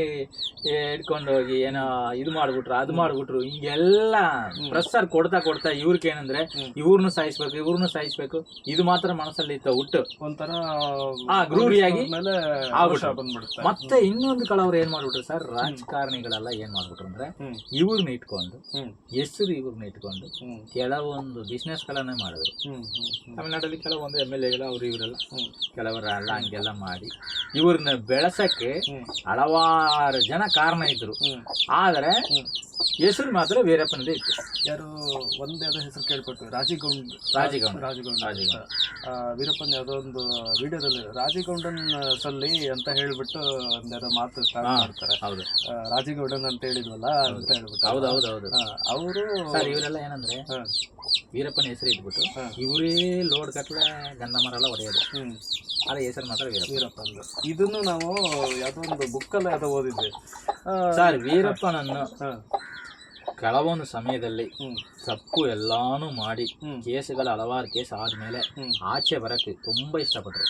ಹಿಡ್ಕೊಂಡು ಹೋಗಿ ಏನೋ ಇದು ಮಾಡ್ಬಿಟ್ರು, ಅದು ಮಾಡ್ಬಿಟ್ರು, ಹಿಂಗೆಲ್ಲ ಪ್ರೆಷರ್ ಕೊಡ್ತಾ ಇವ್ರಿಗೆ ಏನಂದ್ರೆ ಇವ್ರನ್ನು ಸಾಯಿಸ್ಬೇಕು ಇದು ಮಾತ್ರ ಮನಸ್ಸಲ್ಲಿ ಹುಟ್ಟು ಒಂಥರ ಗ್ರೂರಿಯಾಗಿ ಮತ್ತೆ ಇನ್ನೊಂದು ಕಡೆ ಅವ್ರು ಏನ್ ಮಾಡ್ಬಿಟ್ರು ಸರ್, ರಾಜಕಾರಣಿಗಳೆಲ್ಲ ಏನ್ ಮಾಡ್ಬಿಟ್ರು ಅಂದ್ರೆ ಇವ್ರನ್ನ ಇಟ್ಕೊಂಡು ಹೆಸರು ಇಟ್ಕೊಂಡು ಕೆಲವೊಂದು ಬಿಸ್ನೆಸ್ ಗಳನ್ನೇ ಮಾಡಿದ್ರು. ತಮಿಳ್ನಾಡಲ್ಲಿ ಕೆಲವೊಂದು MLA ಅವ್ರು ಇವರೆಲ್ಲ ಕೆಲವರೆಲ್ಲ ಹಂಗೆಲ್ಲ ಮಾಡಿ ಇವ್ರನ್ನ ಬೆಳೆಸಕ್ಕೆ ಹಲವಾರು ಜನ ಕಾರಣ ಇದ್ರು. ಆದ್ರೆ ಹೆಸರು ಮಾತ್ರ ವೀರಪ್ಪನದೇ ಇತ್ತು. ಯಾರು ಒಂದೇ ಹೆಸರು ಕೇಳ್ಪಟ್ಟು ರಾಜಿಗೌಂಡ್ ವೀರಪ್ಪನ್ ಯಾವುದೋ ಒಂದು ವಿಡಿಯೋದಲ್ಲಿ ರಾಜಿಗೌಂಡನ್ ಸಲ್ಲಿ ಅಂತ ಹೇಳ್ಬಿಟ್ಟು ಒಂದೇನೋ ಮಾತು ಸ್ಟಾರ್ಟ್ ಮಾಡ್ತಾರೆ. ಹೌದು, ರಾಜಿಗೌಡನ್ ಅಂತ ಹೇಳಿದ್ವಲ್ಲ ಅಂತ ಹೇಳ್ಬಿಟ್ಟು. ಹೌದು ಅವರು ಇವರೆಲ್ಲ ಏನಂದ್ರೆ ವೀರಪ್ಪನ ಹೆಸರು ಇಟ್ಬಿಟ್ಟು ಇವರೇ ಲೋಡ್ ಕಟ್ಲೆ ಗಂಧ ಮರ ಎಲ್ಲ ಹೊಡೆಯೋದು. ಅದೇ ಹೆಸರು ಮಾತ್ರ ವೀರಪ್ಪನ್. ಇದನ್ನು ನಾವು ಯಾವುದೋ ಒಂದು ಬುಕ್ಕಲ್ಲಿ ಯಾವುದೋ ಓದಿದ್ವಿ ಸರ್. ವೀರಪ್ಪನನ್ನು ಕೆಲವೊಂದು ಸಮಯದಲ್ಲಿ ತಪ್ಪು ಎಲ್ಲಾನು ಮಾಡಿ ಹಲವಾರು ಕೇಸ್ ಆದ್ಮೇಲೆ ಆಚೆ ಬರಕ್ಕೆ ತುಂಬಾ ಇಷ್ಟಪಟ್ರು.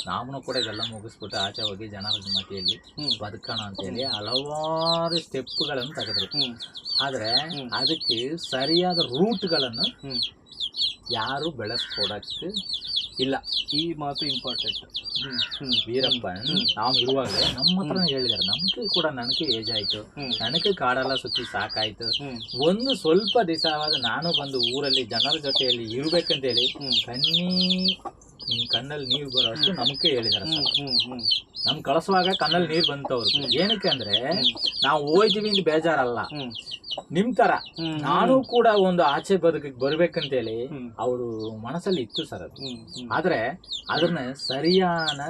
ನಾವು ಕೂಡ ಇದೆಲ್ಲ ಮುಗಿಸ್ಬಿಟ್ಟು ಆಚೆ ಹೋಗಿ ಜನರ ಮಧ್ಯೆಯಲ್ಲಿ ಬದುಕೋಣ ಅಂತ ಹೇಳಿ ಹಲವಾರು ಸ್ಟೆಪ್ಗಳನ್ನು ತೆಗೆದ್ರು. ಆದ್ರೆ ಅದಕ್ಕೆ ಸರಿಯಾದ ರೂಟ್ಗಳನ್ನು ಯಾರು ಬೆಳೆಸ್ಕೊಡಕ್ಕೆ ಇಲ್ಲ. ಈ ಮಾತು ಇಂಪಾರ್ಟೆಂಟ್. ವೀರಪ್ಪನ್ ನಾವು ಇರುವಾಗ ನಮ್ಮ ಹತ್ರ ಹೇಳಿದಾರೆ, ನನಗೆ ಏಜ್ ಆಯ್ತು, ನನಗೆ ಕಾಡೆಲ್ಲ ಸುತ್ತಿ ಸಾಕಾಯ್ತು, ಒಂದು ಸ್ವಲ್ಪ ದಿವಸವಾದ ನಾನು ಬಂದು ಊರಲ್ಲಿ ಜನರ ಜೊತೆಯಲ್ಲಿ ಇರ್ಬೇಕಂತೇಳಿ ಕಣ್ಣಲ್ಲಿ ನೀರು ಬರೋ ಅಷ್ಟು ನಮಗೆ ಹೇಳಿದಾರೆ. ನಮ್ ಕಳಿಸುವಾಗ ಕಣ್ಣಲ್ಲಿ ನೀರು ಬಂತವ್ರು. ಏನಕ್ಕೆ ಅಂದ್ರೆ ನಾವು ಹೋಯ್ತೀವಿ ಅಂತ ಬೇಜಾರಲ್ಲ, ನಿಮ್ ತರ ನಾನು ಕೂಡ ಒಂದು ಆಚೆ ಬದುಕಿಗೆ ಬರ್ಬೇಕಂತೇಳಿ ಅವರು ಮನಸ್ಸಲ್ಲಿ ಇತ್ತು ಸರ್ ಅದು. ಆದ್ರೆ ಅದನ್ನ ಸರಿಯಾದ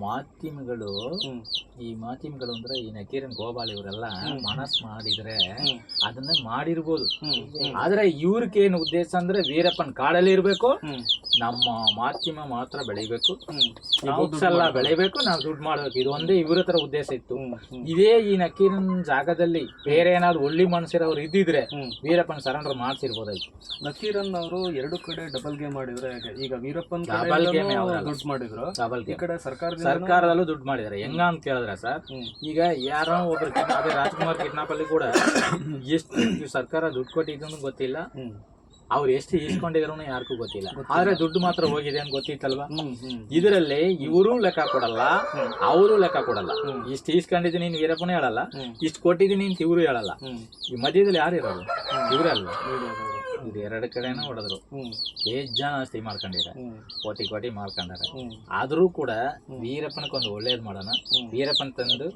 ಮಾಧ್ಯಮಗಳು ಅಂದ್ರೆ ಈ ನಕೀರನ್ ಗೋಪಾಲ್ ಇವರೆಲ್ಲ ಮನಸ್ಸು ಮಾಡಿದ್ರೆ ಅದನ್ನ ಮಾಡಿರ್ಬೋದು. ಆದ್ರೆ ಇವ್ರಿಗೇನು ಉದ್ದೇಶ ಅಂದ್ರೆ ವೀರಪ್ಪನ್ ಕಾಡಲ್ಲಿ ಇರ್ಬೇಕು, ನಮ್ಮ ಮಾಧ್ಯಮ ಮಾತ್ರ ಬೆಳಿಬೇಕು, ಈ ಬುಕ್ಸ್ ಎಲ್ಲ ಬೆಳಿಬೇಕು, ನಾವು ದುಡ್ಡು ಮಾಡ್ಬೇಕು, ಇದು ಒಂದೇ ಇವ್ರ ಹತ್ರ ಉದ್ದೇಶ ಇತ್ತು. ಇದೇ ಈ ನಕೀರನ್ ಜಾಗದಲ್ಲಿ ಬೇರೆ ಏನಾದ್ರು ಒಳ್ಳೆ ಮನುಷ್ಯರವ್ರು ಇದ್ದಿದ್ರೆ ವೀರಪ್ಪನ್ ಸರೆಂಡರ್ ಮಾಡ್ಸಿರ್ಬೋದಾಯ್ತು. ನಕೀರನ್ ಅವರು ಎರಡು ಕಡೆ ಡಬಲ್ ಗೇಮ್ ಮಾಡಿದ್ರೆ, ಈಗ ವೀರಪ್ಪನ್ ದುಡ್ಡು ಮಾಡಿದ್ರು, ಈ ಕಡೆ ಸರ್ಕಾರದಲ್ಲೂ ದುಡ್ಡು ಮಾಡಿದಾರೆ. ಹೆಂಗ ಅಂತ ಕೇಳಿದ್ರೆ ಸರ್, ಈಗ ಯಾರೋ ಒಬ್ರು ಅದೇ ರಾಜ್ಕುಮಾರ್ ಕಿಡ್ನಾಪ್ ಅಲ್ಲಿ ಕೂಡ ಎಷ್ಟು ಸರ್ಕಾರ ದುಡ್ಡು ಕೊಟ್ಟಿದ್ದು ಗೊತ್ತಿಲ್ಲ, ಅವ್ರು ಎಷ್ಟು ಇಸ್ಕೊಂಡಿದ್ರು ಯಾರಿಗೂ ಗೊತ್ತಿಲ್ಲ. ಆದ್ರೆ ದುಡ್ಡು ಮಾತ್ರ ಹೋಗಿದೆ ಅಂತ ಗೊತ್ತಿತ್ತಲ್ವಾ. ಇದರಲ್ಲಿ ಇವರು ಲೆಕ್ಕ ಕೊಡಲ್ಲ, ಅವರು ಲೆಕ್ಕ ಕೊಡಲ್ಲ. ಇಷ್ಟು ಇಸ್ಕೊಂಡಿದ್ದೀನಿ ನೀನ್ ವೀರಪ್ಪನೇ ಹೇಳಲ್ಲ, ಇಷ್ಟು ಕೊಟ್ಟಿದ್ದೀನಿ ಅಂತ ಇವರು ಹೇಳಲ್ಲ. ಈ ಮಧ್ಯದಲ್ಲಿ ಯಾರು ಇರೋದು? ಇವರಲ್ಲ. ಇದು ಎರಡು ಕಡೆನೂ ಹೊಡೆದ್ರು. ಎಷ್ಟು ಜನ ಆಸ್ತಿ ಮಾಡ್ಕೊಂಡಿದ್ದಾರೆ, ಕೋಟಿ ಮಾಡ್ಕೊಂಡಾರೆ. ಆದ್ರೂ ಕೂಡ ವೀರಪ್ಪನಕ್ಕೊಂದು ಒಳ್ಳೇದ್ ಮಾಡೋಣ, ವೀರಪ್ಪನ್ ತಂದು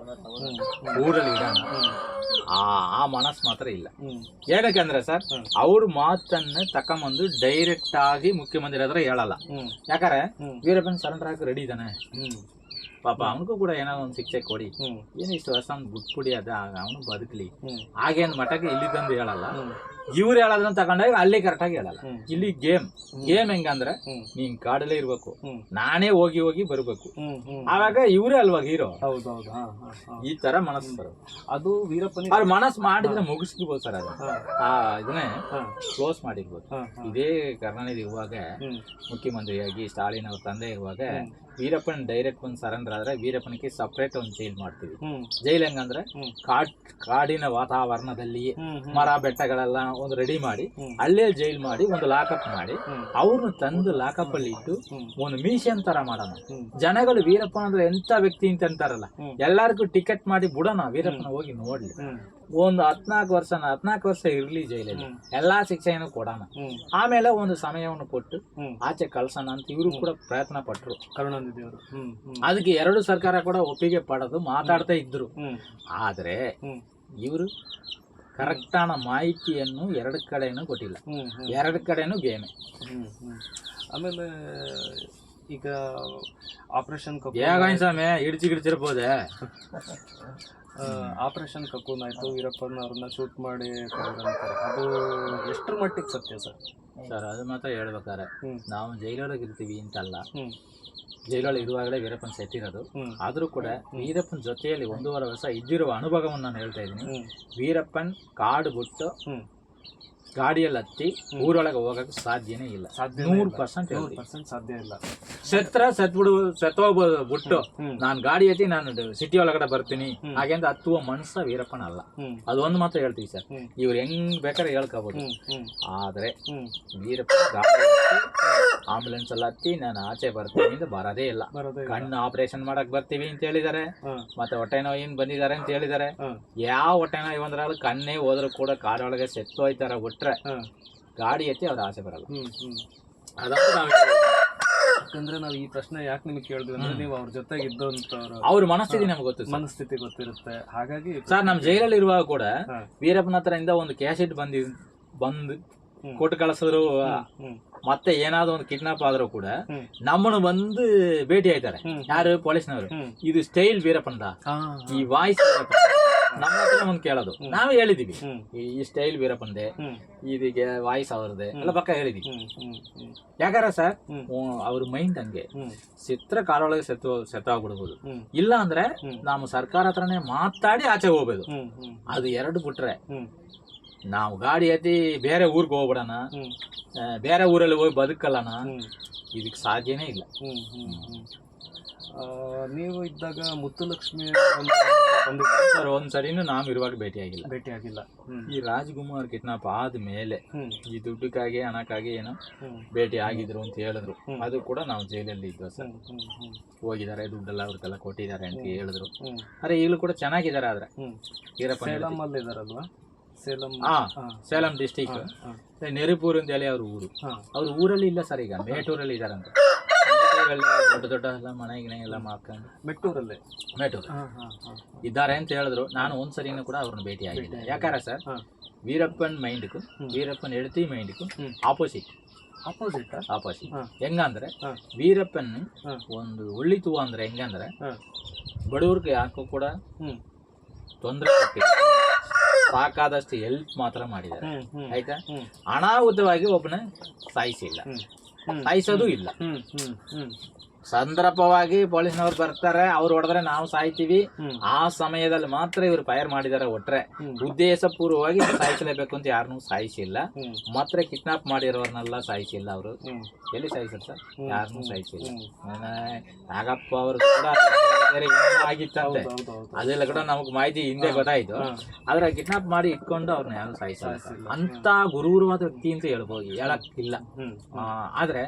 ಊರಲ್ಲಿ ಇಡೋಣ, ಆ ಮನಸ್ಸು ಮಾತ್ರ ಇಲ್ಲ. ಏನಕ್ಕಂದ್ರೆ ಸರ್, ಅವ್ರ ಮಾತನ್ನ ತಕೊಂಬಂದು ಡೈರೆಕ್ಟ್ ಆಗಿ ಮುಖ್ಯಮಂತ್ರಿ ಹತ್ರ ಹೇಳಲ್ಲ. ಯಾಕಂದ್ರೆ ವೀರಪ್ಪನ್ ಸರೆಂಡರ್ ಹಾಕಿ ರೆಡಿ ಇದ್ದಾನೆ, ಪಾಪ ಅವನಿಗೂ ಕೂಡ ಏನೋ ಒಂದು ಶಿಕ್ಷೆ ಕೊಡಿ, ಏನು ಇಷ್ಟು ವರ್ಷ ಬಿಟ್ಬಿಡಿ, ಅದ ಅವನು ಬದುಕಲಿ ಹಾಗೇನ್ ಮಠಕ್ಕೆ ಇಲ್ಲಿ ತಂದು ಹೇಳಲ್ಲ. ಇವ್ರು ಹೇಳೋದನ್ನ ತಗೊಂಡಾಗ ಅಲ್ಲಿ ಕರೆಕ್ಟಾಗಿ ಹೇಳಲ್ಲ. ಇಲ್ಲಿ ಗೇಮ್ ಹೆಂಗಂದ್ರೆ ನೀನ್ ಕಾಡಲ್ಲೇ ಇರ್ಬೇಕು, ನಾನೇ ಹೋಗಿ ಬರ್ಬೇಕು, ಆವಾಗ ಇವರೇ ಅಲ್ವಾ ಹೀರೋ. ಈ ತರ ಮನಸ್ಸು ಬರೋದು. ಅದು ವೀರಪ್ಪನ ಅವ್ರ ಮನಸ್ಸು ಮಾಡಿದ್ರೆ ಮುಗಿಸ್ಕಿರ್ಬೋದು ಸರ್. ಅದು ಇದನ್ನೇ ಕ್ಲೋಸ್ ಮಾಡಿರ್ಬೋದು. ಇದೇ ಕರುಣಾನಿಧಿ ಇರುವಾಗ ಮುಖ್ಯಮಂತ್ರಿಯಾಗಿ ಸ್ಟಾಲಿನ್ ಅವ್ರ ತಂದೆ ಇರುವಾಗ ವೀರಪ್ಪನ್ ಡೈರೆಕ್ಟ್ ಒಂದು ಸರೆಂಡರ್ ಆದ್ರೆ ವೀರಪ್ಪನಿಗೆ ಸಪ್ರೇಟ್ ಒಂದು ಜೈಲ್ ಮಾಡ್ತೀವಿ. ಜೈಲ್ ಹೆಂಗಂದ್ರೆ ಕಾಡಿನ ವಾತಾವರಣದಲ್ಲಿ ಮರ ಬೆಟ್ಟಗಳೆಲ್ಲ ಒಂದು ರೆಡಿ ಮಾಡಿ ಅಲ್ಲೇ ಜೈಲ್ ಮಾಡಿ ಒಂದು ಲಾಕಪ್ ಮಾಡಿ ಅವ್ರನ್ನ ತಂದು ಲಾಕಪ್ ಅಲ್ಲಿ ಇಟ್ಟು ಒಂದು ಮ್ಯೂಸಿಯಂ ತರ ಮಾಡೋಣ. ಜನಗಳು ವೀರಪ್ಪನ ಅಂದ್ರೆ ಎಂತ ವ್ಯಕ್ತಿ ಅಂತ ಅಂತಾರಲ್ಲ, ಎಲ್ಲರಿಗೂ ಟಿಕೆಟ್ ಮಾಡಿ ಬಿಡೋಣ, ವೀರಪ್ಪನ ಹೋಗಿ ನೋಡ್ಲಿ. ಒಂದು 14 ವರ್ಷ ಇರ್ಲಿ ಜೈಲಲ್ಲಿ, ಎಲ್ಲಾ ಶಿಕ್ಷೆಯನ್ನು ಕೊಡೋಣ, ಆಮೇಲೆ ಒಂದು ಸಮಯವನ್ನು ಕೊಟ್ಟು ಆಚೆ ಕಳ್ಸೋಣ ಅಂತ ಇವರು ಕೂಡ ಪ್ರಯತ್ನ ಪಟ್ರು, ಕರುಣಾನಿಧಿ ಅವರು. ಅದಕ್ಕೆ ಎರಡು ಸರ್ಕಾರ ಕೂಡ ಒಪ್ಪಿಗೆ ಪಡೆದು ಮಾತಾಡ್ತಾ ಇದ್ರು. ಆದ್ರೆ ಇವರು ಕರೆಕ್ಟಾನ ಮಾಹಿತಿಯನ್ನು ಎರಡು ಕಡೆನೂ ಕೊಟ್ಟಿಲ್ಲ, ಎರಡು ಕಡೆನೂ ಗೇಮೆ. ಆಮೇಲೆ ಈಗ ಆಪರೇಷನ್ ಹೇಗಾಯ್ತು ಸ್ವಾಮಿ, ಹಿಡ್ಚಿರ್ಬೋದೆ ಆಪರೇಷನ್ ಕಕೂನ್ ಆಯ್ತು, ವೀರಪ್ಪನ್ ಅವ್ರನ್ನ ಶೂಟ್ ಮಾಡಿ ಅಂತಾರೆ, ಅದು ಎಷ್ಟರ ಮಟ್ಟಿಗೆ ಸತ್ಯ ಸರ್? ಸರ್ ಅದು ಮಾತ್ರ ಹೇಳ್ಬೇಕಾರೆ ನಾವು ಜೈಲೊಳಗೆ ಇರ್ತೀವಿ ಅಂತಲ್ಲ, ಜೈಲೊಳಗೆ ಇರುವಾಗಲೇ ವೀರಪ್ಪನ್ ಸೆಟ್ಟಿರೋದು. ಆದ್ರೂ ಕೂಡ ವೀರಪ್ಪನ್ ಜೊತೆಯಲ್ಲಿ 1.5 ವರ್ಷ ಇದ್ದಿರುವ ಅನುಭವವನ್ನು ನಾನು ಹೇಳ್ತಾ ಇದ್ದೀನಿ. ವೀರಪ್ಪನ್ ಕಾಡು ಬಿಟ್ಟು ಗಾಡಿಯಲ್ಲಿ ಹತ್ತಿ ಊರೊಳಗೆ ಹೋಗಕ್ಕೆ ಸಾಧ್ಯನೇ ಇಲ್ಲ. 100% ಸಾಧ್ಯ ಇಲ್ಲ. ಸತ್ತೋಗ್ಬೋದು ಬಿಟ್ಟು ನಾನು ಗಾಡಿ ಹತ್ತಿ ನಾನು ಸಿಟಿ ಒಳಗಡೆ ಬರ್ತೀನಿ ಹಾಗೆಂದ ಹತ್ತುವ ಮನಸ್ಸ ವೀರಪ್ಪನ ಅಲ್ಲ. ಅದೊಂದು ಮಾತ್ರ ಹೇಳ್ತೀವಿ ಸರ್, ಇವ್ರು ಹೆಂಗ್ ಬೇಕಾದ್ರೆ ಹೇಳ್ಕೋಬಹುದು. ಆದ್ರೆ ವೀರಪ್ಪ ಗಾಡಿ ಆಂಬುಲೆನ್ಸ್ ಎಲ್ಲ ಹತ್ತಿ ನಾನು ಆಚೆ ಬರ್ತೀನಿ ಅಂತ ಬರೋದೇ ಇಲ್ಲ. ಕಣ್ಣು ಆಪರೇಷನ್ ಮಾಡಕ್ ಬರ್ತೀವಿ ಅಂತ ಹೇಳಿದಾರೆ, ಮತ್ತೆ ಹೊಟ್ಟೆ ನೋವಿಂದ ಬಂದಿದ್ದಾರೆ ಅಂತ ಹೇಳಿದಾರೆ. ಯಾವ ಹೊಟ್ಟೆ ನೋವು ಅಂದ್ರಾಗ ಕಣ್ಣೇ ಹೋದ್ರು ಕೂಡ ಕಾಡೊಳಗೆ ಸೆತ್ತು ಹೋಯ್ತಾರ ಬಿಟ್ರೆ ಗಾಡಿ ಎತ್ತಿ ಅವ್ರ ಆಸೆ ಬರಲ್ಲ. ಯಾಕಂದ್ರೆ ನಾವು ಈ ಪ್ರಶ್ನೆ ಯಾಕೆ ನಿಮ್ಗೆ ಕೇಳಿದ್ವಿ ಅಂದ್ರೆ ನೀವು ಅವ್ರ ಜೊತೆಗೆ ಇದ್ದಂತವ್ರು, ಅವ್ರ ಮನಸ್ಥಿತಿ ನಮ್ಗೆ ಮನಸ್ಥಿತಿ ಗೊತ್ತಿರುತ್ತೆ. ಹಾಗಾಗಿ ಸರ್ ನಮ್ ಜೈಲಲ್ಲಿ ಇರುವಾಗ ಕೂಡ ವೀರಪ್ಪನ ಹತ್ರ ಇಂದ ಒಂದು ಕ್ಯಾಸೆಟ್ ಬಂದು ಕೊಟ್ಟು ಕಳಿಸಿದ್ರು, ಮತ್ತೆ ಏನಾದ್ರು ಒಂದು ಕಿಡ್ನಾಪ್ ಆದ್ರೂ ಕೂಡ ನಮ್ಮನ್ನು ಬಂದು ಭೇಟಿ ಆಯ್ತಾರೆ. ಯಾರು? ಪೊಲೀಸ್ನವರು. ಇದು ಸ್ಟೈಲ್ ವೀರಪ್ಪಂದ, ಈ ವಾಯ್ಸ್ ನಮ್ಮ ಹತ್ರ ಒಂದು ಕೇಳೋದು. ನಾವೇ ಹೇಳಿದೀವಿ ಈ ಸ್ಟೈಲ್ ವೀರಪ್ಪಂದೆ, ಇದೀಗ ವಾಯ್ಸ್ ಅವ್ರದ್ದೆ ಎಲ್ಲ ಪಕ್ಕ ಹೇಳಿದೀವಿ. ಯಾಕಾರ ಸರ್ ಅವ್ರ ಮೈಂಡ್ ಹಂಗೆ ಚಿತ್ರ ಕಾಲೊಳಗೆ ಸೆತ್ತಾಗ್ಬಿಡ್ಬೋದು. ಇಲ್ಲ ಅಂದ್ರೆ ನಾವು ಸರ್ಕಾರ ಹತ್ರನೇ ಮಾತಾಡಿ ಆಚೆ ಹೋಗ್ಬೋದು. ಅದು ಎರಡು ಬಿಟ್ರೆ ನಾವು ಗಾಡಿ ಹತ್ತಿ ಬೇರೆ ಊರಿಗೆ ಹೋಗ್ಬಿಡೋಣ, ಬೇರೆ ಊರಲ್ಲಿ ಹೋಗಿ ಬದುಕಲ್ಲಣ, ಇದಕ್ಕೆ ಸಾಧ್ಯನೇ ಇಲ್ಲ. ನೀವು ಇದ್ದಾಗ ಮುತ್ತುಲಕ್ಷ್ಮಿ ಸರ್ ಒಂದ್ಸರಿನೂ ನಾವು ಇರುವಾಗ ಭೇಟಿಯಾಗಿಲ್ಲ. ಈ ರಾಜ್ಕುಮಾರ್ ಕಿಡ್ನಾಪ್ ಆದ್ಮೇಲೆ ಈ ದುಡ್ಡಕ್ಕಾಗಿ ಹಣಕ್ಕಾಗಿ ಏನೋ ಭೇಟಿ ಆಗಿದ್ರು ಅಂತ ಹೇಳಿದ್ರು. ಅದು ಕೂಡ ನಾವು ಜೈಲಲ್ಲಿ ಇದ್ವಿ ಸರ್. ಹೋಗಿದ್ದಾರೆ, ದುಡ್ಡೆಲ್ಲ ಅವ್ರಿಗೆಲ್ಲ ಕೊಟ್ಟಿದ್ದಾರೆ ಅಂತ ಹೇಳಿದ್ರು. ಅರೆ ಈಗಲೂ ಕೂಡ ಚೆನ್ನಾಗಿದ್ದಾರೆ. ಆದ್ರೆ ಇದಾರಲ್ವಾ ಸೇಲಂ ಡಿಸ್ಟಿಕ್ ನೆರಿಪೂರ್ ಅಂತ ಹೇಳಿ ಅವ್ರ ಊರು. ಅವ್ರ ಊರಲ್ಲಿ ಇಲ್ಲ ಸರ್, ಈಗ ಮೇಟೂರಲ್ಲಿ ಇದಾರಂತ. ದೊಡ್ಡ ದೊಡ್ಡ ಎಲ್ಲ ಮನೆ ಎಲ್ಲ ಮಾಡ್ಕೊಂಡು ಮೇಟೂರು ಇದ್ದಾರೆ ಅಂತ ಹೇಳಿದ್ರು. ನಾನು ಒಂದ್ಸರಿನೂ ಕೂಡ ಅವ್ರನ್ನ ಭೇಟಿ ಆಗಿಲ್ಲ. ಯಾಕಾರ ಸರ್ ವೀರಪ್ಪನ್ ಮೈಂಡ್ಗೂ ವೀರಪ್ಪನ್ ಹೆಂಡತಿ ಮೈಂಡ್ಗೂ ಆಪೋಸಿಟ್. ಹೆಂಗಂದ್ರೆ ವೀರಪ್ಪನ್ ಒಂದು ಒಳ್ಳಿತು ಅಂದ್ರೆ ಹೆಂಗಂದ್ರೆ ಬಡವ್ರಿಗೆ ಯಾಕೋ ಕೂಡ ತೊಂದರೆ ಕೊಟ್ಟಿಲ್ಲ, ಸಾಕಾದಷ್ಟು ಹೆಲ್ಪ್ ಮಾತ್ರ ಮಾಡಿದ್ದಾರೆ. ಆಯ್ತಾ? ಅನಾಹುತವಾಗಿ ಒಬ್ಬನ ಸಾಯಿಸಿಲ್ಲ, ಸಾಯಿಸೋದು ಇಲ್ಲ. ಸಂದರ್ಭವಾಗಿ ಪೊಲೀಸ್ನವ್ರು ಬರ್ತಾರೆ, ಅವ್ರು ಹೊಡೆದ್ರೆ ನಾವು ಸಾಯ್ತೀವಿ. ಆ ಸಮಯದಲ್ಲಿ ಮಾತ್ರ ಇವ್ರು ಫೈರ್ ಮಾಡಿದಾರೆ. ಒಟ್ರೆ ಉದ್ದೇಶ ಪೂರ್ವವಾಗಿ ಸಾಯಿಸಲೇಬೇಕು ಅಂತ ಯಾರನ್ನೂ ಸಾಯಿಸಿಲ್ಲ. ಮಾತ್ರ ಕಿಡ್ನಾಪ್ ಮಾಡಿರೋರ್ನೆಲ್ಲ ಸಾಯಿಸಿಲ್ಲ. ಅವರು ಎಲ್ಲಿ ಸಾಯಿಸ್ತಾರೆ ಸರ್? ಯಾರನ್ನೂ ಸಾಯಿಸಿಲ್ಲ. ನಾಗಪ್ಪ ಅವರು ಕೂಡ ಆಗಿತ್ತಂತೆ, ಅದೆಲ್ಲ ಕೂಡ ನಮಗ್ ಮಾಹಿತಿ ಹಿಂದೆ ಗೊತ್ತಾಯ್ತು. ಆದ್ರೆ ಕಿಡ್ನಾಪ್ ಮಾಡಿ ಇಟ್ಕೊಂಡು ಅವ್ರನ್ನ ಯಾರು ಸಾಯಿಸಲ್ಲ. ಅಂತ ಗುರುವಾದ ವ್ಯಕ್ತಿ ಅಂತ ಹೇಳಕ್ಕಿಲ್ಲ. ಆದ್ರೆ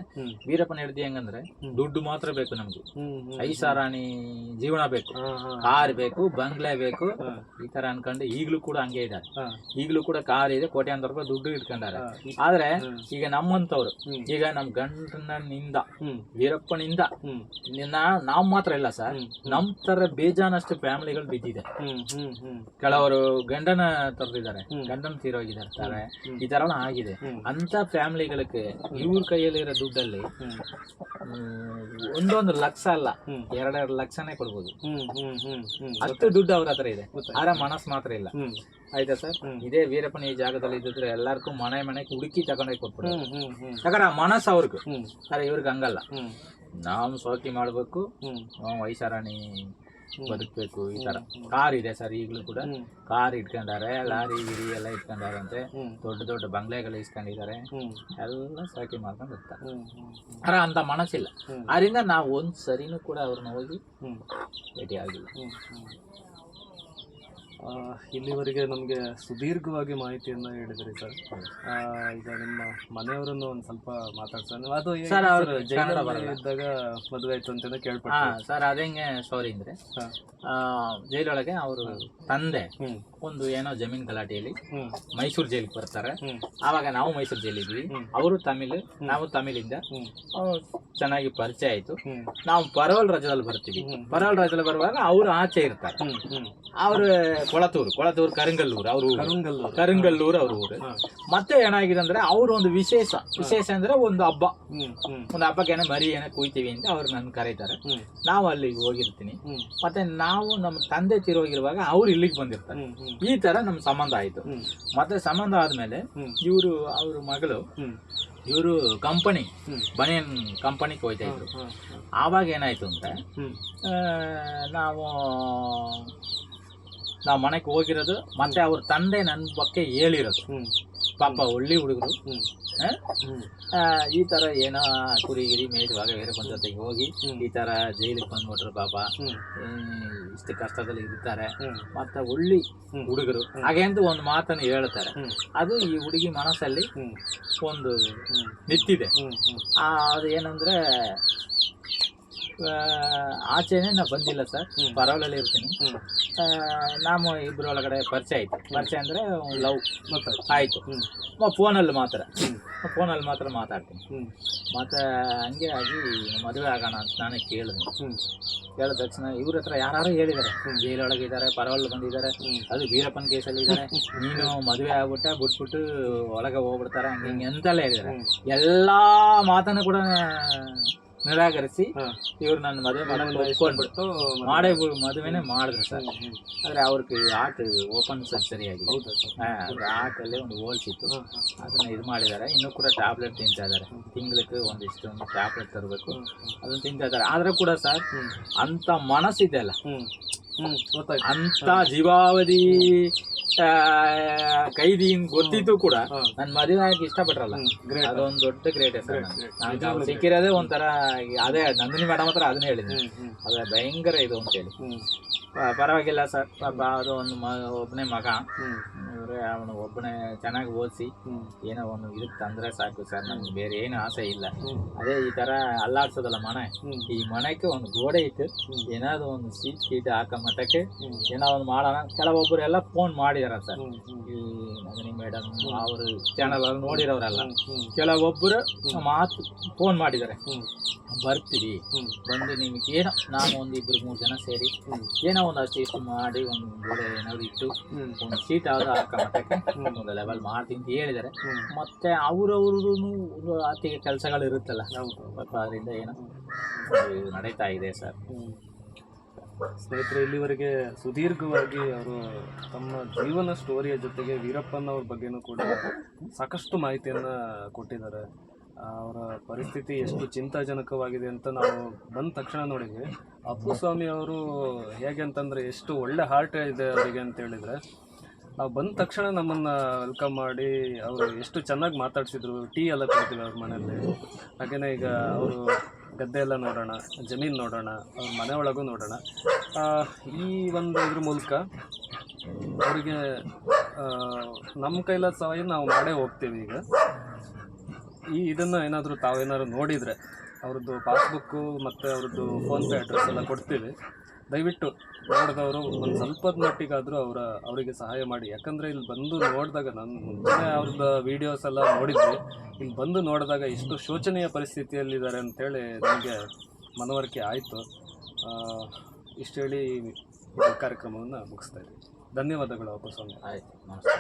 ವೀರಪ್ಪನ ಹೆಂಡತಿ ಹೆಂಗಂದ್ರೆ ದುಡ್ಡು ಮಾತ್ರ ಬೇಕು ನಮ್ಗೆ, ಐಷಾರಾಣಿ ಜೀವನ ಬೇಕು, ಕಾರ್ ಬೇಕು, ಬಂಗ್ಲೆ ಬೇಕು, ಈ ತರ ಅನ್ಕೊಂಡು ಈಗ್ಲೂ ಕೂಡ ಹಂಗೆ ಇದ್ದಾರೆ. ಈಗ್ಲೂ ಕೂಡ ಕಾರ್ ಇದೆ, ಕೋಟ್ಯಾಂತರ ರೂಪಾಯಿ ದುಡ್ಡು ಇಟ್ಕೊಂಡಾರೆ. ಆದ್ರೆ ಈಗ ನಮ್ಮಂತವ್ರು, ಈಗ ನಮ್ ಗಂಡನಿಂದ ವೀರಪ್ಪನಿಂದ ನಾವ್ ಮಾತ್ರ ಇಲ್ಲ ಸರ್, ನಮ್ ತರ ಬೇಜಾನಷ್ಟು ಫ್ಯಾಮಿಲಿಗಳು ಬಿದ್ದಿದೆ. ಕೆಲವರು ಗಂಡನ ತರ್ದಿದ್ದಾರೆ, ಗಂಡನ ತೀರೋಗಿದ್ದಾರೆ, ಈ ತರ ಆಗಿದೆ. ಅಂತ ಫ್ಯಾಮಿಲಿಗಳಿಗೆ ಇವ್ರ ಕೈಯಲ್ಲಿರೋ ದುಡ್ಡಲ್ಲಿ ಒಂದೊಂದು ಲಕ್ಷ ಅಲ್ಲ, 2 ಲಕ್ಷನೇ ಕೊಡ್ಬೋದು. ಅಷ್ಟು ದುಡ್ಡು ಅವ್ರ ಹತ್ರ ಇದೆ, ಆದ್ರೆ ಮನಸ್ಸು ಮಾತ್ರ ಇಲ್ಲ. ಆಯ್ತಾ ಸರ್? ಇದೇ ವೀರಪ್ಪನ ಈ ಜಾಗದಲ್ಲಿ ಇದ್ದಿದ್ರೆ ಎಲ್ಲಾರ್ಗೂ ಮನೆ ಹುಡುಕಿ ತಗೊಂಡೋಗಿ ಕೊಟ್ಬಿಡೋದು. ಯಾಕಂದ್ರೆ ಮನಸ್ಸು ಅವ್ರಿಗೂ, ಆದ್ರೆ ಇವ್ರಿಗೆ ಹಂಗಲ್ಲ. ನಾವು ಸೋಕಿ ಮಾಡ್ಬೇಕು, ಐಷಾರಾಣಿ ಬದುಕ್ಬೇಕು, ಈ ತರ. ಕಾರ್ ಇದೆ ಸರ್, ಈಗಲೂ ಕೂಡ ಕಾರ್ ಇಟ್ಕೊಂಡಾರೆ, ಲಾರಿ ಗಿರಿ ಎಲ್ಲ ಇಟ್ಕೊಂಡಾರೆ ಅಂತೆ, ದೊಡ್ಡ ದೊಡ್ಡ ಬಂಗ್ಲೆಗಳು ಇಸ್ಕೊಂಡಿದ್ದಾರೆ, ಎಲ್ಲ ಸಾಕಿ ಮಾಡ್ಕೊಂಡು ಹೋಗ್ತಾರೆ. ಆದ್ರೆ ಅಂತ ಮನಸ್ಸಿಲ್ಲ. ಅದರಿಂದ ನಾವು ಒಂದ್ ಸರಿನೂ ಕೂಡ ಅವ್ರನ್ನ ಹೋಗಿ ಭೇಟಿ ಆಗಿಲ್ಲ. ಇಲ್ಲಿವರೆಗೆ ನಮಗೆ ಸುದೀರ್ಘವಾಗಿ ಮಾಹಿತಿಯನ್ನು ಹೇಳಿದ್ರಿ ಸರ್. ಈಗ ನಿಮ್ಮ ಮನೆಯವರನ್ನು ಒಂದು ಸ್ವಲ್ಪ ಮಾತಾಡ್ತಾರೆ. ಅದು ಸರ್ ಅವರು ಇದ್ದಾಗ ಮದುವೆ ಆಯ್ತು ಅಂತ ಕೇಳ್ಪಟ್ಟೆ ಸರ್. ಅದೇಂಗೆ ಸ್ಟೋರಿ ಅಂದ್ರೆ ಜೈಲೊಳಗೆ ಅವರು ತಂದೆ ಒಂದು ಏನೋ ಜಮೀನ್ ಗಲಾಟೆಯಲ್ಲಿ ಮೈಸೂರು ಜೈಲಿಗೆ ಬರ್ತಾರೆ. ಆವಾಗ ನಾವು ಮೈಸೂರು ಜೈಲಿದ್ವಿ, ಅವರು ತಮಿಳ್, ನಾವು ತಮಿಳಿಂದ ಚೆನ್ನಾಗಿ ಪರಿಚಯ ಆಯ್ತು. ನಾವು ಪರವಲ್ ರಾಜ್ಯದಲ್ಲಿ ಬರ್ತೀವಿ. ಪರವಲ್ ರಾಜ್ಯದಲ್ಲಿ ಬರುವಾಗ ಅವರು ಆಚೆ ಇರ್ತಾರೆ. ಅವರು ಕೊಳತೂರು ಕರಂಗಲ್ಲೂರು ಅವ್ರ ಊರು. ಕರಂಗಲ್ಲೂರು ಅವ್ರ ಊರು. ಮತ್ತೆ ಏನಾಗಿದೆ ಅಂದ್ರೆ ಅವ್ರ ಒಂದು ವಿಶೇಷ ಅಂದ್ರೆ ಒಂದು ಹಬ್ಬಕ್ಕೆ ಏನೋ ಮರಿ ಏನೋ ಕುಯ್ತೀವಿ ಅಂತ ಅವ್ರು ನನ್ ಕರೀತಾರೆ. ನಾವು ಅಲ್ಲಿಗೆ ಹೋಗಿರ್ತೀನಿ. ಮತ್ತೆ ನಾವು ನಮ್ಮ ತಂದೆ ತಿರೋಗಿರುವಾಗ ಅವ್ರು ಇಲ್ಲಿಗೆ ಬಂದಿರ್ತಾರೆ. ಈ ತರ ನಮ್ ಸಂಬಂಧ ಆಯ್ತು. ಮತ್ತೆ ಸಂಬಂಧ ಆದ್ಮೇಲೆ ಅವ್ರ ಮಗಳು ಇವರು ಬನಿಯನ್ ಕಂಪನಿಗೆ ಹೋಯ್ತಾ ಇದ್ರು. ಆವಾಗ ಏನಾಯ್ತು ಅಂದ್ರೆ ನಾವು ಮನೆಗೆ ಹೋಗಿರೋದು. ಮತ್ತೆ ಅವ್ರ ತಂದೆ ನನ್ನ ಬಗ್ಗೆ ಹೇಳಿರೋದು, ಪಾಪ ಒಳ್ಳೆ ಹುಡುಗರು, ಈ ತರ ಏನೋ ಕುರಿಗಿರಿ ಮೇಯುವಾಗ ವೀರಪ್ಪನ ಜೊತೆಗೆ ಹೋಗಿ ಈ ತರ ಜೈಲಿಗೆ ಬಂದ್ಬಿಟ್ರು, ಪಾಪ ಇಷ್ಟು ಕಷ್ಟದಲ್ಲಿ ಇರ್ತಾರೆ, ಮತ್ತೆ ಒಳ್ಳೆ ಹುಡುಗರು ಹಾಗೆ ಅಂತ ಒಂದು ಮಾತನ್ನು ಹೇಳ್ತಾರೆ. ಅದು ಈ ಹುಡುಗಿ ಮನಸ್ಸಲ್ಲಿ ಒಂದು ನಿಂತಿದೆ. ಅದು ಏನಂದ್ರೆ ಆಚೆನೆ ನಾ ಬಂದಿಲ್ಲ ಸರ್, ಪರವಲಲ್ಲಿ ಇರ್ತೀನಿ. ನಾವು ಇಬ್ಬರು ಒಳಗಡೆ ಪರಿಚಯ ಅಂದ್ರೆ ಲವ್ ಆಯ್ತು. ಫೋನಲ್ಲಿ ಮಾತ್ರ ಮಾತಾಡ್ತೀನಿ. ಮತ್ತೆ ಹಂಗೆ ಆಗಿ ಮದುವೆ ಆಗೋಣ ಅಂತ ನಾನೇ ಕೇಳಿದ ತಕ್ಷಣ ಇವ್ರ ಹತ್ರ ಯಾರು ಹೇಳಿದ್ದಾರೆ, ಜೈಲೊಳಗೆ ಇದ್ದಾರೆ, ಪರವಲ್ ಬಂದಿದ್ದಾರೆ, ಅದು ವೀರಪ್ಪನ ಕೇಸಲ್ಲಿ ಇದ್ದಾರೆ, ನೀನು ಮದುವೆ ಆಗ್ಬಿಟ್ಟ ಬಿಟ್ಬಿಟ್ಟು ಒಳಗೆ ಹೋಗ್ಬಿಡ್ತಾರೆ, ಹಂಗೆ ಅಂತೆಲ್ಲ ಹೇಳಿದ್ದಾರೆ. ಎಲ್ಲಾ ಮಾತನ್ನು ಕೂಡ ನಿರಾಕರಿಸಿ ಇವ್ರು ನನ್ನ ಮದುವೆ ಒಪ್ಕೊಂಡ್ಬಿಟ್ಟು ಮದುವೆನೇ ಮಾಡಿದ್ರು ಸರ್. ಆದ್ರೆ ಅವ್ರಿಗೆ ಹಾರ್ಟ್ ಓಪನ್ ಸರ್ಜರಿ ಆಗಿದೆ. ಹಾರ್ಟ್ ಅಲ್ಲಿ ಒಂದು ಹೋಲ್ಸ್ ಇತ್ತು, ಅದನ್ನ ಇದು ಮಾಡಿದ್ದಾರೆ. ಇನ್ನೂ ಕೂಡ ಟ್ಯಾಬ್ಲೆಟ್ ತಿಂತಾ ಇದಾರೆ. ತಿಂಗಳಿಗೆ ಒಂದಿಷ್ಟು ಟ್ಯಾಬ್ಲೆಟ್ ತರಬೇಕು, ಅದನ್ನ ತಿಂತಾ ಇದಾರೆ. ಆದ್ರೆ ಕೂಡ ಸರ್ ಅಂತ ಮನಸ್ಸಿದೆ ಅಲ್ಲ, ಅಂತ ಜೀವಾವಧಿ ಕೈದಿ ಗೊತ್ತಿದ್ದು ಕೂಡ ನನ್ ಮದುವೆ ಆಗಿ ಇಷ್ಟಪಟ್ರಲ್ಲ, ಅದೊಂದು ದೊಡ್ಡ ಗ್ರೇಟ್ ಸರ್. ನಾನು ಸಿಕ್ಕಿರೋದೇ ಒಂಥರ, ಅದೇ ನಂದಿನಿ ಮೇಡಮ್ ಹತ್ರ ಅದನ್ನೇ ಹೇಳಿದ್ವಿ, ಅದೇ ಭಯಂಕರ ಇದು ಅಂತ ಹೇಳಿ. ಪರವಾಗಿಲ್ಲ ಸರ್, ಪಾಪ ಅದು ಒಂದು ಒಬ್ಬನೇ ಮಗ, ಅವನು ಒಬ್ಬನೇ ಚೆನ್ನಾಗಿ ಓದಿಸಿ ಏನೋ ಒಂದು ಇದಕ್ಕೆ ತಂದ್ರೆ ಸಾಕು ಸರ್, ನಮ್ಗೆ ಬೇರೆ ಏನು ಆಸೆ ಇಲ್ಲ. ಅದೇ ಈ ತರ ಅಲ್ಲಾಡ್ಸೋದಲ್ಲ ಮನೆ, ಈ ಮನೆಗೆ ಒಂದು ಗೋಡೆ ಇತ್ತು, ಏನಾದ್ರು ಒಂದು ಸೀಟ್ ಹಾಕೋ ಮಟ್ಟಕ್ಕೆ ಏನೋ ಒಂದು ಮಾಡೋಣ. ಕೆಲವೊಬ್ಬರು ಎಲ್ಲ ಫೋನ್ ಮಾಡಿದಾರ ಸರ್, ಈ ನಂದಿನಿ ಮೇಡಮ್ ಅವರು ಚಾನಲ್ ಅಲ್ಲಿ ನೋಡಿರೋರೆಲ್ಲ ಕೆಲವೊಬ್ಬರು ಮಾತು ಫೋನ್ ಮಾಡಿದ್ದಾರೆ, ಬರ್ತೀವಿ ಬಂದು ನಿಮಗೆ ಏನೋ ನಾನು ಒಂದು 2-3 ಜನ ಸೇರಿ ಏನೋ ಒಂದು ಅಷ್ಟು ಇಷ್ಟು ಮಾಡಿ ಒಂದು ಗೋಡೆ ಏನಾದ್ರು ಇಟ್ಟು ಒಂದು ಸೀಟ್ ಯಾವ್ದು ಹಾಕೋ ಮಟ್ಟಕ್ಕೆ ಒಂದು ಲೆವೆಲ್ ಮಾಡ್ತೀನಿ ಅಂತ ಹೇಳಿದ್ದಾರೆ. ಮತ್ತೆ ಅವ್ರವ್ರದ್ದು ಒಂದು ಆರ್ಥಿಕ ಕೆಲಸಗಳು ಇರುತ್ತಲ್ಲ, ಅದರಿಂದ ಏನೋ ನಡೀತಾ ಇದೆ ಸರ್. ಸ್ನೇಹಿತರೆ, ಇಲ್ಲಿವರೆಗೆ ಸುದೀರ್ಘವಾಗಿ ಅವರು ತಮ್ಮ ಜೀವನ ಸ್ಟೋರಿಯ ಜೊತೆಗೆ ವೀರಪ್ಪನವ್ರ ಬಗ್ಗೆನೂ ಕೂಡ ಸಾಕಷ್ಟು ಮಾಹಿತಿಯನ್ನು ಕೊಟ್ಟಿದ್ದಾರೆ. ಅವರ ಪರಿಸ್ಥಿತಿ ಎಷ್ಟು ಚಿಂತಾಜನಕವಾಗಿದೆ ಅಂತ ನಾವು ಬಂದ ತಕ್ಷಣ ನೋಡಿದ್ವಿ. ಅಪ್ಪುಸ್ವಾಮಿ ಅವರು ಹೇಗೆ ಅಂತಂದರೆ ಎಷ್ಟು ಒಳ್ಳೆ ಹಾರ್ಟ್ ಇದೆ ಅವರಿಗೆ ಅಂತ ಹೇಳಿದರೆ, ನಾವು ಬಂದ ತಕ್ಷಣ ನಮ್ಮನ್ನು ವೆಲ್ಕಮ್ ಮಾಡಿ ಅವರು ಎಷ್ಟು ಚೆನ್ನಾಗಿ ಮಾತಾಡ್ಸಿದ್ರು. ಟೀ ಎಲ್ಲ ಕೊಡ್ತೀವಿ ಅವ್ರ ಮನೆಯಲ್ಲಿ. ಹಾಗೆಯೇ ಈಗ ಅವರು ಗದ್ದೆ ಎಲ್ಲ ನೋಡೋಣ, ಜಮೀನು ನೋಡೋಣ, ಅವ್ರ ಮನೆ ಒಳಗೂ ನೋಡೋಣ. ಈ ಒಂದು ಇದ್ರ ಮೂಲಕ ಅವರಿಗೆ ನಮ್ಮ ಕೈಲಾದ ಸಹಾಯ ನಾವು ಮಾಡೇ ಹೋಗ್ತೀವಿ. ಈಗ ಇದನ್ನು ಏನಾದರೂ ತಾವೇನಾದ್ರು ನೋಡಿದರೆ ಅವ್ರದ್ದು ಪಾಸ್ಬುಕ್ಕು ಮತ್ತು ಅವ್ರದ್ದು ಫೋನ್ಪೇ ಅಡ್ರೆಸ್ ಎಲ್ಲ ಕೊಡ್ತೀವಿ. ದಯವಿಟ್ಟು ನೋಡಿದವರು ಒಂದು ಸ್ವಲ್ಪದ ಮಟ್ಟಿಗಾದರೂ ಅವರಿಗೆ ಸಹಾಯ ಮಾಡಿ. ಯಾಕಂದರೆ ಇಲ್ಲಿ ಬಂದು ನೋಡಿದಾಗ, ನಾನು ಮುಂಚೆ ಅವ್ರದ್ದು ವೀಡಿಯೋಸ್ ಎಲ್ಲ ನೋಡಿದ್ವಿ, ಇಲ್ಲಿ ಬಂದು ನೋಡಿದಾಗ ಎಷ್ಟು ಶೋಚನೀಯ ಪರಿಸ್ಥಿತಿಯಲ್ಲಿದ್ದಾರೆ ಅಂಥೇಳಿ ನನಗೆ ಮನವರಿಕೆ ಆಯಿತು. ಇಷ್ಟು ಹೇಳಿ ಈ ಕಾರ್ಯಕ್ರಮವನ್ನು ಮುಗಿಸ್ತಾ ಇದ್ದೀವಿ. ಧನ್ಯವಾದಗಳು ಅಪ್ಪಸ್ವಾಮಿ. ಆಯಿತು, ನಮಸ್ಕಾರ.